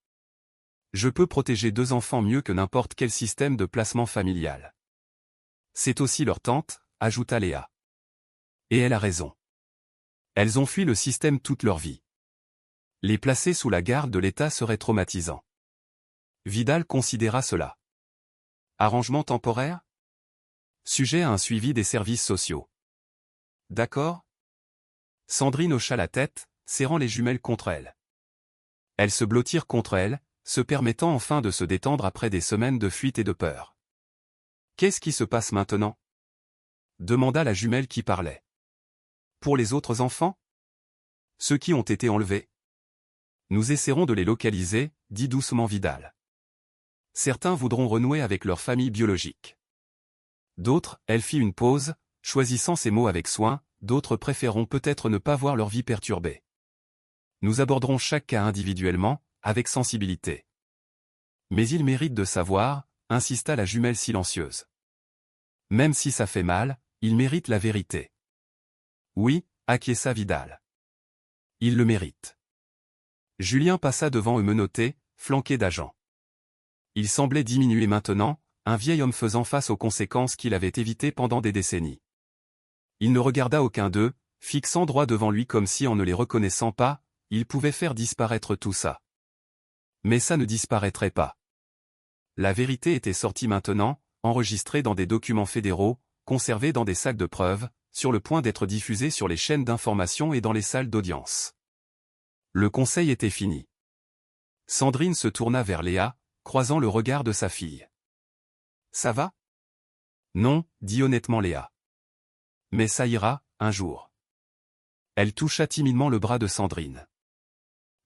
Je peux protéger 2 enfants mieux que n'importe quel système de placement familial. C'est aussi leur tante, ajouta Léa. Et elle a raison. Elles ont fui le système toute leur vie. Les placer sous la garde de l'État serait traumatisant. Vidal considéra cela. Arrangement temporaire? Sujet à un suivi des services sociaux. D'accord? Sandrine hocha la tête, serrant les jumelles contre elle. Elles se blottirent contre elle, se permettant enfin de se détendre après des semaines de fuite et de peur. Qu'est-ce qui se passe maintenant? Demanda la jumelle qui parlait. Pour les autres enfants? Ceux qui ont été enlevés? Nous essaierons de les localiser, dit doucement Vidal. Certains voudront renouer avec leur famille biologique. D'autres, elle fit une pause, choisissant ses mots avec soin, d'autres préféreront peut-être ne pas voir leur vie perturbée. Nous aborderons chaque cas individuellement, avec sensibilité. Mais il mérite de savoir, insista la jumelle silencieuse. Même si ça fait mal, il mérite la vérité. Oui, acquiesça Vidal. Il le mérite. Julien passa devant eux menotté, flanqué d'agents. Il semblait diminuer maintenant, un vieil homme faisant face aux conséquences qu'il avait évitées pendant des décennies. Il ne regarda aucun d'eux, fixant droit devant lui comme si en ne les reconnaissant pas, il pouvait faire disparaître tout ça. Mais ça ne disparaîtrait pas. La vérité était sortie maintenant, enregistrée dans des documents fédéraux, conservés dans des sacs de preuves, sur le point d'être diffusés sur les chaînes d'information et dans les salles d'audience. Le conseil était fini. Sandrine se tourna vers Léa, croisant le regard de sa fille. Ça va? Non, dit honnêtement Léa. Mais ça ira, un jour. Elle toucha timidement le bras de Sandrine.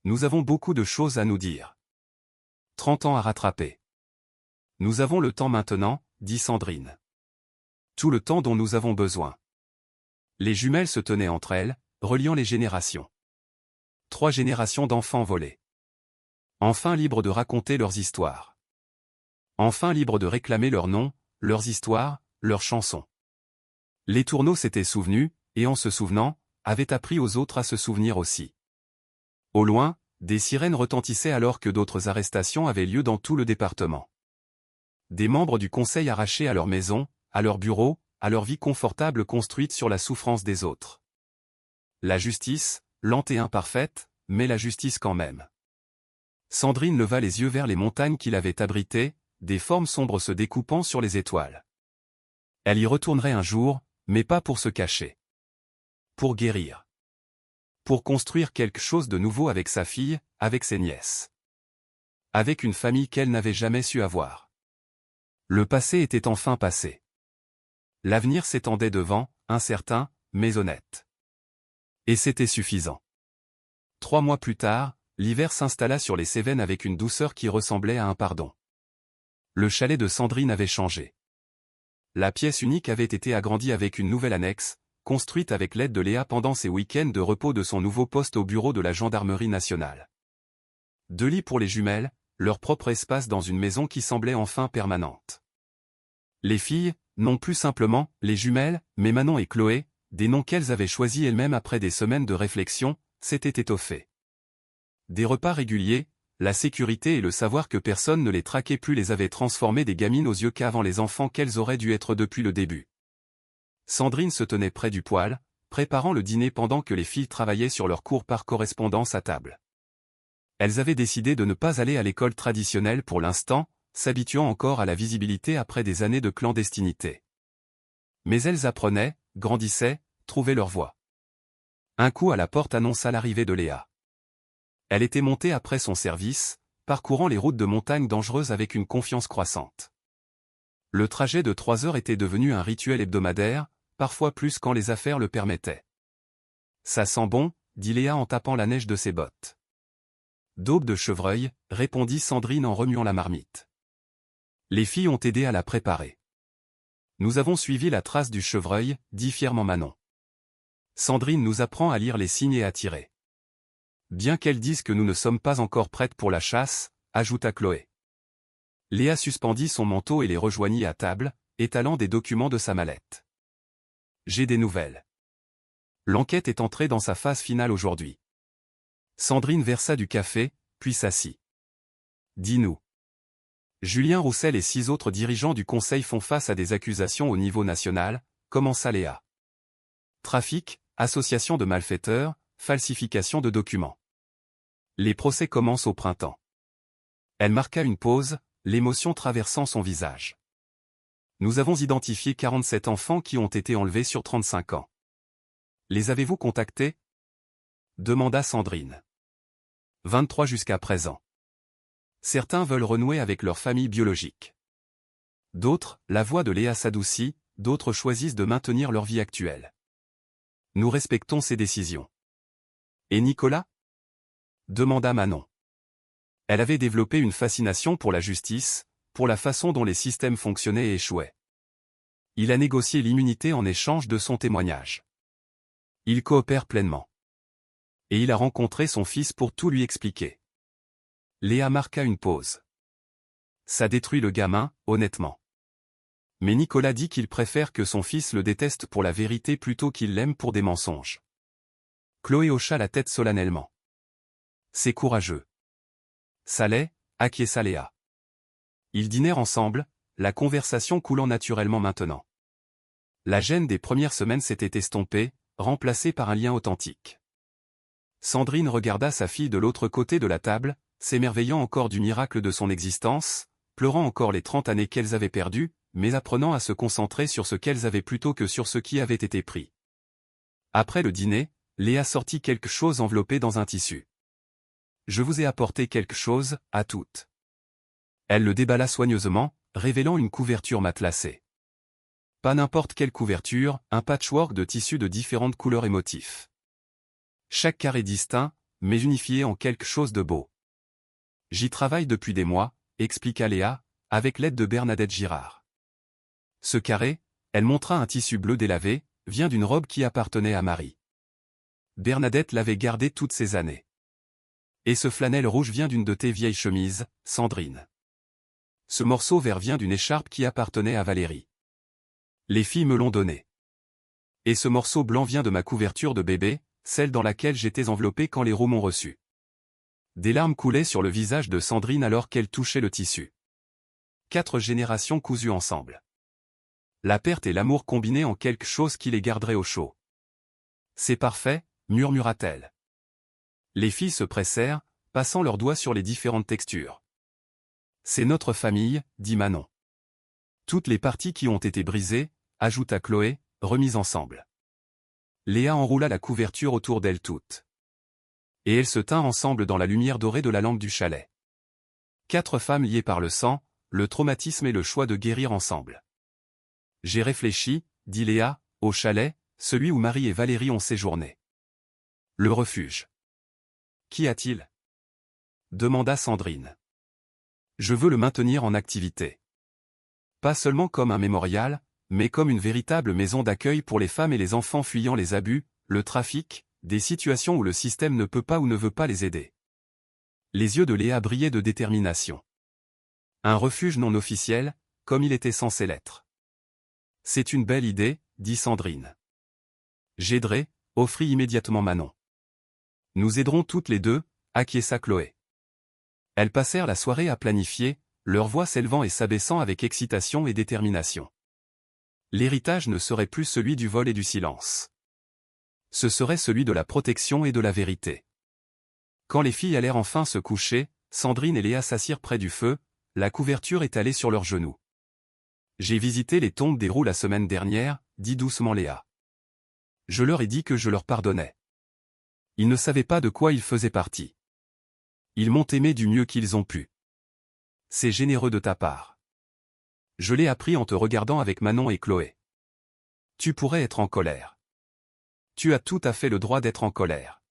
Nous avons beaucoup de choses à nous dire. 30 ans à rattraper. Nous avons le temps maintenant, dit Sandrine. Tout le temps dont nous avons besoin. Les jumelles se tenaient entre elles, reliant les générations. 3 générations d'enfants volés. Enfin libres de raconter leurs histoires. Enfin libres de réclamer leurs noms, leurs histoires, leurs chansons. Les tourneaux s'étaient souvenus, et en se souvenant, avait appris aux autres à se souvenir aussi. Au loin, des sirènes retentissaient alors que d'autres arrestations avaient lieu dans tout le département. Des membres du conseil arrachés à leur maison, à leur bureau, à leur vie confortable construite sur la souffrance des autres. La justice, lente et imparfaite, mais la justice quand même. Sandrine leva les yeux vers les montagnes qui l'avaient abritée, des formes sombres se découpant sur les étoiles. Elle y retournerait un jour, mais pas pour se cacher. Pour guérir. Pour construire quelque chose de nouveau avec sa fille, avec ses nièces. Avec une famille qu'elle n'avait jamais su avoir. Le passé était enfin passé. L'avenir s'étendait devant, incertain, mais honnête. Et c'était suffisant. 3 mois plus tard, l'hiver s'installa sur les Cévennes avec une douceur qui ressemblait à un pardon. Le chalet de Sandrine avait changé. La pièce unique avait été agrandie avec une nouvelle annexe, construite avec l'aide de Léa pendant ses week-ends de repos de son nouveau poste au bureau de la gendarmerie nationale. 2 lits pour les jumelles, leur propre espace dans une maison qui semblait enfin permanente. Les filles, non plus simplement les jumelles, mais Manon et Chloé, des noms qu'elles avaient choisis elles-mêmes après des semaines de réflexion, s'étaient étoffés. Des repas réguliers, la sécurité et le savoir que personne ne les traquait plus les avaient transformées des gamines aux yeux qu'avant les enfants qu'elles auraient dû être depuis le début. Sandrine se tenait près du poêle, préparant le dîner pendant que les filles travaillaient sur leurs cours par correspondance à table. Elles avaient décidé de ne pas aller à l'école traditionnelle pour l'instant, s'habituant encore à la visibilité après des années de clandestinité. Mais elles apprenaient, grandissaient, trouvaient leur voie. Un coup à la porte annonça l'arrivée de Léa. Elle était montée après son service, parcourant les routes de montagne dangereuses avec une confiance croissante. Le trajet de 3 heures était devenu un rituel hebdomadaire, parfois plus quand les affaires le permettaient. Ça sent bon, dit Léa en tapant la neige de ses bottes. Daube de chevreuil, répondit Sandrine en remuant la marmite. Les filles ont aidé à la préparer. Nous avons suivi la trace du chevreuil, dit fièrement Manon. Sandrine nous apprend à lire les signes et à tirer. Bien qu'elle dise que nous ne sommes pas encore prêtes pour la chasse, ajouta Chloé. Léa suspendit son manteau et les rejoignit à table, étalant des documents de sa mallette. J'ai des nouvelles. L'enquête est entrée dans sa phase finale aujourd'hui. Sandrine versa du café, puis s'assit. Dis-nous. Julien Roussel et 6 autres dirigeants du conseil font face à des accusations au niveau national, commença Léa. Trafic, association de malfaiteurs, falsification de documents. Les procès commencent au printemps. Elle marqua une pause, l'émotion traversant son visage. Nous avons identifié 47 enfants qui ont été enlevés sur 35 ans. Les avez-vous contactés? Demanda Sandrine. 23 jusqu'à présent. Certains veulent renouer avec leur famille biologique. D'autres, la voix de Léa s'adoucit, d'autres choisissent de maintenir leur vie actuelle. Nous respectons ces décisions. Et Nicolas? Demanda Manon. Elle avait développé une fascination pour la justice, pour la façon dont les systèmes fonctionnaient et échouaient. Il a négocié l'immunité en échange de son témoignage. Il coopère pleinement. Et il a rencontré son fils pour tout lui expliquer. Léa marqua une pause. Ça détruit le gamin, honnêtement. Mais Nicolas dit qu'il préfère que son fils le déteste pour la vérité plutôt qu'il l'aime pour des mensonges. Chloé hocha la tête solennellement. C'est courageux. Ça l'est, acquiesça Léa. Ils dînèrent ensemble, la conversation coulant naturellement maintenant. La gêne des premières semaines s'était estompée, remplacée par un lien authentique. Sandrine regarda sa fille de l'autre côté de la table, s'émerveillant encore du miracle de son existence, pleurant encore les 30 années qu'elles avaient perdues, mais apprenant à se concentrer sur ce qu'elles avaient plutôt que sur ce qui avait été pris. Après le dîner, Léa sortit quelque chose enveloppé dans un tissu. Je vous ai apporté quelque chose, à toutes. Elle le déballa soigneusement, révélant une couverture matelassée. Pas n'importe quelle couverture, un patchwork de tissus de différentes couleurs et motifs. Chaque carré distinct, mais unifié en quelque chose de beau. J'y travaille depuis des mois, expliqua Léa, avec l'aide de Bernadette Girard. Ce carré, elle montra un tissu bleu délavé, vient d'une robe qui appartenait à Marie. Bernadette l'avait gardé toutes ces années. Et ce flanelle rouge vient d'une de tes vieilles chemises, Sandrine. Ce morceau vert vient d'une écharpe qui appartenait à Valérie. Les filles me l'ont donné. Et ce morceau blanc vient de ma couverture de bébé, celle dans laquelle j'étais enveloppé quand les roues m'ont reçu. Des larmes coulaient sur le visage de Sandrine alors qu'elle touchait le tissu. 4 générations cousues ensemble. La perte et l'amour combinés en quelque chose qui les garderait au chaud. C'est parfait, murmura-t-elle. Les filles se pressèrent, passant leurs doigts sur les différentes textures. C'est notre famille, dit Manon. Toutes les parties qui ont été brisées, ajouta Chloé, remises ensemble. Léa enroula la couverture autour d'elles toutes. Et elles se tinrent ensemble dans la lumière dorée de la lampe du chalet. 4 femmes liées par le sang, le traumatisme et le choix de guérir ensemble. J'ai réfléchi, dit Léa, au chalet, celui où Marie et Valérie ont séjourné. Le refuge. Qu'y a-t-il? Demanda Sandrine. Je veux le maintenir en activité. Pas seulement comme un mémorial, mais comme une véritable maison d'accueil pour les femmes et les enfants fuyant les abus, le trafic, des situations où le système ne peut pas ou ne veut pas les aider. Les yeux de Léa brillaient de détermination. Un refuge non officiel, comme il était censé l'être. C'est une belle idée, dit Sandrine. J'aiderai, offrit immédiatement Manon. Nous aiderons toutes les deux, acquiesça Chloé. Elles passèrent la soirée à planifier, leur voix s'élevant et s'abaissant avec excitation et détermination. L'héritage ne serait plus celui du vol et du silence. Ce serait celui de la protection et de la vérité. Quand les filles allèrent enfin se coucher, Sandrine et Léa s'assirent près du feu, la couverture étalée sur leurs genoux. J'ai visité les tombes des Roux la semaine dernière, dit doucement Léa. Je leur ai dit que je leur pardonnais. Ils ne savaient pas de quoi ils faisaient partie. Ils m'ont aimé du mieux qu'ils ont pu. C'est généreux de ta part. Je l'ai appris en te regardant avec Manon et Chloé. Tu pourrais être en colère. Tu as tout à fait le droit d'être en colère.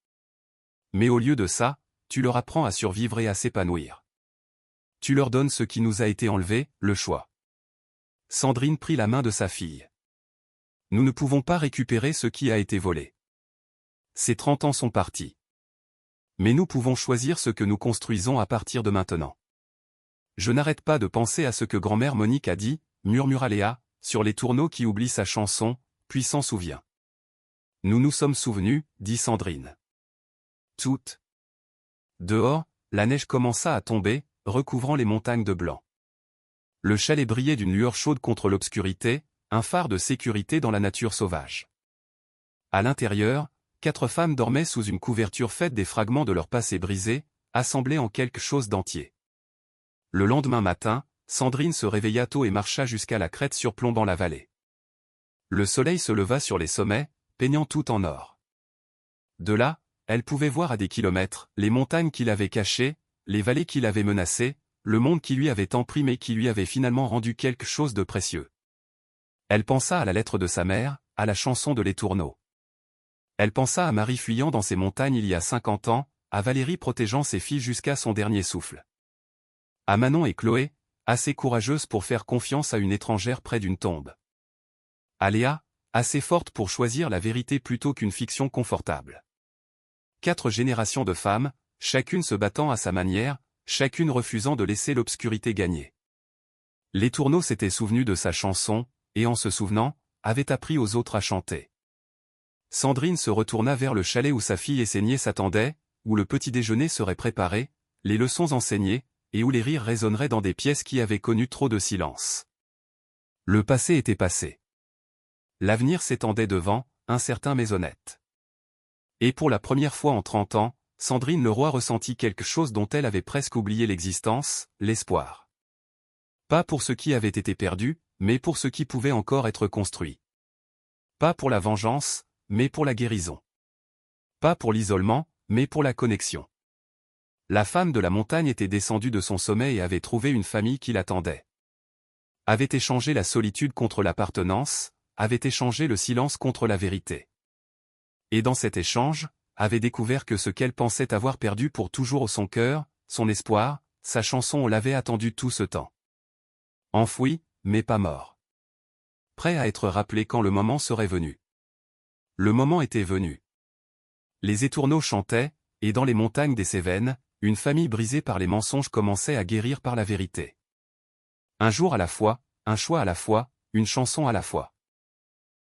Mais au lieu de ça, tu leur apprends à survivre et à s'épanouir. Tu leur donnes ce qui nous a été enlevé, le choix. Sandrine prit la main de sa fille. Nous ne pouvons pas récupérer ce qui a été volé. Ces 30 ans sont partis. Mais nous pouvons choisir ce que nous construisons à partir de maintenant. Je n'arrête pas de penser à ce que grand-mère Monique a dit, murmura Léa, sur les tourneaux qui oublient sa chanson, puis s'en souvient. Nous nous sommes souvenus, dit Sandrine. Toutes. Dehors, la neige commença à tomber, recouvrant les montagnes de blanc. Le chalet brillait d'une lueur chaude contre l'obscurité, un phare de sécurité dans la nature sauvage. À l'intérieur, 4 femmes dormaient sous une couverture faite des fragments de leur passé brisé, assemblés en quelque chose d'entier. Le lendemain matin, Sandrine se réveilla tôt et marcha jusqu'à la crête surplombant la vallée. Le soleil se leva sur les sommets, peignant tout en or. De là, elle pouvait voir à des kilomètres les montagnes qui l'avaient cachée, les vallées qui l'avaient menacée, le monde qui lui avait tant pris mais qui lui avait finalement rendu quelque chose de précieux. Elle pensa à la lettre de sa mère, à la chanson de Les Tourneaux. Elle pensa à Marie fuyant dans ces montagnes il y a 50 ans, à Valérie protégeant ses filles jusqu'à son dernier souffle. À Manon et Chloé, assez courageuses pour faire confiance à une étrangère près d'une tombe. À Léa, assez forte pour choisir la vérité plutôt qu'une fiction confortable. 4 générations de femmes, chacune se battant à sa manière, chacune refusant de laisser l'obscurité gagner. Les Tourneaux s'étaient souvenus de sa chanson, et en se souvenant, avaient appris aux autres à chanter. Sandrine se retourna vers le chalet où sa fille et ses nièces s'attendaient, où le petit déjeuner serait préparé, les leçons enseignées, et où les rires résonneraient dans des pièces qui avaient connu trop de silence. Le passé était passé. L'avenir s'étendait devant, incertain mais honnête. Et pour la première fois en 30 ans, Sandrine Leroy ressentit quelque chose dont elle avait presque oublié l'existence, l'espoir. Pas pour ce qui avait été perdu, mais pour ce qui pouvait encore être construit. Pas pour la vengeance, mais pour la guérison. Pas pour l'isolement, mais pour la connexion. La femme de la montagne était descendue de son sommet et avait trouvé une famille qui l'attendait. Avait échangé la solitude contre l'appartenance, avait échangé le silence contre la vérité. Et dans cet échange, avait découvert que ce qu'elle pensait avoir perdu pour toujours son cœur, son espoir, sa chanson l'avait attendu tout ce temps. Enfoui, mais pas mort. Prêt à être rappelé quand le moment serait venu. Le moment était venu. Les étourneaux chantaient, et dans les montagnes des Cévennes, une famille brisée par les mensonges commençait à guérir par la vérité. Un jour à la fois, un choix à la fois, une chanson à la fois.